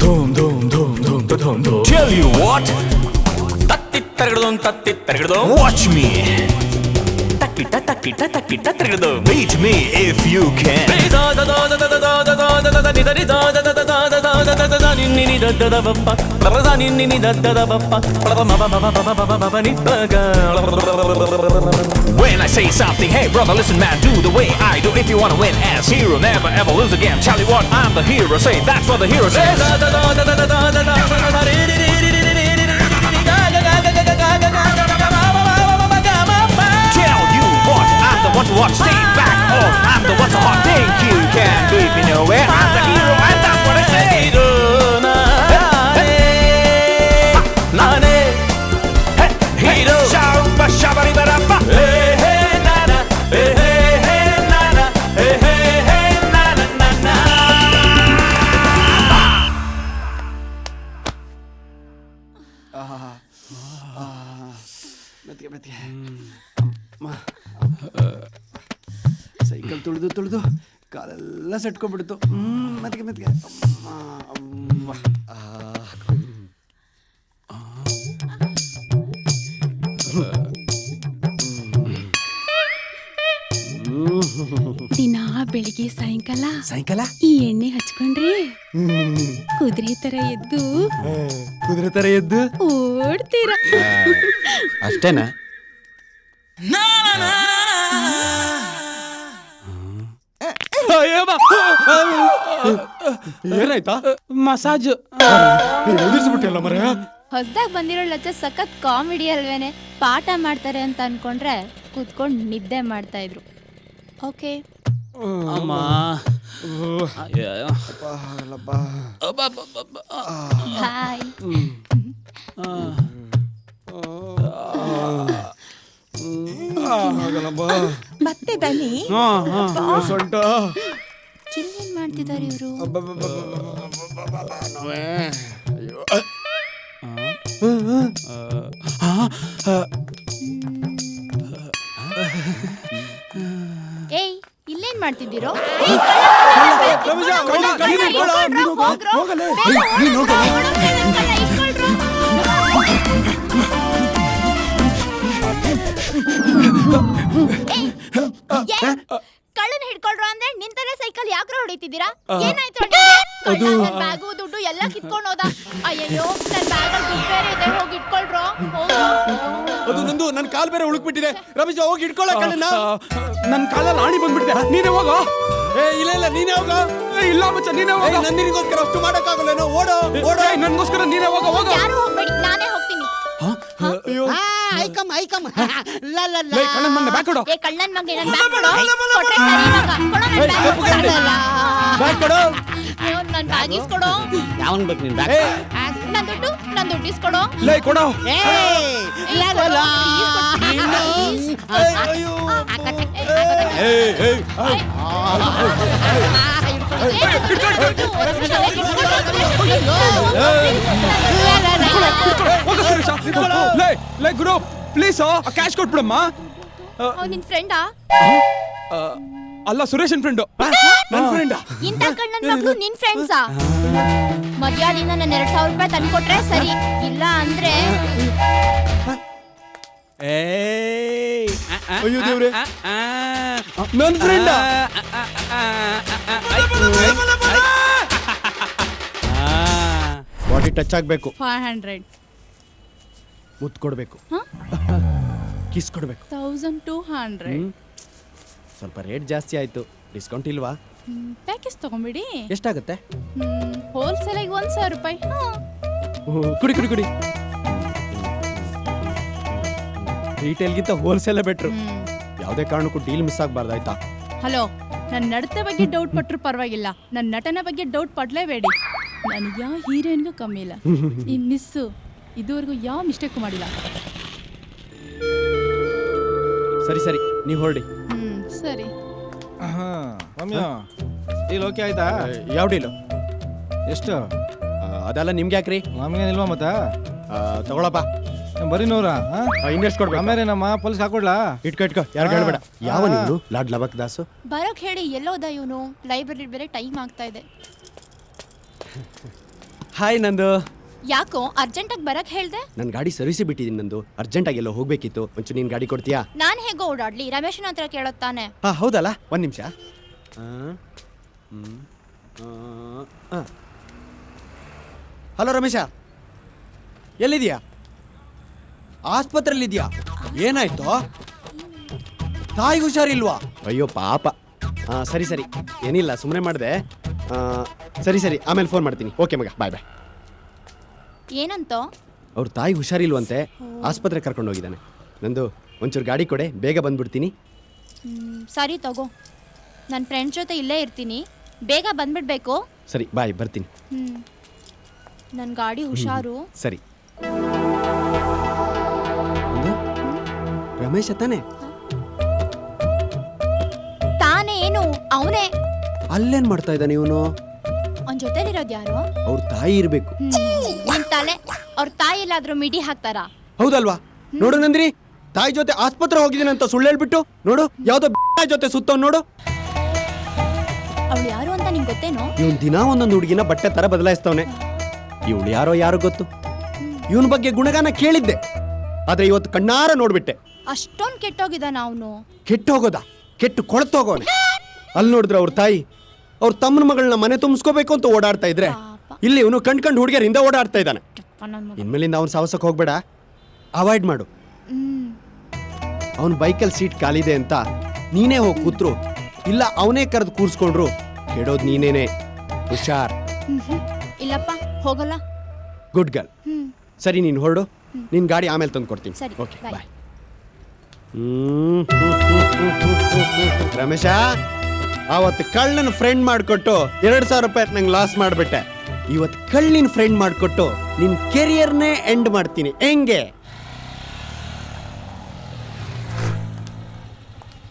ಧೂಮ್ ಧೂಮ್ ಧೂಮ್ ಧೂಮ್ ಧೂಮ್ ಧೂಮ್. Tell you what ತತ್ತಿ ತರಗಡೋನ್ watch me. Meet me if you can. When I say something, hey brother, listen man, do the way I do. If you wanna win as hero, never ever lose again. Tell you what, I'm the hero. Say that's what the hero says. Tell you what, I'm the one to watch. Stay back, oh, I'm the one to hot. Think you can beat me nowhere. I'm the hero, and that's what I say. Hero, shabba shabba barabba. Hey hey na na, hey hey na na, hey hey na na na na. Cycle ತುಳಿದು ಕಾಲೆಲ್ಲ ಸೆಟ್ಕೊಂಡ್ಬಿಡ್ತು ಮೆತ್ತಿಗೆ ದಿನ ಬೆಳಿಗ್ಗೆ ಸಾಯಂಕಾಲ ಈ ಎಣ್ಣೆ ಹಚ್ಕೊಂಡ್ರೆ ಕುದುರೆ ತರ ಎದ್ದು ಓಡ್ತೀರಾ ಅಷ್ಟೇನಾ? ಏನಾಯ್ತಾ? ಮಸಾಜ್ ಎದುರಿಸ್ಬಿಟ್ಟಿಲ್ಲ ಮರ. ಹೊಸದಾಗಿ ಬಂದಿರೋ ಲಚ್ಚ ಸಖತ್ ಕಾಮಿಡಿ ಅಲ್ವೇನೆ. ಪಾಠ ಮಾಡ್ತಾರೆ ಅಂತ ಅನ್ಕೊಂಡ್ರೆ ಕೂತ್ಕೊಂಡು ನಿದ್ದೆ ಮಾಡ್ತಾ ಇದ್ರು. ಓಕೆ ಅಮ್ಮ ಹಾಯ್. ಮತ್ತೆ ಬನ್ನಿ. ಸೊಂಟ ಏನ್ ಮಾಡ್ತಿದ್ದಾರೆ ಇವರು? ಏಯ್ ಇಲ್ಲೇನ್ ಮಾಡ್ತಿದ್ದೀರೋ? ಕಳ್ಳನ್ ಹಿಡ್ಕೊಳ್ರು ಅಂದ್ರೆ ನಿಂತಲ್ಲೇ ಸೈಕಲ್ ಯಾಕ್ರೋ ಹೊಡಿತಿದ್ದೀರಾ? ಏನಾಯ್ತು? ಬ್ಯಾಗು ದುಡ್ಡು ಎಲ್ಲ ಕಿತ್ಕೊಂಡು ಹೋದ. ಅಯ್ಯೋ ನನ್ ಬ್ಯಾಗಲ್ಲಿ ದುಡ್ಡು ಬೇರೆ ಇದೆ, ಹೋಗಿ ಇಟ್ಕೊಳ್ರು. ಅದು ನಂದು, ನನ್ನ ಕಾಲ್ ಬೇರೆ ಉಳುಕ್ಬಿಟ್ಟಿದೆ. ರಮೇಶ ಹೋಗಿ ಇಟ್ಕೊಳ್ಳೋ ಕಣ್ಣನ್ನ. ನನ್ನ ಕಾಲಲ್ಲಿ ಆಣಿ ಬಂದ್ಬಿಟ್ಟಿದೆ. ನೀನೇ ಹೋಗೋ. ಇಲ್ಲ ನೀನೇ ಹೋಗೋ. ಇಲ್ಲ ಮಚ್ಚ ನೀನೇ ಹೋಗೋ. ನನ್ನ ನಿನಗೋಸ್ಕರ ಅಷ್ಟು ಮಾಡಕ್ಕಾಗಲ್ಲೇನೋ. ಓಡೋ ನನ್ಗೋಸ್ಕರ ನೀನೇ ಹೋಗೋ. ಯಾರು ಹೋಗ್ಬೇಡಿ, ನಾನೇ ಹೋಗ್ತೀನಿ. ಕಣ್ಣನ್ ಬ್ಯಾಗ್ ಕೊಡು. ಕಳ್ಳನ್ ಮಗ ನನ್ ಬ್ಯಾಗ್ ಕೊಡು. ಕೊಟ್ರೆ ಸರಿ ಮಗ. ಕೊಡು ನನ್ ಬ್ಯಾಗ್ ಕೊಡು. ನನ್ ಬ್ಯಾಗ್ ಇಸ್ಕೊಡು. ಯಾವನ್ ಬೇಕು ನಿನ್ ಬ್ಯಾಗ್? ನನ್ ದುಡ್ಡು ಇಸ್ಕೊಡು. ಲೇ ಕೊಡು. ಲೇ ಗುರು ಪ್ಲೀಸ್ ಕ್ಯಾಶ್ ಕೊಟ್ಬಿಡಮ್ಮ. ನಿನ್ ಫ್ರೆಂಡಾ? ಅಲ್ಲ ಸುರೇಶನ್ ಫ್ರೆಂಡು. ನನ್ನ ಫ್ರೆಂಡ್. ಇಂಥ ಕಣ್ಣನ್ ಮಗಳು ನಿನ್ ಫ್ರೆಂಡ್ಸಾ? ಮರ್ಯಾದೆಯಿಂದ ನನ್ನ 2000 ರೂಪಾಯಿ ತಂದ್ಕೊಟ್ರೆ ಸರಿ, ಇಲ್ಲ ಅಂದ್ರೆ ಅಯ್ಯೋ ದೇವ್ರೆ, ನನ್ನ ಫ್ರೆಂಡ್. ಬಾಡಿ ಟಚ್ ಆಗ್ಬೇಕು. 500 ಮುತ್ತು ಕೊಡ್ಬೇಕು. ಕಿಸ್ ಕೊಡ್ಬೇಕು. 1200 ಸ್ವಲ್ಪ ರೇಟ್ ಜಾಸ್ತಿ ಆಯ್ತು, ಡಿಸ್ಕೌಂಟ್ ಇಲ್ವಾ? ಪ್ಯಾಕೇಜ್ ತಗೊಂಬಿಡಿ. ಎಷ್ಟಾಗುತ್ತೆ? ಹೋಲ್ಸೇಲ್ ಆಗಿ 1000 ರೂಪಾಯಿ. ಕುಡಿ ರೀಟೇಲ್ಗಿಂತ ಹೋಲ್ಸೇಲ್ ಬೆಟ್ರು. ಯಾವುದೇ ಕಾರಣಕ್ಕೂ ಡೀಲ್ ಮಿಸ್ ಆಗಬಾರ್ದು, ಆಯ್ತಾ? ಹಲೋ, ನನ್ನ ನಡತೆ ಬಗ್ಗೆ ಡೌಟ್ ಪಟ್ರು ಪರವಾಗಿಲ್ಲ, ನನ್ನ ನಟನ ಬಗ್ಗೆ ಡೌಟ್ ಪಡ್ಲೇಬೇಡಿ. ನಾನು ಯಾವ ಹೀರೋಯಿನ್ಗೂ ಕಮ್ಮಿ ಇಲ್ಲ. ಈ ಮಿಸ್ಸು ಇದುವರೆಗೂ ಯಾವ ಮಿಸ್ಟೇಕು ಮಾಡಿಲ್ಲ. ಸರಿ ನೀವು ಹೊರಡಿ. ಸರಿ. ಡೀಲ್ ಓಕೆ ಆಯ್ತಾ? ಯಾವ ಡೀಲು? ಎಷ್ಟು? ಅದೆಲ್ಲ ನಿಮ್ಗೆ ಯಾಕ್ರಿ? ನಮ್ಗೇನಿಲ್ವಾ ಮತ್ತೆ? ತಗೊಳಪ್ಪ. ಬರೀ 100. ಇನ್ನೆಷ್ಟು ಕೊಡ್ಬೇಕು? ಆಮೇಲೆ ನಮ್ಮ ಪೊಲೀಸ್ ಹಾಕೊಡ್ಲಾ? ಇಟ್ಕೊ ಯಾರು ಹೇಳ್ಬೇಡ. ಯಾವ ನೀವು? ಲಾಡ್ ಲಬಕ್ ದಾಸು ಬರೋಕ್ ಹೇಳಿ. ಎಲ್ಲೋದ ಇವನು? ಲೈಬ್ರರಿ ಬೇರೆ ಟೈಮ್ ಆಗ್ತಾ ಇದೆ. ಹಾಯ್ ನಂದು. ಯಾಕೋ ಅರ್ಜೆಂಟಾಗಿ ಬರಕ್ ಹೇಳ್ದೆ? ನನ್ನ ಗಾಡಿ ಸರ್ವಿಸಿ ಬಿಟ್ಟಿದ್ದೀನಿ ನಂದು, ಅರ್ಜೆಂಟಾಗಿ ಎಲ್ಲೋ ಹೋಗ್ಬೇಕಿತ್ತು. ಒಂಚೂರು ನೀನು ಗಾಡಿ ಕೊಡ್ತೀಯಾ? ನಾನು ಹೇಗೋ ಓಡಾಡ್ಲಿ, ರಮೇಶನ ಹತ್ರ ಕೇಳೋತ್ತಾನೆ. ಹೌದಲ್ಲ, ಒಂದು ನಿಮಿಷ. ಹಲೋ ರಮೇಶ, ಎಲ್ಲಿದ್ಯಾ? ಆಸ್ಪತ್ರೆಯಲ್ಲಿದ್ಯಾ? ಏನಾಯ್ತು? ತಾಯಿಗೆ ಹುಷಾರಿಲ್ವಾ? ಅಯ್ಯೋ ಪಾಪ. ಸರಿ ಸರಿ, ಏನಿಲ್ಲ, ಸುಮ್ಮನೆ ಮಾಡಿದೆ. ಸರಿ ಸರಿ, ಆಮೇಲೆ ಫೋನ್ ಮಾಡ್ತೀನಿ. ಓಕೆ ಮಗ, ಬಾಯ್ ಬಾಯ್. ಏನಂತ? ಅವ್ರ ತಾಯಿ ಹುಷಾರಿಲ್ವಂತೆ, ಆಸ್ಪತ್ರೆ ಕರ್ಕೊಂಡು ಹೋಗಿದ್ದಾನೆ. ನಂದು ಒಂಚೂರು ಗಾಡಿ ಕೊಡೆ, ಬೇಗ ಬಂದ್ಬಿಡ್ತೀನಿ. ಸರಿ ತಗೋ, ನನ್ನ ಫ್ರೆಂಡ್ಸ್ ಜೊತೆ ಇಲ್ಲೇ ಇರ್ತೀನಿ, ಬೇಗ ಬಂದ್ಬಿಡ್ಬೇಕು. ಸರಿ ಬಾಯ್, ಬರ್ತೀನಿ. ನನ್ನ ಗಾಡಿ ಹುಷಾರು. ಸರಿ. ರಮೇಶ ತಾನೆ? ತಾನೇ ಏನು, ಅವನೇ. ಅಲ್ಲೇನ್ ಮಾಡ್ತಾ ಇದ್ದಾನೆ ಇವನು? ಅವನ ಜೊತೆಲಿರೋದು ಯಾರು? ಅವ್ರ ತಾಯಿ ಇರ್ಬೇಕು. ನಿನ್ ತಲೆ, ಅವ್ರ ತಾಯಿ ಎಲ್ಲಾದ್ರೂ ಮಿಡಿ ಹಾಕ್ತಾರ? ಹೌದಲ್ವಾ? ನೋಡು ನಂದಿನಿ, ತಾಯಿ ಜೊತೆ ಆಸ್ಪತ್ರೆ ಹೋಗಿದ್ದೀನಿ ಅಂತ ಸುಳ್ಳು ಹೇಳ್ಬಿಟ್ಟು ನೋಡು, ಯಾವ್ದೋ ಜೊತೆ ಸುತ್ತವ್ ನೋಡು. ಅವಳು ಯಾರು ಅಂತ ನಿಂಗೆ ಗೊತ್ತೇನೋ? ಇವನ್ ದಿನ ಒಂದೊಂದು ಹುಡುಗಿನ ಬಟ್ಟೆ ತರ ಬದಲಾಯಿಸ್ತವನೆ. ಇವಳು ಯಾರೋ ಗೊತ್ತು. ಇವನ್ ಬಗ್ಗೆ ಗುಣಗಾನ ಕೇಳಿದ್ದೆ, ಆದ್ರೆ ಇವತ್ತು ಕಣ್ಣಾರ ನೋಡ್ಬಿಟ್ಟೆ. ಅಷ್ಟೊಂದು ಕೆಟ್ಟೋಗಿದ್ದಾನ ಅವನು? ಕೆಟ್ಟು ಹೋಗೋದ? ಕೆಟ್ಟು ಕೊಳ್ತೋಗೋನೆ. ಅಲ್ಲಿ ನೋಡಿದ್ರೆ ಅವ್ರ ತಾಯಿ ಅವ್ರ ತಮ್ಮನ ಮಗಳನ್ನ ಮನೆ ತುಂಬಿಸ್ಕೋಬೇಕು ಅಂತ ಓಡಾಡ್ತಾ ಇದ್ರೆ, ಇಲ್ಲಿ ಇವನು ಕಣ್ಕಂಡು ಹುಡುಗಿಯರಿಂದ ಓಡಾಡ್ತಾ ಇದ್ದಾನೆ. ಇನ್ಮೇಲಿಂದ ಅವನ ಸಾಹಸಕ್ಕೆ ಹೋಗ್ಬೇಡ, ಅವಾಯ್ಡ್ ಮಾಡು. ಅವನ ಬೈಕಲ್ಲಿ ಸೀಟ್ ಖಾಲಿದೆ ಅಂತ ನೀನೇ ಹೋಗಿ ಕೂತ್ರು, ಇಲ್ಲ ಅವನೇ ಕರೆದು ಕೂರ್ಸ್ಕೊಂಡ್ರು, ಕೆಡೋದು ನೀನೇನೆ. ಹುಷಾರ್. ಇಲ್ಲಪ್ಪ, ಹೋಗಲ್ಲ. Good girl. ಸರಿ, ನೀನು ಹೊರಡು, ನಿನ್ ಗಾಡಿ ಆಮೇಲೆ ತಂದು ಕೊಡ್ತೀನಿ. ಸರಿ, ಓಕೆ bye. ಬಾಯ್. ರಮೇಶ, ಅವತ್ತು ಕಳ್ಳನ ಫ್ರೆಂಡ್ ಮಾಡಿಕೊಟ್ಟು 2,000 ರೂಪಾಯಿ ನಂಗೆ ಲಾಸ್ ಮಾಡಿಬಿಟ್ಟೆ. ಇವತ್ತು ಕಳ್ಳಿನ ಫ್ರೆಂಡ್ ಮಾಡಿಕೊಟ್ಟು ನಿನ್ ಕೆರಿಯರ್ನೇ ಎಂಡ್ ಮಾಡ್ತೀನಿ. ಹೆಂಗೆ?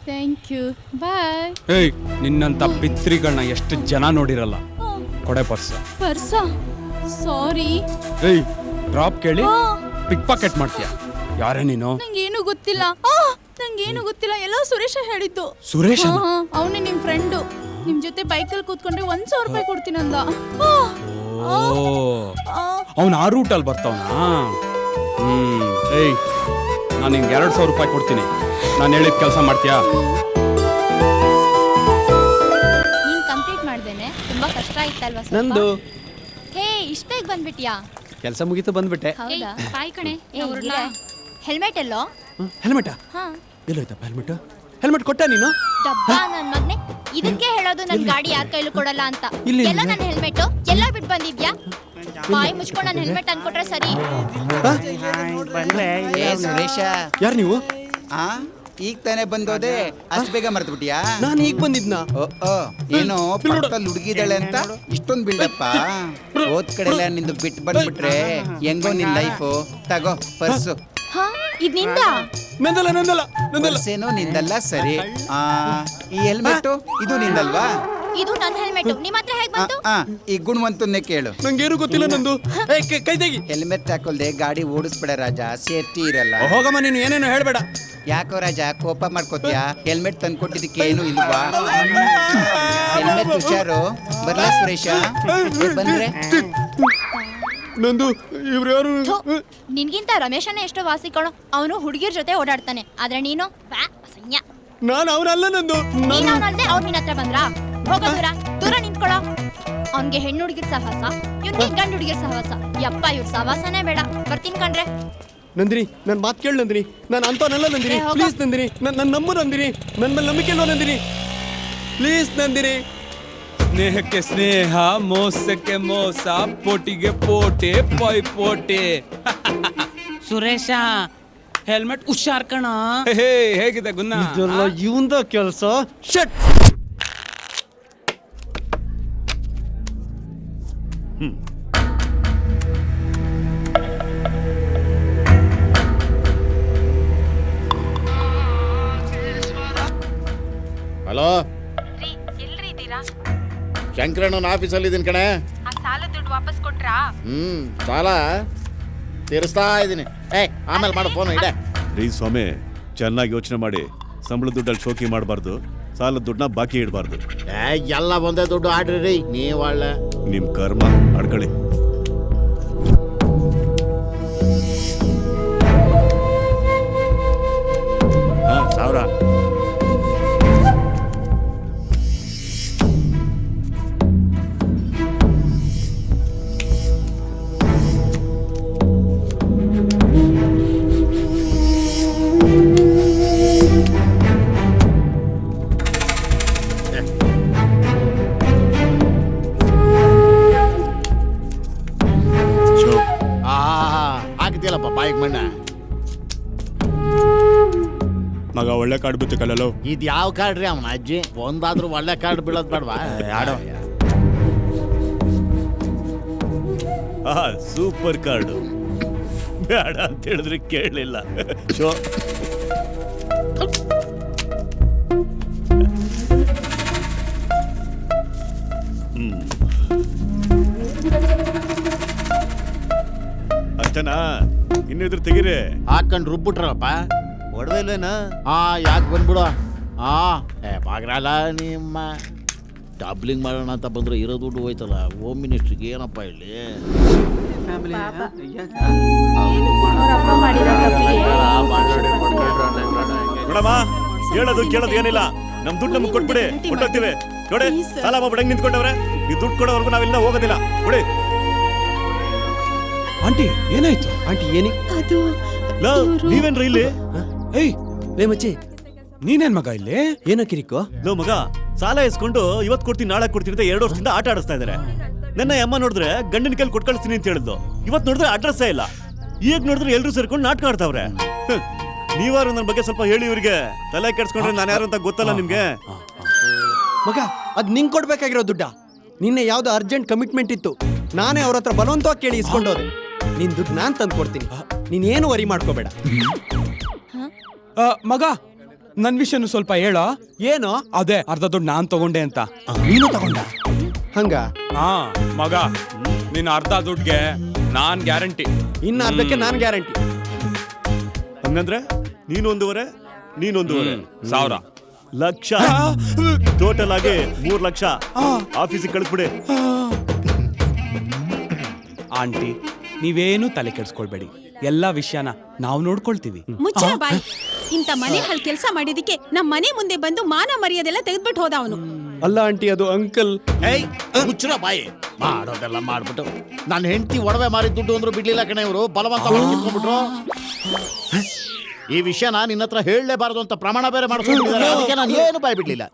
ಥ್ಯಾಂಕ್ ಯು, ಬಾಯ್. ಏಯ್, ನಿನ್ನಂತ ಪಿತ್ರಿಗಳನ್ನ ಎಷ್ಟು ಜನ ನೋಡಿರಲ್ಲ. ಕೊಡೆ ಪರ್ಸ. ಪರ್ಸ? ಸಾರಿ. ಏಯ್, ಡ್ರಾಪ್ ಕೇಳಿ ಪಿಕ್ ಪಾಕೆಟ್ ಮಾಡ್ತೀಯ? ಯಾರೇ ನೀನು? ನಂಗೇನು ಗೊತ್ತಿಲ್ಲ. ನಂಗೇನು ಗೊತ್ತಿಲ್ಲ, ಎಲ್ಲ ಸುರೇಶ ಹೇಳಿದ್ದು. ಸುರೇಶ? ಅವನೇ ನಿಮ್ ಫ್ರೆಂಡು. ನಿಮ್ ಜೊತೆ ಬೈಕಲ್ಲಿ ಕೂತ್ಕೊಂಡ್ರೆ 1,000 ರೂಪಾಯಿ ಕೊಡ್ತೀನಂದ. ಅವನು ಆ ರೂಟಲ್ಲಿ ಬರ್ತಾವನಾ? ಏಯ್, ನಾನು ನಿಂಗೆ 2,000 ರೂಪಾಯಿ ಕೊಡ್ತೀನಿ, ನಾನು ಹೇಳಿದ ಕೆಲಸ ಮಾಡ್ತೀಯಾ? ನೀನ್ ಕಂಪ್ಲೀಟ್ ಮಾಡ್ದೇನೆ, ತುಂಬಾ ಕಷ್ಟ ಆಯ್ತಲ್ವಾ? ನಂದು. ಹೇ, ಇಷ್ಟ ಬೇಗ ಬಂದ್ಬಿಟ್ಯಾ? ಕೆಲಸ ಮುಗೀತು, ಬಂದ್ಬಿಟ್ಟೆ. ಹೌದಾ? ಬಾಯ್ ಕಣೆ. ಹೆಲ್ಮೆಟ್ ಎಲ್ಲೋ? ಹೆಲ್ಮೆಟಾ? ಎಲ್ಲೋಯ್ತಪ್ಪ ಹೆಲ್ಮೆಟ್? ಹೆಲ್ಮೆಟ್ ಕೊಟ್ಟ ನೀನು? ಡಬ್ಬ ನನ್ ಮಗ್ನೆ, ಇದಕ್ಕೆ ಹೇಳೋದು ನನ್ ಗಾಡಿ ಯಾರ ಕೈಲೂ ಕೊಡಲ್ಲ ಅಂತ. ಇಲ್ಲಿ ಎಲ್ಲ ನನ್ನ ಹೆಲ್ಮೆಟ್ ಎಲ್ಲ ಬಿಟ್ಟು ಬಂದಿದ್ಯಾ? ಬಾಯಿ ಮುಚ್ಕೊಂಡು ನನ್ನ ಹೆಲ್ಮೆಟ್ ಅನ್ಕೊಟ್ರೆ ಸರಿ. ಸುರೇಶ, ಯಾರು ನೀವು? ಈಗ ತಾನೇ ಬಂದೋದೆ, ಅಷ್ಟು ಬೇಗ ಮರ್ತು ಬಿಟ್ಟಿಯಾ? ನಾನು ಈಗ ಬಂದಿದ್ನಾ? ಏನೋ ಪಕ್ಕದಲ್ಲಿ ಹುಡುಗಿದಾಳೆ ಅಂತ ಇಷ್ಟೊಂದು ಬಿಲ್ಡಪ್ಪ. ಓದ್ ಕಡೆಲ್ಲ ನಿಂದು ಬಿಟ್ಟು ಬಂದ್ಬಿಟ್ರೆ ಹೆಂಗೋ ನಿನ್ ಲೈಫು. ತಗೋ ಪರ್ಸು. ಇದ್ ನಿಂದ? ಪರ್ಸೇನು ನಿಂದಲ್ಲ, ಸರಿ. ಈ ಹೆಲ್ಮೆಟ್ ಇದು ನಿಂದಲ್ವಾ? ಇದು ನನ್ನ ಹೆಲ್ಮೆಟ್, ನಿಮ್ಮ ಹತ್ರ ಹೇಗ್ ಬಂತು? ಈ ಗುಣವಂತನ್ನೇ ಕೇಳು. ನಂಗೇನು ಗೊತ್ತಿಲ್ಲ ನಂದು. ಕೈ ತೆಗಿ. ಹೆಲ್ಮೆಟ್ ಹಾಕೊಳ್ದೆ ಗಾಡಿ ಓಡಿಸ್ಬೇಡ ರಾಜ, ಸೇಫ್ಟಿ ಇರಲ್ಲ. ಹೋಗಮ್ಮ, ನೀನು ಏನೇನು ಹೇಳ್ಬೇಡ. ಯಾಕೋ ರಾಜ ಕೋಪ ಮಾಡ್ಕೋತೀಯಾ? ಹೆಲ್ಮೆಟ್ ತಂದ್ಕೊಟ್ಟಿದ್ದಕ್ಕೆ ಏನು ಇಲ್ವಾ? ಹೆಲ್ಮೆಟ್ ಹುಷಾರು. ಬರ್ಲಾ ಸುರೇಶ? ಬಂದ್ರೆ ನಂದು. ಇವ್ರು ಯಾರು? ನಿನ್ಗಿಂತ ರಮೇಶನೇ ಎಷ್ಟೋ ವಾಸಿಕೊಳ್ಳೋ. ಅವನು ಹುಡುಗಿರ್ ಜೊತೆ ಓಡಾಡ್ತಾನೆ, ಆದ್ರೆ ನೀನು ನಾನು ಅವನಲ್ಲ. ನಂದು. ನೀನ್ ಅವನಲ್ದೆ ಅವ್ರು ನಿನ್ನ ಹತ್ರ ಬಂದ್ರಾ? ಹೋಗೋ ದೂರ, ದೂರ ನಿಂತ್ಕೊಳ್ಳೋ. ಅವ್ನ್ಗೆ ಹೆಣ್ಣು ಹುಡುಗಿರ್ ಸಹವಾಸ, ಇವ್ನಿಗೆ ಗಂಡು ಹುಡುಗಿರ್ ಸಹವಾಸ. ಯಪ್ಪ, ಇವ್ರ ಸಹವಾಸನೇ ಬೇಡ. ಬರ್ತೀನಿ ಕಣ್ರೆ. ನಂದಿನಿ, ನನ್ನ ಮಾತು ಕೇಳು ನಂದಿನಿ, ನಾನು ಅಂತವನಲ್ಲ ನಂದಿನಿ. ಪ್ಲೀಸ್ ನಂದಿನಿ, ನನ್ನ ನಂಬು ನಂದಿನಿ, ನನ್ನ ಮೇಲೆ ನಂಬಿಕೆ ಇಲ್ವೋ ನಂದಿನಿ? ಪ್ಲೀಸ್ ನಂದಿನಿ. ಸ್ನೇಹಕ್ಕೆ ಸ್ನೇಹ, ಮೋಸಕ್ಕೆ ಮೋಸ, ಪೋಟಿಗೆ ಪೋಟೆ, ಪೈಪೋಟೆ. ಸುರೇಶ, ಹೆಲ್ಮೆಟ್ ಹುಷಾರ್ ಕಣ. ಹೇಗಿದೆ ಗುನ್ನ? ಇದೆಲ್ಲ ಇವಂದ ಕೆಲಸ. ಶಟ್. ಹಲೋ, ಶಂಕರಣ್ಣನ ಆಫೀಸಲ್ಲಿ ಇದೀನಿ ಕಣೆ. ಸಾಲ ದುಡ್ಡು ವಾಪಸ್ ಕೊಟ್ರಾ? ಸಾಲ ತೀರಿಸ್ತಾ ಇದ್ದೀನಿ. ಆಮೇಲೆ ಮಾಡೋ ಫೋನ್ ಇಡೆ. ರೀ ಸ್ವಾಮಿ, ಚೆನ್ನಾಗಿ ಯೋಚನೆ ಮಾಡಿ. ಸಂಬಳದ ದುಡ್ಡಲ್ಲಿ ಶೋಕಿ ಮಾಡಬಾರ್ದು, ಸಾಲದ ದುಡ್ಡನ್ನ ಬಾಕಿ ಇಡಬಾರ್ದು. ಎಲ್ಲ ಒಂದೇ ದುಡ್ಡು ಆಡ್ರಿ ರೀ, ನೀವು ಒಳ್ಳೆ ನಿಮ್ ಕರ್ಮ. ಅಡ್ಕೊಳ್ಳಿ. ಮಗ ಒಳ್ಳೆ ಕಾರ್ಡ್ ಬಿತ್ತು ಕಲ್ಲೋ. ಇದು ಯಾವ ಕಾರ್ಡ್ ರೀ ಅವನ ಅಜ್ಜಿ? ಒಂದಾದ್ರೂ ಒಳ್ಳೆ ಕಾರ್ಡ್ ಬೀಳೋದ್ ಬೇಡವಾ? ಆಡೋ. ಸೂಪರ್ ಕಾರ್ಡು ಬೇಡ ಅಂತ ಹೇಳಿದ್ರೆ ಕೇಳಲಿಲ್ಲ. ಶೋ ಅಷ್ಟನಾ? ಇನ್ನಿದ್ರು ತೆಗೀರಿ. ಹಾಕೊಂಡು ರುಬ್ಬಿಟ್ರಪ್ಪ. ಹೊಡೆದಿಲ್ಲೇನಾ? ಯಾಕೆ ಬಂದ್ಬಿಡು. ಬಾಗ್ರಲ್ಲ ನಿಮ್ಮ ಡಬ್ಲಿಂಗ್ ಮಾಡೋಣ ಅಂತ ಬಂದ್ರೆ ಇರೋ ದುಡ್ಡು ಹೋಯ್ತಲ್ಲ. ಹೋಮ್ ಮಿನಿಸ್ಟ್ರಿಗೆ ಏನಪ್ಪ ಇಲ್ಲಿ? ನೋಡಮ್ಮ, ಹೇಳೋದು ಕೇಳೋದು ಏನಿಲ್ಲ. ನಮ್ ದುಡ್ಡು ನಮ್ಗೆ ಕೊಟ್ಬಿಡಿ, ಕೊಟ್ಟೋಗ್ತೀವಿ. ನೋಡಿ, ಸಾಲ ಮಾಡ್ಬಿಡಂಗ್ ನಿಂತ್ಕೊಂಡವ್ರೆ. ಈ ದುಡ್ಡು ಕೊಡೋವರೆಗೂ ನಾವೆಲ್ಲ ಹೋಗೋದಿಲ್ಲ. ಕೊಡಿ. ಆಂಟಿ ಏನಾಯ್ತು? ಆಂಟಿ ಏನಿ ನೀವೇನ್ರ ಇಲ್ಲಿ? ಏಯ್ ಲೇ ಮಚ್ಚಿ, ನೀನೇನ್ ಮಗ ಇಲ್ಲಿ? ಏನೋ ಕಿರಿಕೋ? ಲೋ ಮಗ, ಸಾಲ ಇಸ್ಕೊಂಡು ಇವತ್ತು ಕೊಡ್ತೀನಿ ನಾಳೆ ಕೊಡ್ತೀನಿ ಅಂತ 2 ವರ್ಷದಿಂದ ಆಟ ಆಡಿಸ್ತಾ ಇದಾರೆ. ನನ್ನ ಅಮ್ಮ ನೋಡಿದ್ರೆ ಗಂಡನ ಕೈಲಿ ಕೊಟ್ಟು ಕಳಿಸ್ತೀನಿ ಅಂತ ಹೇಳಿದ್ದು. ಇವತ್ತು ನೋಡಿದ್ರೆ ಅಡ್ರೆಸ್ಸೇ ಇಲ್ಲ. ಈಗ ನೋಡಿದ್ರೆ ಎಲ್ರು ಸೇರ್ಕೊಂಡು ನಾಟಕ ಆಡ್ತಾವ್ರೆ. ನೀವಾರು ನನ್ನ ಬಗ್ಗೆ ಸ್ವಲ್ಪ ಹೇಳಿ ಇವ್ರಿಗೆ. ತಲೆ ಕೆಡ್ಸ್ಕೊಂಡ್ರೆ ನಾನು ಯಾರು ಅಂತ ಗೊತ್ತಲ್ಲ ನಿಮ್ಗೆ. ಮಗ, ಅದ್ ನಿಂಗ್ ಕೊಡ್ಬೇಕಾಗಿರೋ ದುಡ್ಡ. ನಿನ್ನೆ ಯಾವ್ದೋ ಅರ್ಜೆಂಟ್ ಕಮಿಟ್ಮೆಂಟ್ ಇತ್ತು. ನಾನೇ ಅವ್ರ ಹತ್ರ ಬಲವಂತವಾಗಿ ಕೇಳಿ ಇಸ್ಕೊಂಡೋದೆ. ನಿನ್ ದುಡ್ಡು ನಾನ್ ತಂದು ಕೊಡ್ತೀನಿ. ನೀನ್ ಏನು ವರಿ ಮಾಡ್ಕೋಬೇಡ. ಮಗ, ನನ್ ವಿಷಯನು ಸ್ವಲ್ಪ ಹೇಳ. ಏನು? ಅದೇ ಅರ್ಧ ದುಡ್ಡು ನಾನ್ ತಗೊಂಡೆ ಅಂತ. ನೀನು ತಗೊಂಡ? ಹಂಗ? ಮಗ, ನಿನ್ನ ಅರ್ಧ ದುಡ್ಗೆ ನಾನ್ ಗ್ಯಾರಂಟಿ. ಇನ್ನ ಅರ್ಧಕ್ಕೆ ನಾನ್ ಗ್ಯಾರಂಟಿ. ಹಂಗಂದ್ರೆ ನೀನೊಂದೂವರೆ, ನೀನೊಂದೂವರೆ ಸಾವಿರ ಲಕ್ಷ, ಟೋಟಲ್ ಆಗಿ 3 ಲಕ್ಷ ಆಫೀಸಿಗೆ ಕಳಿಸ್ಬಿಡಿ. ಆಂಟಿ, ನೀವೇನು ತಲೆ ಕೆಡ್ಸ್ಕೊಳ್ಬೇಡಿ. ಎಲ್ಲಾ ವಿಷಯನ ನಾವು ನೋಡ್ಕೊಳ್ತೀವಿ. ಮುಚ್ಚ ಬಾಯಿ. ಇಂತ ಮನೆ ಹಲ್ ಕೆಲಸ ಮಾಡಿದಕ್ಕೆ ನಮ್ಮ ಮನೆ ಮುಂದೆ ಬಂದು ಮಾನ ಮರ್ಯಾದೆಲ್ಲ ತೆಗೆದ್ಬಿಟ್ಟು ಹೋದ ಅವನು. ಅಲ್ಲ ಆಂಟಿ, ಅದು ಅಂಕಲ್. ಮುಚ್ಚರ ಬಾಯಿ. ಮಾಡೋದೆಲ್ಲ ಮಾಡ್ಬಿಟ್ಟು ನನ್ನ ಹೆಂಡತಿ ಒಡವೆ ಮಾರಿ ದುಡ್ಡು ಅಂದ್ರು ಬಿಡ್ಲಿಲ್ಲ ಕಣೆ. ಇವರು ಬಲವಂತ ಮಾಡ್ಕೊಂಡ್ಬಿಟ್ರು. ಈ ವಿಷಯನ ನಿನ್ನ ಹತ್ರ ಹೇಳಲೇಬಾರದು ಅಂತ ಪ್ರಮಾಣ ಬೇರೆ ಮಾಡ್ಕೊಂಡಿದ್ದಾರೆ. ಅದಕ್ಕೆ ನಾನು ಏನು ಬಾಯ್ ಬಿಡ್ಲಿಲ್ಲ.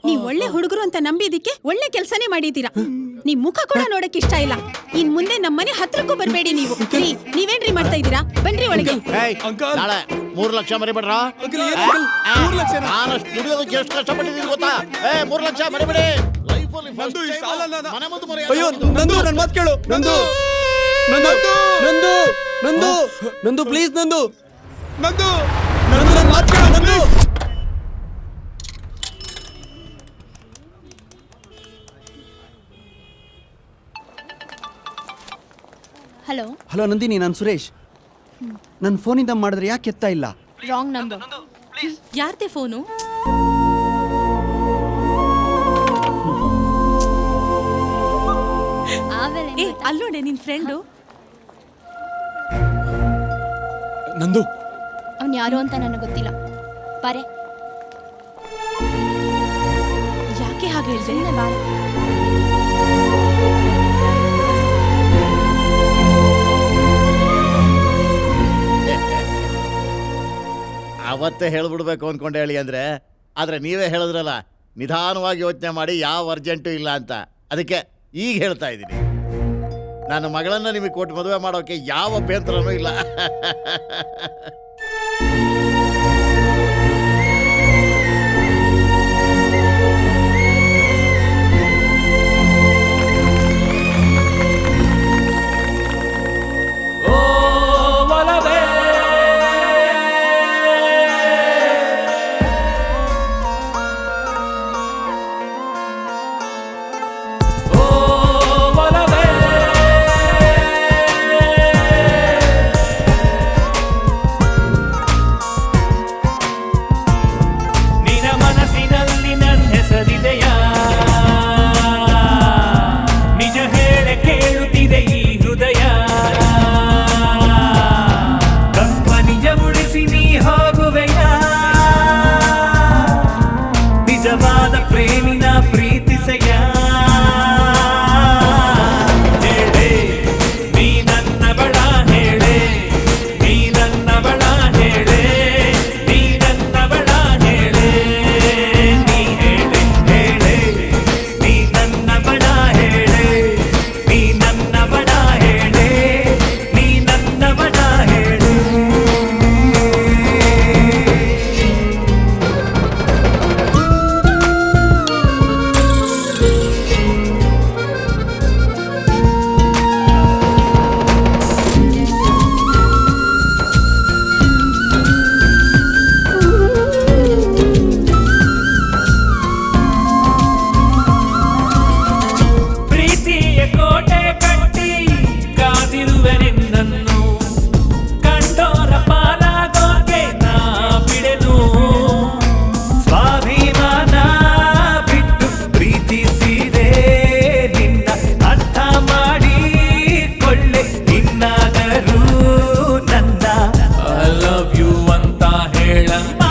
ನೀವ್ ಒಳ್ಳೆ ಹುಡುಗರು ಅಂತ ನಂಬಿದಕ್ಕೆ ಒಳ್ಳೆ ಕೆಲಸನೇ ಮಾಡಿದೀರಾ. ನಿಮ್ ಮುಖ ಕೂಡ ನೋಡಕ್ ಇಷ್ಟ ಇಲ್ಲ. ಇನ್ ಮುಂದೆ ನಮ್ಮ ಮನೆ ಹತ್ರಕ್ಕೂ ಬರ್ಬೇಡಿ ನೀವು. ನೀವೇನ್ರಿ ಮಾಡ್ತಾ ಇದೀರಾ? ಬನ್ರಿ ಒಳಗೆ. ನಾಳೆ 3 ಲಕ್ಷ ಮರಿಬೇಡ್ರ. ನಾನು ಸ್ಟುಡಿಯೋದಕ್ಕೆ ಎಷ್ಟು ಕಷ್ಟಪಟ್ಟಿದ್ದೀನಿ ಗೊತ್ತಾ? 3 ಲಕ್ಷ ಮರಿಬೇಡಿ. ಅಯ್ಯೋ ನಂದು, ನನ್ ಮಾತು ಕೇಳು. ನಂದು ನಂದು ನಂದು ನಂದು ಪ್ಲೀಸ್ ನಂದು ನಂದು ನಂದು ನನ್ ಮಾತು ಕೇಳು. ನಂದು ಹಲೋ ಹಲೋ ನಂದಿನಿ, ನಾನು ಸುರೇಶ್. ನನ್ನ ಫೋನಿಂದ ಮಾಡಿದ್ರೆ ಯಾಕೆ ಎತ್ತಾ ಇಲ್ಲ? Wrong number. ಯಾರ್ದೇ ಫೋನು? ಅಲ್ಲೋಡೆ ನಿನ್ ಫ್ರೆಂಡು. ನಂದು ಅವ್ನು ಯಾರು ಅಂತ ನನಗೆ ಗೊತ್ತಿಲ್ಲ. ಬಾರೆ. ಯಾಕೆ ಹಾಗೆ ಹೇಳ್ದೆ? ಅವತ್ತೇ ಹೇಳ್ಬಿಡ್ಬೇಕು ಅನ್ಕೊಂಡೆ ಹೇಳಿ ಅಂದ್ರೆ. ಆದ್ರೆ ನೀವೇ ಹೇಳಿದ್ರಲ್ಲ, ನಿಧಾನವಾಗಿ ಯೋಚನೆ ಮಾಡಿ, ಯಾವ ಅರ್ಜೆಂಟು ಇಲ್ಲ ಅಂತ. ಅದಕ್ಕೆ ಈಗ ಹೇಳ್ತಾ ಇದ್ದೀನಿ. ನನ್ನ ಮಗಳನ್ನ ನಿಮಗೆ ಕೊಟ್ಟು ಮದುವೆ ಮಾಡೋಕೆ ಯಾವ ಅಭ್ಯಂತರನೂ ಇಲ್ಲ. ಕೋಟೆ ಕಟ್ಟಿ ಕಾದಿರುವೆ ನಿನ್ನನ್ನು ಕಂಡೋರ ಪಾಲಾಗೋಕೆ ನಾ ಬಿಡೆನು ಸ್ವಾಭಿಮಾನ ಬಿಟ್ಟು ಪ್ರೀತಿಸಿದೆ ನಿನ್ನ ಅರ್ಥ ಮಾಡಿಕೊಳ್ಳೆ ಇನ್ನಾದರೂ ನನ್ನ ಐ ಲವ್ ಯು ಅಂತ ಹೇಳಮ್ಮ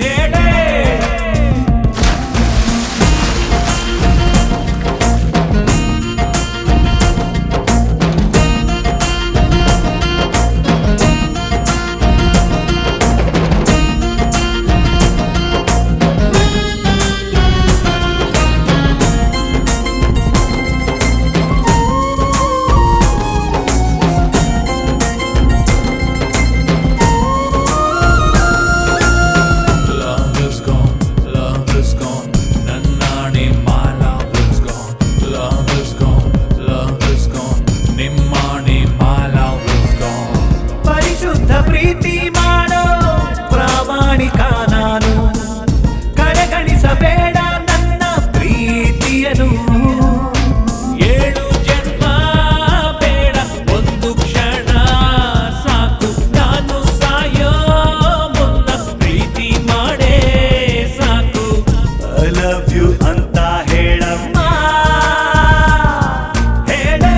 ಹೇಳೇ Love is gone, love is gone. Nannane, my love is gone. Love is gone, love is gone. Nimmane, my love is gone. ಪರಿಶುದ್ಧ ಪ್ರೀತಿ ಮಾಡೋ ಪ್ರಾಮಾಣಿಕ ನಾನು ಕಡೆಗಣಿಸಬೇಡ ನನ್ನ ಪ್ರೀತಿಯನು ಏಳು ಜನ್ಮ ಬೇಡ ಒಂದು ಕ್ಷಣ ಸಾಕು ನಾನು ಸಾಯೋ ಮುನ್ನ ಪ್ರೀತಿ ಮಾಡೇ ಸಾಕು ಐ ಲವ್ ಯು ಅಂತ ಹೇಳಮ್ಮ ಹೇಳೇ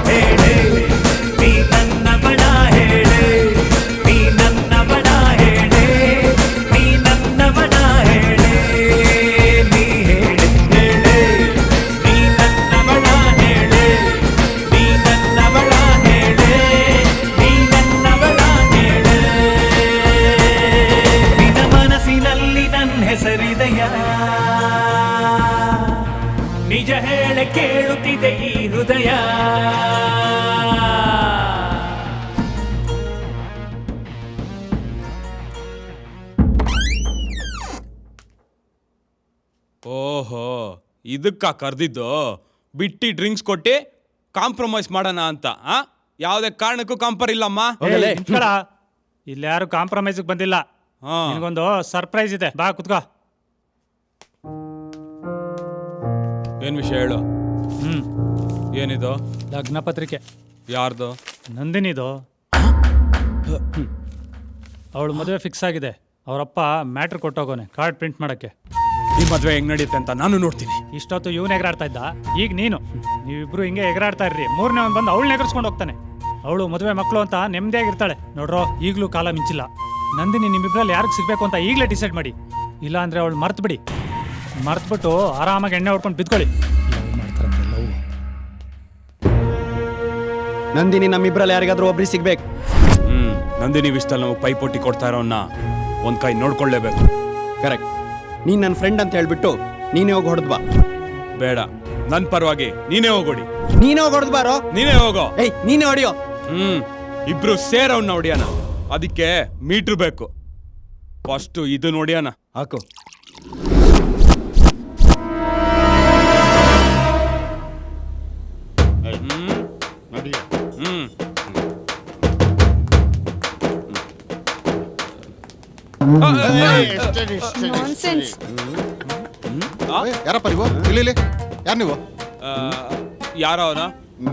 ಹೇಳೇ ನೀ ನನ್ನ ಬಡ ಹೇಳೇ ನೀ ನನ್ನ ಬಡ ಹೇಳೇ ನೀ ನನ್ನ ಬಡ ಹೇಳೇ ನೀ ಹೇಳೇ ಹೇಳೇ ನೀ ನನ್ನ ಬಡ ಹೇಳೇ ನೀ ನನ್ನ ಬಡ ಹೇಳೇ ನೀ ನನ್ನ ಬಡ ಹೇಳೇ ನಿನ್ನ ಮನಸ್ಸಿನಲ್ಲಿ ನನ್ನ ಹೆಸರಿದೆಯ ನಿಜ ಹೇಳ ಕೇಳುತ್ತಿದೆ ಈ ಹೃದಯ ಓಹೋ ಇದಕ್ಕ ಕರ್ದಿದ್ದು ಬಿಟ್ಟಿ ಡ್ರಿಂಕ್ಸ್ ಕೊಟ್ಟು ಕಾಂಪ್ರಮೈಸ್ ಮಾಡೋಣ ಅಂತ ಆ ಯಾವುದೇ ಕಾರಣಕ್ಕೂ ಕಾಂಪರ್ ಇಲ್ಲಮ್ಮ. ಇಲ್ಲಿ ಯಾರು ಕಾಂಪ್ರಮೈಸ್ ಬಂದಿಲ್ಲ. ನಿನಗೊಂದು ಸರ್ಪ್ರೈಸ್ ಇದೆ, ಬಾ ಕುತ್ಕೋ. ಏನ್ ವಿಷಯ ಹೇಳು. ಏನಿದು? ಲಗ್ನ ಪತ್ರಿಕೆ. ಯಾರ್ದು? ನಂದಿನಿದು. ಅವಳು ಮದುವೆ ಫಿಕ್ಸ್ ಆಗಿದೆ. ಅವರಪ್ಪ ಮ್ಯಾಟ್ರ್ ಕೊಟ್ಟೋಗೋನೆ ಕಾರ್ಡ್ ಪ್ರಿಂಟ್ ಮಾಡಕ್ಕೆ. ಈ ಮದ್ವೆ ಹೆಂಗ್ ನಡೆಯುತ್ತೆ ಅಂತ ನಾನು ನೋಡ್ತೀನಿ. ಇಷ್ಟೊತ್ತು ಇವನ್ ಎಗರಾಡ್ತಾ ಇದ್ದ, ಈಗ ನೀವಿಬ್ರು ಹಿಂಗೆ ಎಗರಾಡ್ತಾ ಇರ್ರಿ. ಮೂರನೇ ಒಂದು ಬಂದು ಅವಳನ್ನ ಎಗರ್ಸ್ಕೊಂಡು ಹೋಗ್ತಾನೆ. ಅವಳು ಮದುವೆ ಮಕ್ಕಳು ಅಂತ ನೆಮ್ಮದಿಯಾಗಿರ್ತಾಳೆ. ನೋಡ್ರೋ, ಈಗಲೂ ಕಾಲ ಮಿಂಚಿಲ್ಲ. ನಂದಿನಿ ನಿಮ್ಮಿಬ್ರಲ್ಲಿ ಯಾರಿಗೆ ಸಿಗ್ಬೇಕು ಅಂತ ಈಗಲೇ ಡಿಸೈಡ್ ಮಾಡಿ. ಇಲ್ಲ ಅಂದ್ರೆ ಅವಳು ಮರ್ತು ಬಿಡಿ. ಮರ್ತ್ಬಿಟ್ಟು ಆರಾಮಾಗಿ ಎಣ್ಣೆ ಹೊಡ್ಕೊಂಡು ಬಿದ್ಕೊಳ್ಳಿ. ನಂದಿನಿ ನಮ್ಮಿಬ್ರಲ್ಲಿ ಯಾರಿಗಾದ್ರೂ ಒಬ್ರಿಗೆ ಸಿಗ್ಬೇಕು. ನಂದಿನಿ ವಿಷಯದಲ್ಲಿ ನಾವು ಪೈಪೋಟಿ ಕೊಡ್ತಾ ಇರೋನ್ನ ಒಂದ್ ಕೈ ನೋಡ್ಕೊಳ್ಳೇಬೇಕು. ಕರೆಕ್ಟ್. ನೀನ್ ನನ್ನ ಫ್ರೆಂಡ್ ಅಂತ ಹೇಳ್ಬಿಟ್ಟು ನೀನೇ ಹೋಗಿ ಹೊಡೆದ್ ಬಾ. ಬೇಡ, ನನ್ ಪರವಾಗಿ ನೀನೇ ಹೋಗೋಡಿ. ನೀನೇ ಹೋಗಿ ಹೊಡೆದ್ ಬಾರೋ. ನೀನೇ ಹೋಗೋ. ಏಯ್, ನೀನೇ ಹೊಡಿಯೋ. ಇಬ್ರು ಸೇರವ್ನ ಹೊಡಿಯೋಣ. ಅದಕ್ಕೆ ಮೀಟ್ರ್ ಬೇಕು. ಫಸ್ಟ್ ಇದು ನೋಡಿಯೋಣ. ಹಾಕು. ಯಾರಪ್ಪ ನೀವು? ಇಲ್ಲಿ ಯಾರು ನೀವು? ಯಾರ ಅವನ?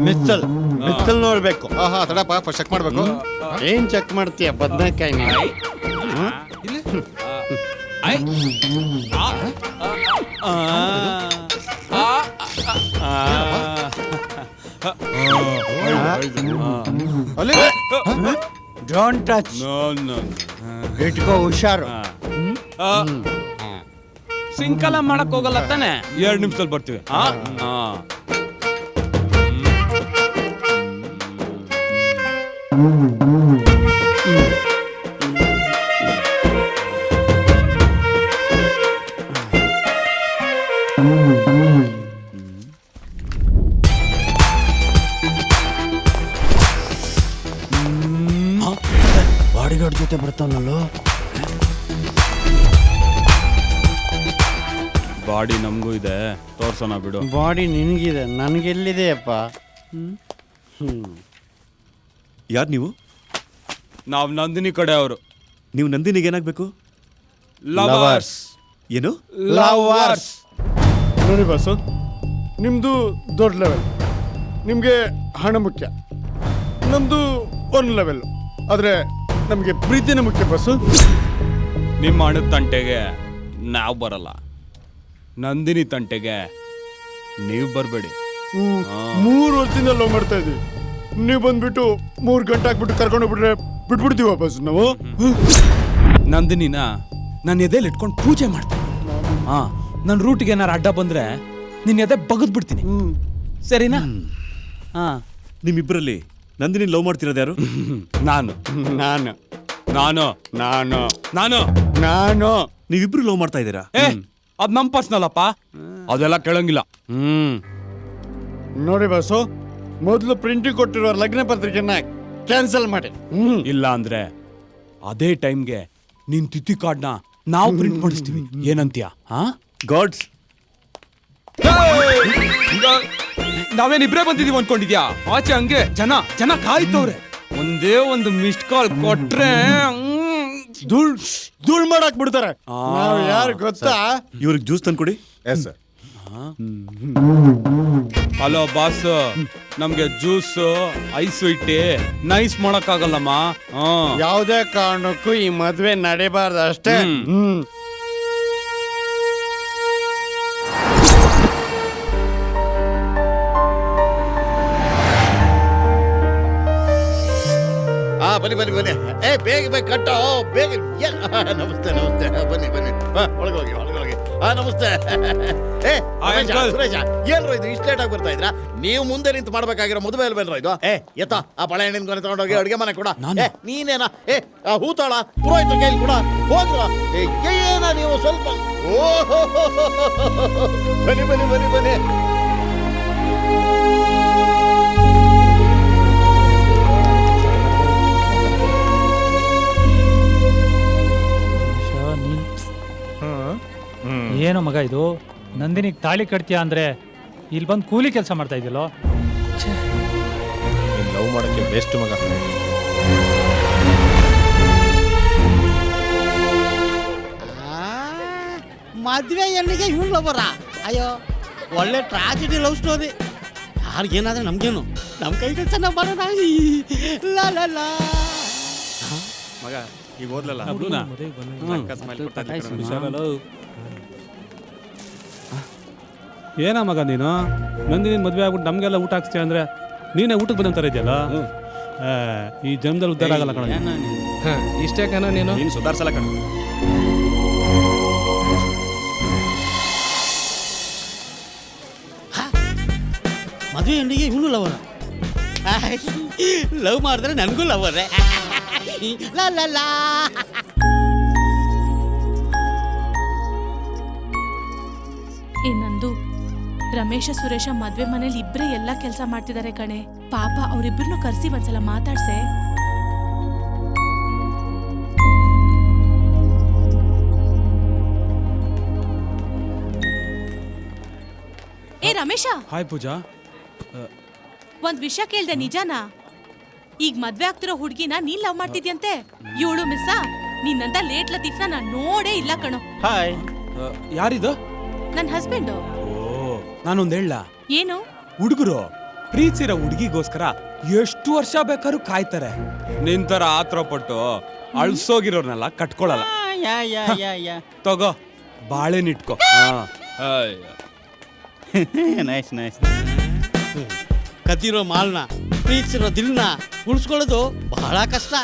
ಮಿಸ್ಟಲ್ ನೋಡ್ಬೇಕು. ಹಾ ತಡಪ್ಪ, ಫಸ್ಟ್ ಚೆಕ್ ಮಾಡ್ಬೇಕು. ಏನ್ ಚೆಕ್ ಮಾಡ್ತೀಯ? ಬದ್ನೆಕಾಯಿ ನೀನು. Don't touch. ಇಟ್ಕೋ, ಹುಷಾರು. ಸಿಂಕಲ ಮಾಡಕ್ ಹೋಗಲ್ಲ ತಾನೆ? 2 ನಿಮಿಷದಲ್ಲಿ ಬರ್ತೀವಿ. ಬಾಡಿಗಾರ್ಡ್ ಜೊತೆ ಬರ್ತಾನಲ್ಲೋ. ಬಾಡಿ ನಮಗೂ ಇದೆ, ತೋರ್ಸೋಣ ಬಿಡು. ಬಾಡಿ ನಿನಗಿದೆ, ನನಗೆಲ್ಲಿದೆಯಪ್ಪ? ಯಾರು ನೀವು? ನಾವು ನಂದಿನಿ ಕಡೆ ಅವರು. ನೀವು ನಂದಿನಿಗೆ ಏನಾಗಬೇಕು? ಲವರ್ಸ್. ಏನು? ಲವರ್ಸ್. ನೋಡಿ ಬಸ್ಸು, ನಿಮ್ಮದು ದೊಡ್ಡ ಲೆವೆಲ್, ನಿಮಗೆ ಹಣ ಮುಖ್ಯ. ನಮ್ಮದು ಒಂದು ಲೆವೆಲ್, ಆದರೆ ನಮಗೆ ಪ್ರೀತಿನೇ ಮುಖ್ಯ ಬಸ್ಸು. ನಿಮ್ಮ ಹಣದ ತಂಟೆಗೆ ನಾವು ಬರಲ್ಲ, ನಂದಿನಿ ತಂಟೆಗೆ ನೀವು ಬರಬೇಡಿ. 3 ವರ್ಷದಿಂದ ಲವ್ ಮಾಡ್ತಾ ಇದ್ವಿ, ನೀವು ಬಂದ್ಬಿಟ್ಟು 3 ಗಂಟೆ ಹಾಕ್ಬಿಟ್ಟು ಕರ್ಕೊಂಡು ಹೋಗ್ಬಿಟ್ರೆ ಬಿಟ್ಬಿಡ್ತೀವಿ ವಾಪಸ್ ನಾವು. ನಂದಿನಿನ ನನ್ನ ಎದೆಯಲ್ಲಿ ಇಟ್ಕೊಂಡು ಪೂಜೆ ಮಾಡ್ತೀನಿ. ನನ್ನ ರೂಟಿಗೆ ಏನಾರು ಅಡ್ಡ ಬಂದ್ರೆ ನಿನ್ನ ಎದೆ ಬಗದ್ ಬಿಡ್ತೀನಿ, ಸರಿನಾ? ನಿಮ್ಮಿಬ್ಬರಲ್ಲಿ ನಂದಿನಿ ಲವ್ ಮಾಡ್ತಿರೋದು ಯಾರು? ನಾನು ನಾನು ನಾನು ನಾನು ನಾನು ನಾನು ನೀವಿಬ್ರು ಲವ್ ಮಾಡ್ತಾ ಇದ್ದೀರಾ? ಅದ್ ನಮ್ ಪರ್ಸನಲ್ ಅಪ್ಪ, ಅದೆಲ್ಲ ಕೇಳಂಗಿಲ್ಲ. ನೋಡಿ ಬಸ್ಸು, ಮೊದಲು ಪ್ರಿಂಟಿಂಗ್ ಕೊಟ್ಟಿರೋ ಲಗ್ನ ಪತ್ರಿಕೆನ ಕ್ಯಾನ್ಸಲ್ ಮಾಡಿ. ಇಲ್ಲ ಅಂದ್ರೆ ಅದೇ ಟೈಮ್ಗೆ ನಿನ್ ತಿಥಿ ಕಾರ್ಡ್ನ ನಾವು ಪ್ರಿಂಟ್ ಮಾಡಿಸ್ತೀವಿ. ಏನಂತೀಯ? ಗಾಡ್ಸ್, ನಾವೇನ್ ಇಬ್ರೇ ಬಂದಿದೀವಿ ಅನ್ಕೊಂಡಿದ್ಯಾ? ಆಚೆ ಹಂಗೆ ಜನ ಜನ ಕಾಯ್ತವ್ರೆ. ಒಂದೇ ಒಂದು ಮಿಸ್ಡ್ ಕಾಲ್ ಕೊಟ್ರೆ ಧೂಳ್ ಮಾಡಕ್ ಬಿಡ್ತಾರೆ. ನಾವು ಯಾರು ಗೊತ್ತಾ? ಇವ್ರಿಗೆ ಜ್ಯೂಸ್ ತಂದ್ಕೊಡಿ. Yes sir. ಹಲೋ ಬಾಸ್, ನಮ್ಗೆ ಜ್ಯೂಸ್ ಐಸ್ ಇಟ್ಟಿ ನೈಸ್ ಮಾಡಕ್ಕಾಗಲ್ಲಮ್ಮ. ಯಾವುದೇ ಕಾರಣಕ್ಕೂ ಈ ಮದ್ವೆ ನಡಿಬಾರ್ದು ಅಷ್ಟೇ. ಬನ್ನಿ ಬನ್ನಿ ಬನ್ನಿ. ಬೇಗ ಬೇಗ ಕಟ್ಟೋ, ಬೇಗ. ನಮಸ್ತೆ ನಮಸ್ತೆ, ಬನ್ನಿ ಬನ್ನಿ, ಒಳಗೋಗಿ ಒಳಗೋಗಿ. ನಮಸ್ತೆ. ಸುರೇಶ, ಏನ್ರೋ ಇದು ಇಷ್ಟು ಲೇಟ್ ಆಗಿ ಬರ್ತಾ ಇದ್ರಾ? ನೀವು ಮುಂದೆ ನಿಂತು ಮಾಡ್ಬೇಕಾಗಿರೋ ಮದುವೆ ಅಲ್ವೇನ್ರೋ ಇದು? ಎತ್ತ ಆ ಬಳೆ ಹಣ್ಣಿನ ಕೊನೆ ತಗೊಂಡೋಗಿ ಅಡುಗೆ ಮನೆ ಕೂಡ. ನೀನೇನಾ ಹೂತಾಳ ಪುರೋಹಿತರ ಕೈಲಿ ಕೂಡ ಹೋಗ್ರ. ಏನ ನೀವು ಸ್ವಲ್ಪ ಓಹೋ, ಬನ್ನಿ ಬನ್ನಿ ಬನ್ನಿ ಬನ್ನಿ. ಏನೋ ಮಗ ಇದು, ನಂದಿನಿಗೆ ತಾಳಿ ಕಟ್ತೀಯ ಅಂದ್ರೆ ಇಲ್ಲಿ ಬಂದು ಕೂಲಿ ಕೆಲಸ ಮಾಡ್ತಾ ಇದೆಯಲ್ಲೋ. ಲವ್ ಮಾಡಕ್ಕೆ ಬೆಸ್ಟ್ ಮಗ. ಮದ್ವೆ ಹೆಣ್ಣಿಗೆ ಇವ್ನು ಲವರ? ಅಯ್ಯೋ, ಒಳ್ಳೆ ಟ್ರಾಜಿಡಿ ಲವ್ ಸ್ಟೋರಿ. ಯಾರಿಗೇನಾದ್ರೆ ನಮ್ಗೇನು, ನಮ್ಮ ಕೈಗೆ ಚೆನ್ನಾಗಿ ಬರೋಣ. ಮಗ ಈಗ ಓದ್ಲಲ್ಲ, ಏನ ಮಗ ನೀನು? ನಂದಿನಿ ಮದ್ವೆ ಆಗ್ಬಿಟ್ಟು ನಮ್ಗೆಲ್ಲ ಊಟ ಹಾಕ್ಸ್ತೀಯ ಅಂದ್ರೆ ನೀನೇ ಊಟಕ್ಕೆ ಬಂದಂತಾರ ಇದೆಯಲ್ಲ. ಈ ಜನ್ಮದಲ್ಲಿ ಉದ್ಧಾರ ಆಗಲ್ಲ ಕಣ. ಇಷ್ಟೇ ಕಣ ನೀನು ಸುಧಾರಿಸಲ್ಲ ಕಣ. ಮದುವೆ ಹೆಣ್ಣಿಗೆ ಇವನು ಲವರ? ಲವ್ ಮಾಡಿದ್ರೆ ನನಗೂ ಲವರೇ. ಇನ್ನೊಂದು ರಮೇಶ ಸುರೇಶ ಮದ್ವೆ ಮನೇಲಿ ಇಬ್ರೇ ಎಲ್ಲ ಕೆಲಸ ಮಾಡ್ತಿದ್ದಾರೆ ಕಣೆ. ಪಾಪ ಅವ್ರಿಬ್ರನ್ನು ಕರ್ಸಿ ಒಂದ್ಸಲ ಮಾತಾಡ್ಸೆ. ರಮೇಶ. ಹಾಯ್ ಪೂಜಾ. ಒಂದ್ ವಿಷಯ ಕೇಳ್ದೆ, ನಿಜಾನಾ? ಈಗ ಮದ್ವೆ ಆಗ್ತಿರೋ ಹುಡ್ಗಿನ ನೀನ್ ಲವ್ ಮಾಡ್ತಿದ್ಯಂತೆ. ಇವಳು ಮಿಸ್ಸ ನಿನ್ನಂತ ಲೇಟ್ ಲತೀಫ್ನ ನಾನ್ ನೋಡೇ ಇಲ್ಲ ಕಣೋ. ಹಾಯ್. ಯಾರಿದು? ನನ್ ಹಸ್ಬೆಂಡು. ನಾನೊಂದ್ ಹೇಳ. ಏನು? ಹುಡುಗರು ಪ್ರೀತಿಸಿರೋ ಹುಡುಗಿಗೋಸ್ಕರ ಎಷ್ಟು ವರ್ಷ ಬೇಕಾದ್ರೂ ಕಾಯ್ತಾರೆ. ನಿಂತರ ಆತ್ರ ಪಟ್ಟು ಅಳ್ಸೋಗಿರೋರ್ನೆಲ್ಲ ಕಟ್ಕೊಳಲ್ಲ. ತಗೋ ಬಾಳೆನಿಟ್ಕೋ. Nice nice. ಕದ್ದಿರೋ ಮಾಲ್ನ, ಪ್ರೀತಿಸಿರೋ ದಿಲ್ನ ಉಳಿಸ್ಕೊಳ್ಳೋದು ಬಹಳ ಕಷ್ಟ.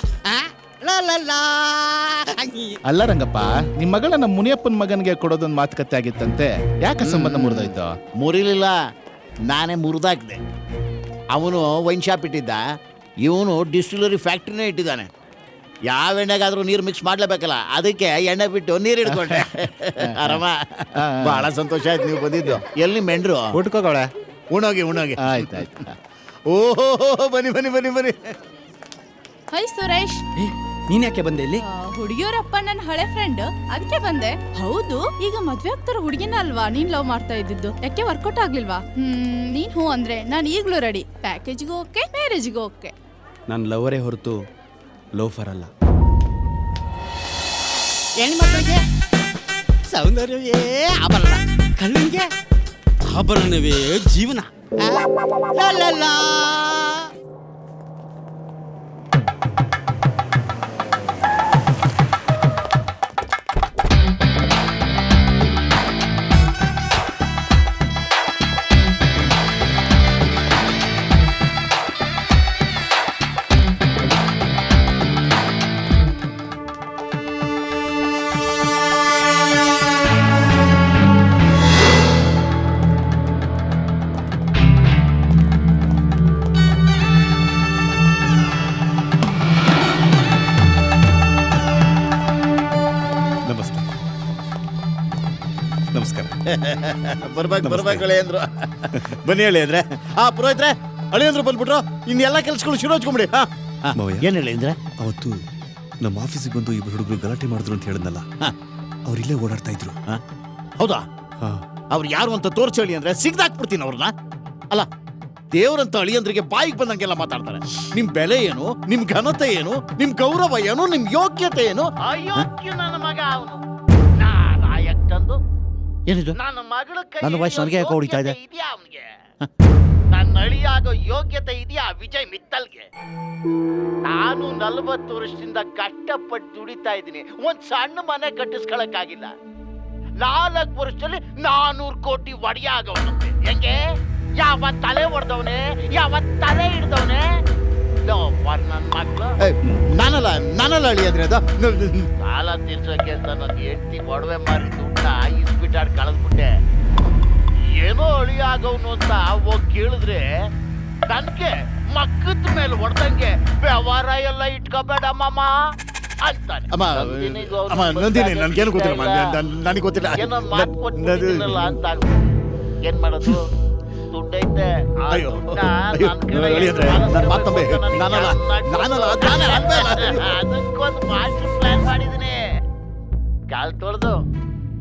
ಅಲ್ಲ ರಂಗಪ್ಪ, ನಿಮ್ ಮಗಳ ನಮ್ಮ ಮುನಿಯಪ್ಪನ ಮಗನಿಗೆ ಕೊಡೋದೊಂದು ಮಾತುಕತೆ ಆಗಿತ್ತಂತೆ. ಯಾಕೆ ಸಂಬಂಧ ಮುರಿದೋಯ್ತು? ಮುರಿಲಿಲ್ಲ, ನಾನೇ ಮುರಿದಾಕ್ದೆ. ಅವನು ವೈನ್ ಶಾಪ್ ಇಟ್ಟಿದ್ದ, ಇವನು ಡಿಸ್ಟಿಲರಿ ಫ್ಯಾಕ್ಟ್ರಿನೇ ಇಟ್ಟಿದ್ದಾನೆ. ಯಾವ ಎಣ್ಣೆಗಾದ್ರೂ ನೀರು ಮಿಕ್ಸ್ ಮಾಡ್ಲೇಬೇಕಲ್ಲ, ಅದಕ್ಕೆ ಎಣ್ಣೆ ಬಿಟ್ಟು ನೀರು ಹಿಡ್ಕೊಂಡೆ. ಆರಾಮ, ಬಹಳ ಸಂತೋಷ ಆಯ್ತು ನೀವು ಬಂದಿದ್ದು. ಎಲ್ಲಿ ಮೆಂಡ್ರು? ಊಟಕ್ಕೋಗಳೆ. ಉಣೋಗಿ ಉಣೋಗಿ. ಆಯ್ತಾಯ್ತು. ಓಹೋ, ಬನ್ನಿ ಬನ್ನಿ ಬನ್ನಿ ಬನ್ನಿ. ಹೈ ಸುರೇಶ್. ನೀನ್ ಯಾಕೆ ಬಂದೆ ಇಲ್ಲಿ? ಹುಡುಗಿಯವರಪ್ಪ ನನ್ನ ಹಳೆ ಫ್ರೆಂಡ್, ಅದಕ್ಕೆ ಬಂದೆ. ಹೌದು, ಈಗ ಮದ್ವೆ ಆಗ್ತಾರ ಹುಡುಗಿನ ಅಲ್ವಾ ನೀನ್ ಲವ್ ಮಾಡ್ತಾ ಇದ್ದಿದ್ದು? ಯಾಕೆ ವರ್ಕೌಟ್ ಆಗ್ಲಿಲ್ವಾ? ನೀನ್ ಹೂ ಅಂದ್ರೆ ನಾನು ಈಗ್ಲೂ ರೆಡಿ. ಪ್ಯಾಕೇಜ್ಗೂ ಓಕೆ, ಮ್ಯಾರೇಜ್ಗೂ ಓಕೆ. ನಾನು ಲವರೇ ಹೊರತು ಲೋಫರ್ ಅಲ್ಲ. ಹೆಣ್ಮಕ್ಳಿಗೆ ಸೌಂದರ್ಯವೇ ಆಭರಣ, ಕಣ್ಣಿಗೆ ಆಭರಣವೇ ಜೀವನ. ಲಾ ಲಾ ಲಾ. ನಮಸ್ತೆ. ನಮಸ್ಕಾರ. ಬರ್ಬೇಕು ಅಳಿಯಂದ್ರು. ಬನ್ನಿ ಅಳಿಯಂದ್ರೆ. ಪುರೋಹಿತ್ರೆ, ಅಳಿಯಂದ್ರು ಬಂದ್ಬಿಟ್ರು. ಇನ್ನೆಲ್ಲ ಕೆಲಸಗಳು ಶುರು ಹಚ್ಕೊಂಬಿಡಿ. ಏನ್ ಹೇಳಿದ್ರೆ ಅವತ್ತು ನಮ್ಮ ಆಫೀಸಿಗೆ ಬಂದು ಇಬ್ರು ಹುಡುಗರು ಗಲಾಟೆ ಮಾಡಿದ್ರು ಅಂತ ಹೇಳಿದ್ನಲ್ಲ, ಅವ್ರಿಲ್ಲೇ ಓಡಾಡ್ತಾ ಇದ್ರು. ಹೌದಾ? ಅವ್ರು ಯಾರು ಅಂತ ತೋರ್ಸಿ ಹೇಳಿ ಅಂದ್ರೆ ಸಿಗ್ದಾಕ್ಬಿಡ್ತೀನಿ ಅವ್ರನ್ನ. ಅಲ್ಲ, ದೇವರಂತ ಅಳಿಯಂದ್ರಿಗೆ ಬಾಯಿಗೆ ಬಂದಂಗೆಲ್ಲ ಮಾತಾಡ್ತಾರೆ. ನಿಮ್ ಬೆಲೆ ಏನು, ನಿಮ್ ಘನತೆ ಏನು, ನಿಮ್ ಗೌರವ ಏನು, ನಿಮ್ ಯೋಗ್ಯತೆ ಏನು? ಅಯೋಗ್ಯ ನನ್ನ ಮಗ ಅವನು. ನಾರಾಯಕ್ ತಂದು ಏನಿದು? ನನ್ನ ವಯಸ್ಸು ನನಗೆ ಯಾಕೆ ಹೊಡಿತಾ ಇದೆ? ನನ್ನ ಅಳಿಯಾಗೋ ಯೋಗ್ಯತೆ ಇದೆಯಾ ವಿಜಯ್ ಮಿತ್ತಲ್ಗೆ? ನಾನು 40 ವರ್ಷದಿಂದ ಕಷ್ಟಪಟ್ಟು ದುಡಿತಾ ಇದ್ದೀನಿ. ಒಂದ್ ಸಣ್ಣ ಮನೆ ಕಟ್ಟಿಸ್ಕೊಳಕ್ಕಾಗಿಲ್ಲ. 4 ವರ್ಷದಲ್ಲಿ 400 ಕೋಟಿ ಒಡೆಯ ಆಗವನಂತೆ. ಹೆಂಗೆ? ಯಾವ ತಲೆ ಹೊಡೆದವನೆ, ಯಾವ ತಲೆ ಹಿಡ್ದವನೆ? ನನ್ನ ಮಕ್ಳು ನಾನಲ್ಲ ಅಳಿ ಅಂದ್ರೆ ಅದು ಸಾಲ ತೀರ್ಸೋಕೆ ಅಂತ ನನ್ನ ಹೆಂಡತಿ ಒಡವೆ ಮಾರಿ ದುಡ್ಡ ಇಸ್ಬಿಟ್ಟಾಡ್ ಕಳೆದ್ಬಿಟ್ಟೆ. ಏನೋ ಅಳಿ ಆಗವನು ಅಂತ ಹೋಗಿ ಕೇಳಿದ್ರೆ ನನ್ಗೆ ಮಕ್ಕದ ಮೇಲೆ ಹೊಡೆದಂಗೆ ವ್ಯವಹಾರ ಎಲ್ಲ ಇಟ್ಕೋಬೇಡಮ್ಮ ಅಂತಾನೆ. ನಂದಿನಿ, ನನ್ಗೇನು ಗೊತ್ತಿಲ್ಲ, ನನಗೆ ಗೊತ್ತಿಲ್ಲ ಅಂತ. ಏನ್ ಮಾಡೋದು? ದುಡ್ಡೈತೆ. ಅದಕ್ಕೊಂದು ಮಾಸ್ಟರ್ ಪ್ಲಾನ್ ಮಾಡಿದೀನಿ. ಕಾಲ್ ತೊಳೆದು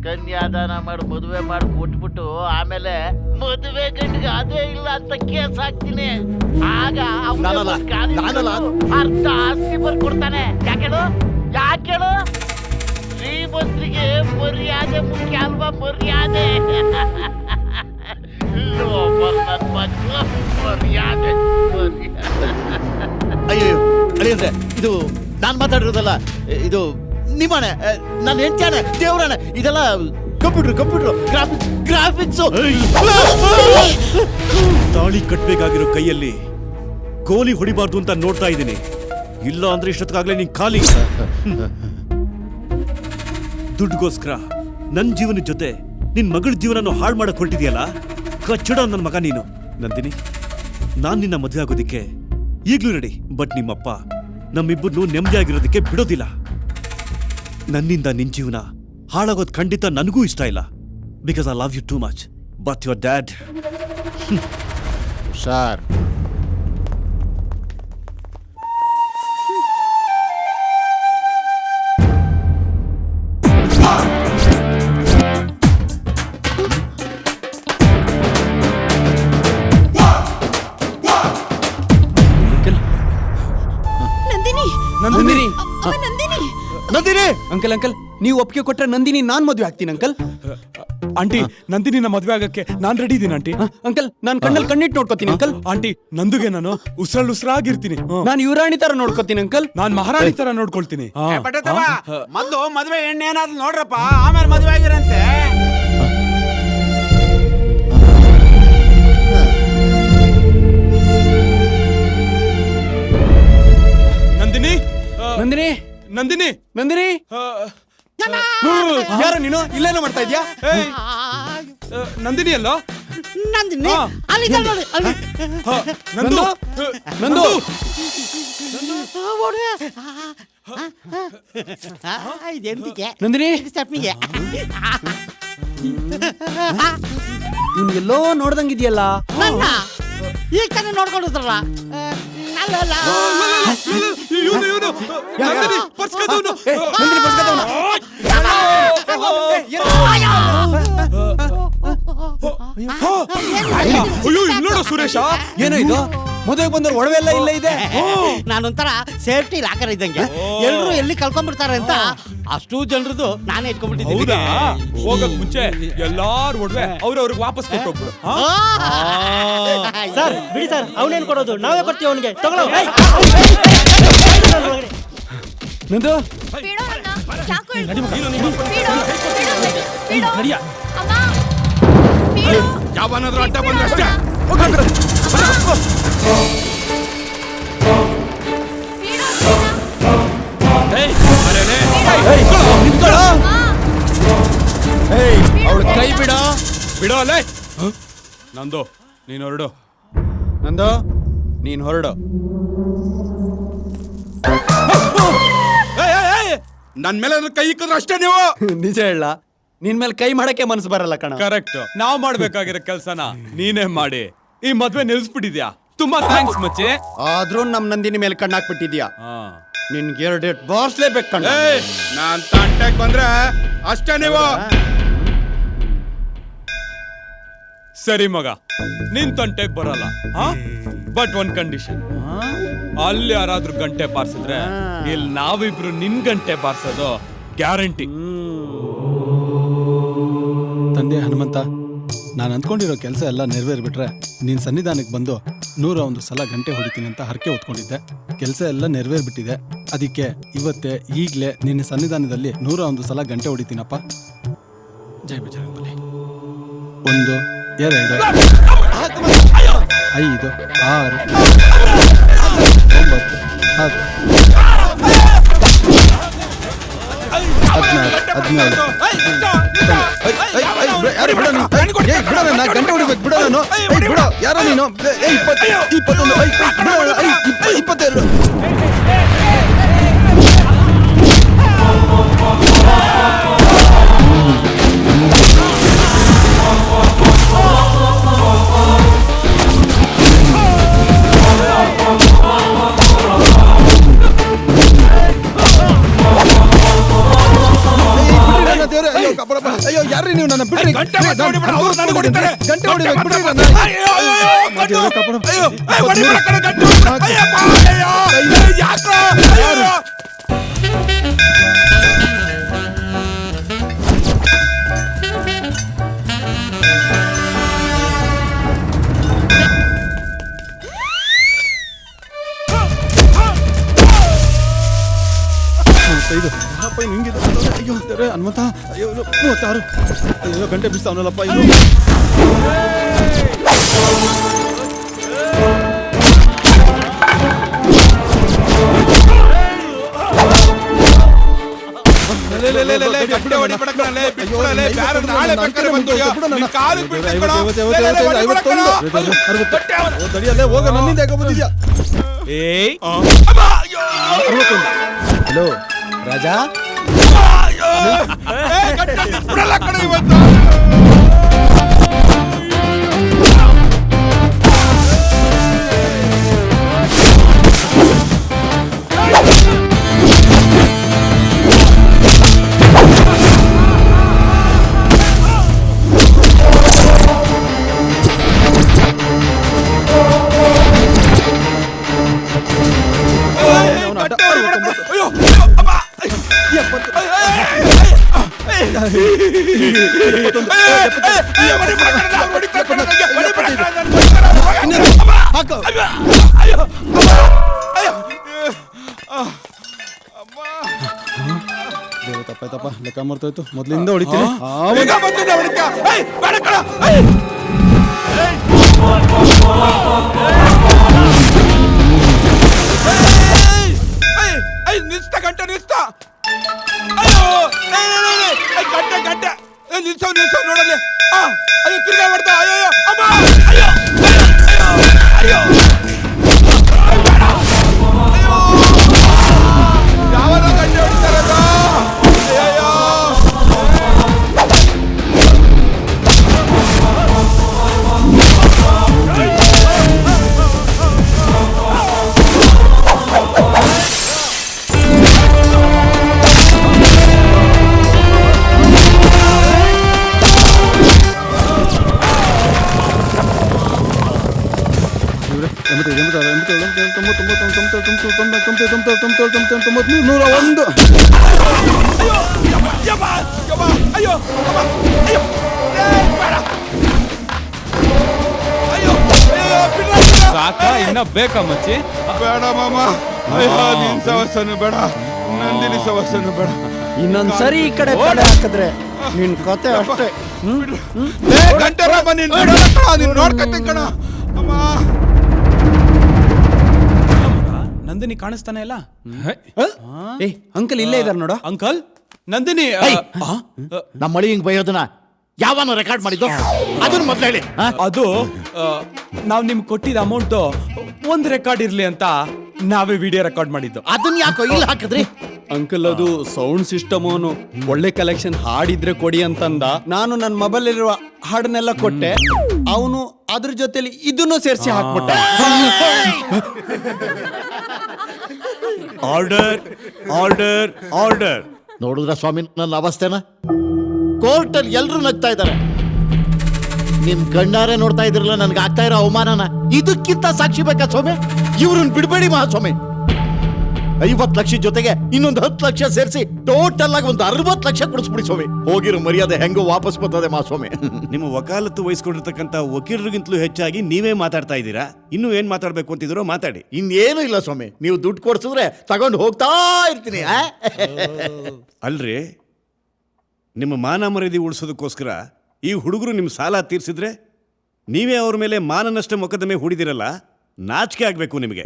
ಕನ್ಯಾದಾನ ಮಾಡಿ ಮದುವೆ ಮಾಡಿ ಕೊಟ್ಬಿಟ್ಟು ಆಮೇಲೆ ಮದುವೆ ಗಂಡಿಗೆ ಅದೇ ಇಲ್ಲ ಅಂತ ಕೇಸ್ ಹಾಕ್ತೀನಿ. ಆಗ ಅರ್ಧ ಆಸ್ತಿ ಬರ್ಕೊಡ್ತಾನೆ. ಯಾಕೇಳು? ಶ್ರೀಮಂತರಿಗೆ ಮರ್ಯಾದೆ ಮುಖ್ಯ ಅಲ್ವಾ? ಮರ್ಯಾದೆ. ಅಯ್ಯೋ ಅಳಿಯಂದ್ರೆ, ಇದು ನಾನ್ ಮಾತಾಡಿರೋದಲ್ಲ, ಇದು ನಿಮ್ಮನೆ, ನನ್ನ ಹೆಂಡತಿಯಾನೆ, ದೇವ್ರಾನೆ. ಇದೆಲ್ಲ ಕಂಪ್ಯೂಟರ್ ಗ್ರಾಫಿಕ್ಸ್. ತಾಳಿ ಕಟ್ಬೇಕಾಗಿರೋ ಕೈಯಲ್ಲಿ ಗೋಲಿ ಹೊಡಿಬಾರ್ದು ಅಂತ ನೋಡ್ತಾ ಇದ್ದೀನಿ. ಇಲ್ಲ ಅಂದ್ರೆ ಇಷ್ಟೊತ್ತಾಗ್ಲೇ ನೀನ್ ಖಾಲಿ. ದುಡ್ಡುಗೋಸ್ಕರ ನನ್ನ ಜೀವನದ ಜೊತೆ ನಿನ್ ಮಗಳ ಜೀವನ ಹಾಳು ಮಾಡಕ್ ಹೊರಟಿದ್ಯಲ್ಲ, ಕಚ್ಚಡ ನನ್ನ ಮಗ ನೀನು. ನಂದಿನಿ, ನಾನ್ ನಿನ್ನ ಮದುವೆ ಆಗೋದಿಕ್ಕೆ ಈಗ್ಲೂ ರೆಡಿ. ಬಟ್ ನಿಮ್ಮಪ್ಪ ನಮ್ಮಿಬ್ಬರನ್ನು ನೆಮ್ಮದಿಯಾಗಿರೋದಕ್ಕೆ ಬಿಡೋದಿಲ್ಲ. ನನ್ನಿಂದ ನಿನ್ ಜೀವನ ಹಾಳಾಗೋದು ಖಂಡಿತ ನನಗೂ ಇಷ್ಟ ಇಲ್ಲ. Because I love you too much. But your dad sir, Nandini uncle ನೀವು ಒಪ್ಪಿಗೆ ಕೊಟ್ರೆ ನಂದಿನಿ ನಾನ್ ಮದುವೆ ಆಗ್ತೀನಿ ಅಂಕಲ್. ಆಂಟಿ, ನಂದಿನಿನ ಮದುವೆ ಆಗಕ್ಕೆ ನಾನ್ ರೆಡಿ ಇದೀನಿ ಆಂಟಿ. ಅಂಕಲ್, ನಾನ್ ಕಣ್ಣಲ್ಲಿ ಕಣ್ಣಿಟ್ಟು ನೋಡ್ಕೋತೀನಿ ಅಂಕಲ್. ಆಂಟಿ, ನಂದುಗೆ ನಾನು ಉಸಿರಾಗಿರ್ತೀನಿ. ನಾನು ಯುವರಾಣಿ ತರ ನೋಡ್ಕೋತೀನಿ ಅಂಕಲ್. ನಾನ್ ಮಹಾರಾಣಿ ತರ ನೋಡ್ಕೊಳ್ತೀನಿ. ಮೊದ್ಲು ಮದ್ವೆ ಎಣ್ಣೆ ಏನಾದ್ರು ನೋಡ್ರಪ್ಪ, ಆಮೇಲೆ ಮದುವೆ ಆಗಿರಂತೆ. ನಂದಿನಿ, ನಂದಿನಿ ನಂದಿನಿ, ನಂದಿನಿ, ಯಾರ ನೀನು? ಇಲ್ಲೇನೋ ಮಾಡ್ತಾ ಇದ್ಯಾ? ನಂದಿನಿ ಅಲ್ಲ? ನಂದಿನಿ ಅಲ್ಲಿ ನೋಡಿ, ಅಲ್ಲಿ ನಂದು ನಂದು ಇದೆಂತಿಗೆ ನಂದಿನಿ ಚಪ್ಪಿಗೆ ನಿಮ್ಗೆಲ್ಲೋ ನೋಡ್ದಂಗಿದ್ಯಲ್ಲ. ನನ್ನ ಈಗ ತಾನೇ ನೋಡ್ಕೊಂಡಿದ್ರಲ್ಲ. ನೋಡು ಸುರೇಶ, ಏನೋ ಇದು ಮದುವೆಗೆ ಬಂದವ್ರು ಒಡವೆ ಎಲ್ಲ ಇಲ್ಲ ಇದೆ. ನಾನೊಂಥರ ಸೇಫ್ಟಿ ಲಾಕರ್ ಇದ್ದಂಗೆ. ಎಲ್ರು ಎಲ್ಲಿ ಕಳ್ಕೊಂಡ್ಬಿಡ್ತಾರೆ ಅಂತ ಅಷ್ಟು ಜನರದು ನಾನೇ ಇಟ್ಕೊಂಡ್ಬಿಟ್ಟಿದ್ದೀನಿ. ಹೌದಾ? ಹೋಗಕ್ ಮುಂಚೆ ಎಲ್ಲಾರು ಒಡವೆ ಅವ್ರವ್ರಿಗೆ ವಾಪಸ್ ಕೊಟ್ಟೋಗ್ಬಿಡು. ಸರ್ ಬಿಡಿ ಸರ್, ಅವನೇನ್ ಕೊಡೋದು, ನಾವೇ ಕೊಡ್ತೀವಿ ಅವನಿಗೆ. ತಗೊಳ್ಳೋ. ನಂದು ಯಾವನಾದ್ರೂ ಅಡ್ಡ ಬಂದ್ರೆ ಅಷ್ಟೇ. ಅವಳು ಕೈ ಬಿಡೋ. ಬಿಡೋ ಅಲ್ಲೇ. ನಂದು ನೀನ್ ಹೊರಡು. ನಂದು ನೀನ್ ಹೊರಡು. ನನ್ ಮೇಲೆ ಕೈ ಇಕ್ಕಿದ್ರೆ ಅಷ್ಟೇ ನೀವು. ನಿಜ ಹೇಳ, ನಿನ್ ಮೇಲೆ ಕೈ ಮಾಡಕ್ಕೆ ಮನಸ್ಸು ಬರಲ್ಲ ಕಣ. ಕರೆಕ್ಟ್. ನಾವ್ ಮಾಡ್ಬೇಕಾಗಿರೋ ಕೆಲ್ಸನ ನೀನೇ ಮಾಡಿ ಈ ಮದ್ವೆ ನಿಲ್ಸ್ಬಿಟ್ಟಿದ್ಯಾ. ತುಂಬಾ ಥ್ಯಾಂಕ್ಸ್ ಮಚ್ಚಿ. ಆದ್ರೂ ನಮ್ ನಂದಿನಿ ಮೇಲೆ ಕಣ್ಣಾಕ್ಬಿಟ್ಟಿದ್ಯಾ. ನಿನ್ಗೆ 2 ಡೇಟ್ ಬಾರ್ಸ್ಲೇಬೇಕು ಕಣ. ನಾನ್ ತಂಟೆಗ್ ಬಂದ್ರೆ ಅಷ್ಟೇ ನೀವು. ಸರಿ ಮಗ, ನಿನ್ ತಂಟೆಗ್ ಬರಲ್ಲ. ಬಟ್ ಒಂದ್ ಕಂಡೀಷನ್. ಅಲ್ಲಿ ಯಾರಾದ್ರೂ ಗಂಟೆ ಬಾರ್ಸಿದ್ರೆ ಇಲ್ಲಿ ನಾವಿಬ್ರು ನಿನ್ ಗಂಟೆ ಬಾರ್ಸೋದು ಗ್ಯಾರಂಟಿ. ತಂದೆ ಹನುಮಂತ, ನಾನು ಅಂದ್ಕೊಂಡಿರೋ ಕೆಲಸ ಎಲ್ಲ ನೆರವೇರ್ಬಿಟ್ರೆ ನಿನ್ನ ಸನ್ನಿಧಾನಕ್ಕೆ ಬಂದು 101 ಸಲ ಗಂಟೆ ಹೊಡಿತೀನಿ ಅಂತ ಹರಕೆ ಹೊತ್ಕೊಂಡಿದ್ದೆ. ಕೆಲಸ ಎಲ್ಲ ನೆರವೇರ್ಬಿಟ್ಟಿದೆ. ಅದಕ್ಕೆ ಇವತ್ತೇ ಈಗಲೇ ನಿನ್ನ ಸನ್ನಿಧಾನದಲ್ಲಿ 101 ಸಲ ಗಂಟೆ ಹೊಡಿತೀನಪ್ಪ. ಜೈ ಬಜರಂಗಬಲಿ. 1 2 5 6 9 ಗಂಟೆ ಹೊಡಿಬೇಕು ಬಿಡೋ. ನಾನು ಬಿಡೋ. ಯಾರೋ ನೀನು? 21 22. ಅಯ್ಯೋ ಯಾರ್ರಿ ನೀವು? ನನ್ನ ಬಿಡ್ರಿ. ಗಂಟೆ ಹೊಡಿಬೇಕು ಬಿಡ್ರಿ. ಅಯ್ಯೋ ಹನುಮಂತ, ಅಯ್ಯೋ 36. ಅಯ್ಯೋ ಗಂಟೆ ಬಿಡಿಸ್ತಾವನಲ್ಲಪ್ಪ ಇದು. ಹೋಗ, ನನ್ನಿಂದ ಯಾಕೆ ಬಂದಿದ್ಯಾ? ಹಲೋ ರಾಜಾ. ತಪ್ಪಾಯ್ತಪ್ಪ, ಲೆಕ್ಕ ಮರ್ತೋಯ್ತು. ಮೊದ್ಲಿಂದ ಹೊಡಿತೀನಿ. ನಿಲ್ಸ್ತ ಗಂಟೆ ನಿಲ್ಸ್ತ. ಅಯ್ಯೋ ಗಂಟೆ ಗಂಟೆ ನಿಲ್ಸವ್ ನೋಡಲ್ಲಿ. ಅಯ್ಯೋ ತಿರ್ಗಾ ಮಾಡ್ತಾ. ಅಯ್ಯೋ ಅಮ್ಮ. ಅಯ್ಯೋ ಅಯ್ಯೋ ಯಾವನ ಗಂಟೆ ಹೊಡಿತಾರಲ್ಲ. ಅಯ್ಯೋ ಸಾಕ ಇನ್ನ ಬೇಕಾ ಮಚ್ಚಿ? ಬೇಡ ಮಾಮ, ನಿನ್ ಸವಸನು ಬೇಡ, ನಂದಿನಿ ಸವಸನು ಬೇಡ. ಇನ್ನೊಂದ್ಸರಿ ಈ ಕಡೆ ತಡೆ ಹಾಕಿದ್ರೆ ನಿನ್ ಕತೆ ಅಷ್ಟೇ. ಗಂಟೆ ರಾಮ, ನೀನ್ ನೋಡ್ಕತ್ತೆ ಕಣ. ನಂದಿನಿ ಕಾಣಿಸ್ತಾನೆ ಇಲ್ಲ. ಏ ಅಂಕಲ್ ಇಲ್ಲೇ ಇದಾರೆ ನೋಡ. ಅಂಕಲ್ ನಂದಿನಿ ನಮ್ಮ ಮಳಿ ಹಿಂಗ್ ಬೈಯೋದನ್ನ ಯಾವನ ರೆಕಾರ್ಡ್ ಮಾಡಿದ್ದು ಅದನ್ನ ಮೊದ್ಲು ಹೇಳಿ. ಅದು ನಾವ್ ನಿಮ್ಗೆ ಕೊಟ್ಟಿದ್ದ ಅಮೌಂಟ್ ಒಂದ್ ರೆಕಾರ್ಡ್ ಇರ್ಲಿ ಅಂತ ನಾವೇ ವಿಡಿಯೋ ರೆಕಾರ್ಡ್ ಮಾಡಿದ್ದು. ಅದನ್ನ ಯಾಕೋ ಇಲ್ಲಿ ಹಾಕಿದ್ರಿ? ಅಂಕಲ್ ಅದು ಸೌಂಡ್ ಸಿಸ್ಟಮ್ ಅವನು ಒಳ್ಳೆ ಕಲೆಕ್ಷನ್ ಹಾಡಿದ್ರೆ ಕೊಡಿ ಅಂತಂದ. ನಾನು ನನ್ನ ಮೊಬೈಲ್ ಇರುವ ಹಾಡನ್ನೆಲ್ಲ ಕೊಟ್ಟೆ. ಅವನು ಅದ್ರ ಜೊತೆಲಿ ಇದನ್ನು ಸೇರಿಸಿ ಹಾಕ್ಬಿಟ್ಟ. Order order order. ನೋಡಿದ್ರ ಸ್ವಾಮಿ ನನ್ನ ಅವಸ್ಥೆನ? ಕೋರ್ಟಲ್ಲಿ ಎಲ್ರು ನಗ್ತಾ ಇದ್ದಾರೆ, ನಿಮ್ ಗಂಡಾರೆ ನೋಡ್ತಾ ಇದ್ರಲ್ಲ ನನ್ಗೆ ಆಗ್ತಾ ಇರೋ ಅವಮಾನನ. ಇದಕ್ಕಿಂತ ಸಾಕ್ಷಿ ಬೇಕಾ ಸ್ವಾಮಿ? ಇವ್ರನ್ನ ಬಿಡಬೇಡಿ ಮಹಾಸ್ವಾಮಿ. 50 ಲಕ್ಷ ಜೊತೆಗೆ ಇನ್ನೊಂದು 10 ಲಕ್ಷ ಸೇರಿಸಿ ಟೋಟಲ್ ಆಗಿ ಒಂದು 60 ಲಕ್ಷ ಕೊಡಿಸ್ಬಿಡಿ ಸ್ವಾಮಿ. ಹೋಗಿರೋ ಮರ್ಯಾದೆ ಹೆಂಗೋ ವಾಪಸ್ ಬರ್ತದೆ ಮಹಾಸ್ವಾಮಿ. ನಿಮ್ಮ ವಕಾಲತ್ತು ವಹಿಸ್ಕೊಂಡಿರ್ತಕ್ಕಂಥ ವಕೀಲರಿಗಿಂತಲೂ ಹೆಚ್ಚಾಗಿ ನೀವೇ ಮಾತಾಡ್ತಾ ಇದ್ದೀರಾ. ಇನ್ನೂ ಏನ್ ಮಾತಾಡ್ಬೇಕು ಅಂತಿದ್ದೀರೋ ಮಾತಾಡಿ. ಇನ್ನೇನು ಇಲ್ಲ ಸ್ವಾಮಿ, ನೀವು ದುಡ್ಡು ಕೊಡ್ಸಿದ್ರೆ ತಗೊಂಡು ಹೋಗ್ತಾ ಇರ್ತೀನಿ. ಅಲ್ರಿ, ನಿಮ್ಮ ಮಾನ ಮರ್ಯಾದೆ ಉಳಿಸೋದಕ್ಕೋಸ್ಕರ ಈ ಹುಡುಗರು ನಿಮ್ಮ ಸಾಲ ತೀರ್ಸಿದ್ರೆ ನೀವೇ ಅವ್ರ ಮೇಲೆ ಮಾನನಷ್ಟ ಮೊಕದ್ದಮೆ ಹೂಡಿದಿರಲ್ಲ, ನಾಚಿಕೆ ಆಗಬೇಕು ನಿಮಗೆ.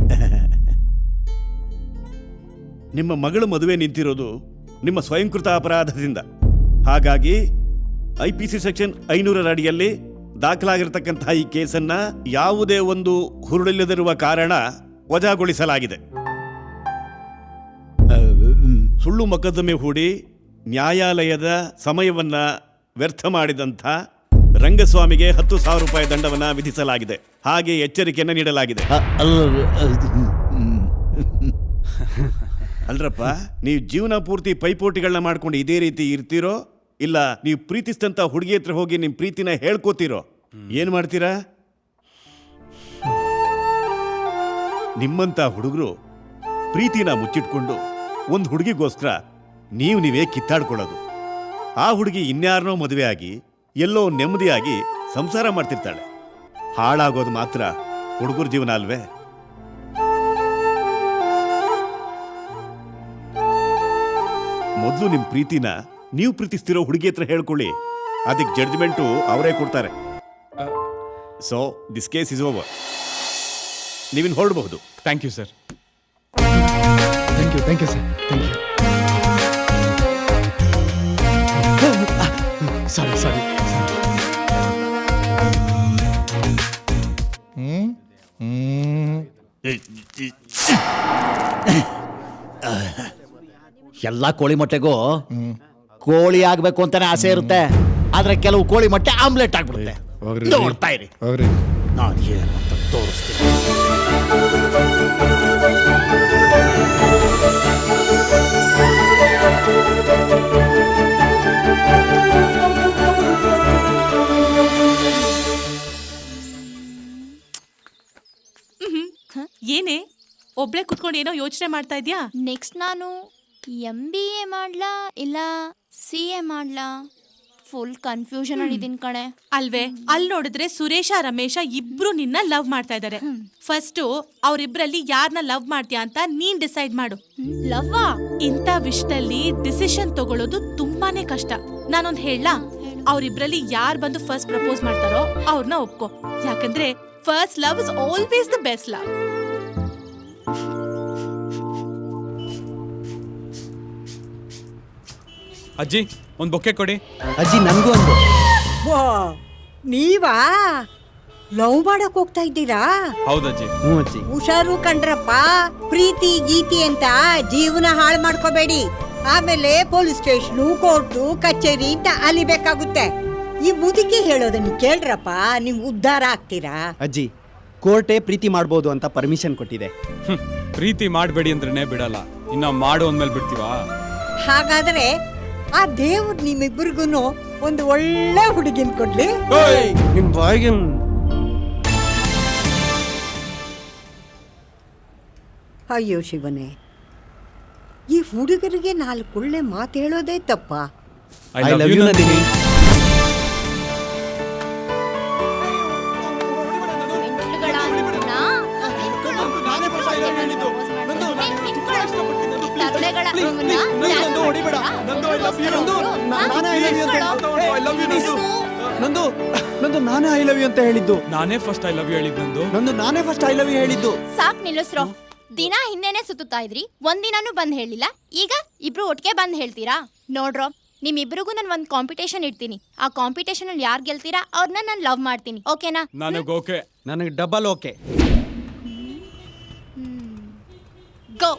ನಿಮ್ಮ ಮಗಳ ಮದುವೆ ನಿಂತಿರೋದು ನಿಮ್ಮ ಸ್ವಯಂಕೃತ ಅಪರಾಧದಿಂದ. ಹಾಗಾಗಿ IPC ಸೆಕ್ಷನ್ 500 ಅಡಿಯಲ್ಲಿ ದಾಖಲಾಗಿರ್ತಕ್ಕಂತಹ ಈ ಕೇಸನ್ನ ಯಾವುದೇ ಒಂದು ಹುರುಳಿಲ್ಲದಿರುವ ಕಾರಣ ವಜಾಗೊಳಿಸಲಾಗಿದೆ. ಸುಳ್ಳು ಮೊಕದ್ದಮೆ ಹೂಡಿ ನ್ಯಾಯಾಲಯದ ಸಮಯವನ್ನ ವ್ಯರ್ಥ ಮಾಡಿದಂಥ ರಂಗಸ್ವಾಮಿಗೆ 10,000 ರೂಪಾಯಿ ದಂಡವನ್ನು ವಿಧಿಸಲಾಗಿದೆ. ಹಾಗೆ ಎಚ್ಚರಿಕೆಯನ್ನು ನೀಡಲಾಗಿದೆ. ಅಲ್ರಪ್ಪ, ನೀವು ಜೀವನ ಪೂರ್ತಿ ಪೈಪೋಟಿಗಳನ್ನ ಮಾಡ್ಕೊಂಡು ಇದೇ ರೀತಿ ಇರ್ತೀರೋ, ಇಲ್ಲ ನೀವು ಪ್ರೀತಿಸಿದಂಥ ಹುಡುಗಿ ಹತ್ರ ಹೋಗಿ ನಿಮ್ಮ ಪ್ರೀತಿನ ಹೇಳ್ಕೋತೀರೋ? ಏನು ಮಾಡ್ತೀರಾ? ನಿಮ್ಮಂಥ ಹುಡುಗರು ಪ್ರೀತಿನ ಮುಚ್ಚಿಟ್ಕೊಂಡು ಒಂದು ಹುಡುಗಿಗೋಸ್ಕರ ನೀವೇ ಕಿತ್ತಾಡ್ಕೊಳ್ಳೋದು. ಆ ಹುಡುಗಿ ಇನ್ಯಾರನೋ ಮದುವೆ ಆಗಿ ಎಲ್ಲೋ ನೆಮ್ಮದಿಯಾಗಿ ಸಂಸಾರ ಮಾಡ್ತಿರ್ತಾಳೆ. ಹಾಳಾಗೋದು ಮಾತ್ರ ಹುಡುಗರ ಜೀವನ ಅಲ್ವೇ? ಮೊದಲು ನಿಮ್ಮ ಪ್ರೀತಿನ ನೀವು ಪ್ರೀತಿಸ್ತಿರೋ ಹುಡುಗಿ ಹತ್ರ ಹೇಳ್ಕೊಳ್ಳಿ. ಅದಕ್ಕೆ ಜಡ್ಜ್ಮೆಂಟು ಅವರೇ ಕೊಡ್ತಾರೆ. So this case is over. ನೀವಿನ್ ಹೊರಡಬಹುದು. Thank you sir. Thank you sir. Thank you. Sorry. ಎಲ್ಲ ಕೋಳಿ ಮೊಟ್ಟೆಗೂ ಕೋಳಿ ಆಗ್ಬೇಕು ಅಂತಾನೆ ಆಸೆ ಇರುತ್ತೆ, ಆದ್ರೆ ಕೆಲವು ಕೋಳಿ ಮೊಟ್ಟೆ ಆಮ್ಲೆಟ್ ಆಗ್ಬಿಡುತ್ತೆ. ನೋಡ್ತಾ ಇರಿ, ನಾನು ಏನು ಅಂತ ತೋರಿಸ್ತೀನಿ. ಏನೇ ಒಬ್ಳೆ ಕುತ್ಕೊಂಡು ಏನೋ ಯೋಚನೆ ಮಾಡ್ತಾ ಇದ್ಯಾ? ನೆಕ್ಸ್ಟ್ ನಾನು MBA ಮಾಡ್ಲಾ ಇಲ್ಲ CA ಮಾಡ್ಲಾ? ಫುಲ್ ಕನ್ಫ್ಯೂಷನ್ ಆಗಿದ್ದೀನಿ ಕಣೆ. ಅಲ್ವೇ, ಅಲ್ಲಿ ನೋಡಿದ್ರೆ ಸುರೇಶ ರಮೇಶ ಇಬ್ರು ನಿನ್ನ ಲವ್ ಮಾಡ್ತಾ ಇದ್ದಾರೆ. ಫಸ್ಟ್ ಅವ್ರಿಬ್ರಲ್ಲಿ ಯಾರನ್ನ ಲವ್ ಮಾಡ್ತೀಯಾ ಅಂತ ನೀನ್ ಡಿಸೈಡ್ ಮಾಡು. ಲವ್ ಇಂಥ ವಿಷಯದಲ್ಲಿ ಡಿಸಿಷನ್ ತಗೊಳ್ಳೋದು ತುಂಬಾನೇ ಕಷ್ಟ. ನಾನೊಂದ್ ಹೇಳಲಾ? ಅವ್ರಿಬ್ರಲ್ಲಿ ಯಾರು ಬಂದು ಫಸ್ಟ್ ಪ್ರಪೋಸ್ ಮಾಡ್ತಾರೋ ಅವ್ರನ್ನ ಒಪ್ಕೋ. ಯಾಕಂದ್ರೆ first love is always the best love. ಅಜ್ಜಿ ಒಂದ್ ಬೊಕ್ಕೆ ಕೊಡಿ. ಅಜ್ಜಿ ನನ್ಗೂ ಒಂದು. ನೀವಾ ಲವ್ ಮಾಡಕ್ ಹೋಗ್ತಾ ಇದ್ದೀರಾ? ಹೌದಜ್ಜಿ. ಅಜ್ಜಿ. ಹುಷಾರು ಕಂಡ್ರಪ್ಪ, ಪ್ರೀತಿ ಗೀತಿ ಅಂತ ಜೀವನ ಹಾಳು ಮಾಡ್ಕೋಬೇಡಿ. ಆಮೇಲೆ ಪೊಲೀಸ್ ಸ್ಟೇಷನ್, ಕೋರ್ಟು, ಕಚೇರಿ ಅಂತ ಅಲಿಬೇಕಾಗುತ್ತೆ. ಈ ಮುದುಕಿ ಹೇಳೋದನ್ನ ಕೇಳ್ರಪ್ಪ, ನೀವು ಉದ್ಧಾರ ಆಗ್ತೀರಾ. ಅಜ್ಜಿ, ಕೋರ್ಟೇ ಪ್ರೀತಿ ಮಾಡ್ಬೋದು ಅಂತ ಪರ್ಮಿಷನ್ ಕೊಟ್ಟಿದೆ. ಪ್ರೀತಿ ಮಾಡಬೇಡಿ ಅಂದ್ರೇನೆ ಬಿಡಲ್ಲ, ಇನ್ನ ಮಾಡು ಅಂದ್ಮೇಲೆ ಬಿಡ್ತೀವಾ? ಹಾಗಾದ್ರೆ ಆ ದೇವ್ರು ನಿಮ್ಮಿಬ್ಬರಿಗೂ ಒಂದು ಒಳ್ಳೆ ಹುಡುಗಿನ ಕೊಡ್ಲಿ. ನಿಮ್ ಬಾಯಿಗೆ ಅಯ್ಯೋ ಶಿವನೇ, ಈ ಹುಡುಗರಿಗೆ 4 ಒಳ್ಳೆ ಮಾತು ಹೇಳೋದೇ ತಪ್ಪ. I love you Nandini. ನಂದು ನಾನೇ ಐ ಲವ್ ಯು ಅಂತ ಹೇಳಿದ್ದು. ನಾನೇ ಫಸ್ಟ್ ಐ ಲವ್ ಯು ಹೇಳಿದ್ದು ನಾನೇ ಫಸ್ಟ್ ಐ ಲವ್ ಯು ಹೇಳಿದ್ದು. ಸಾಕ್ ನಿಲ್ಲಿಸ್ರೋ. ದಿನ ಹಿಂದೆನೆ ಸುತ್ತಾ ಇದ್ರಿ, ಒಂದಿನಾನು ಬಂದ್ ಹೇಳಿಲ್ಲ. ಈಗ ಇಬ್ರು ಒಟ್ಟಿಗೆ ಬಂದ್ ಹೇಳ್ತೀರಾ? ನೋಡ್ರೋ, ನಿಮ್ಮಿಬ್ರಿಗೂ ನಾನು ಒಂದು ಕಾಂಪಿಟೇಷನ್ ಇಡ್ತೀನಿ. ಆ ಕಾಂಪಿಟೇಷನ್ ಅಲ್ಲಿ ಯಾರು ಗೆಲ್ತೀರಾ ಅವ್ರನ್ನ ನಾನು ಲವ್ ಮಾಡ್ತೀನಿ. ಓಕೆನಾ? ನನಗೆ ಓಕೆ. ನನಗೆ ಡಬಲ್ ಓಕೆ. ಗೋ.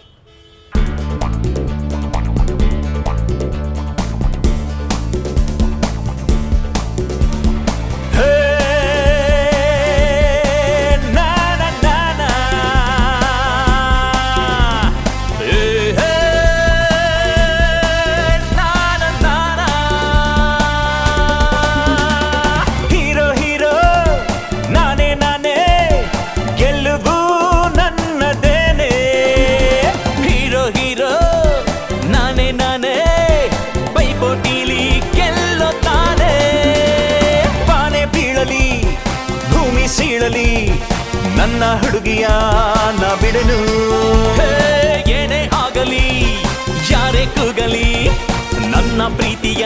ನನ್ನ ಹುಡುಗಿಯ ನಾ ಬಿಡನು. ಏನೇ ಆಗಲಿ ಯಾರೇ ಕೂಗಲಿ ನನ್ನ ಪ್ರೀತಿಯ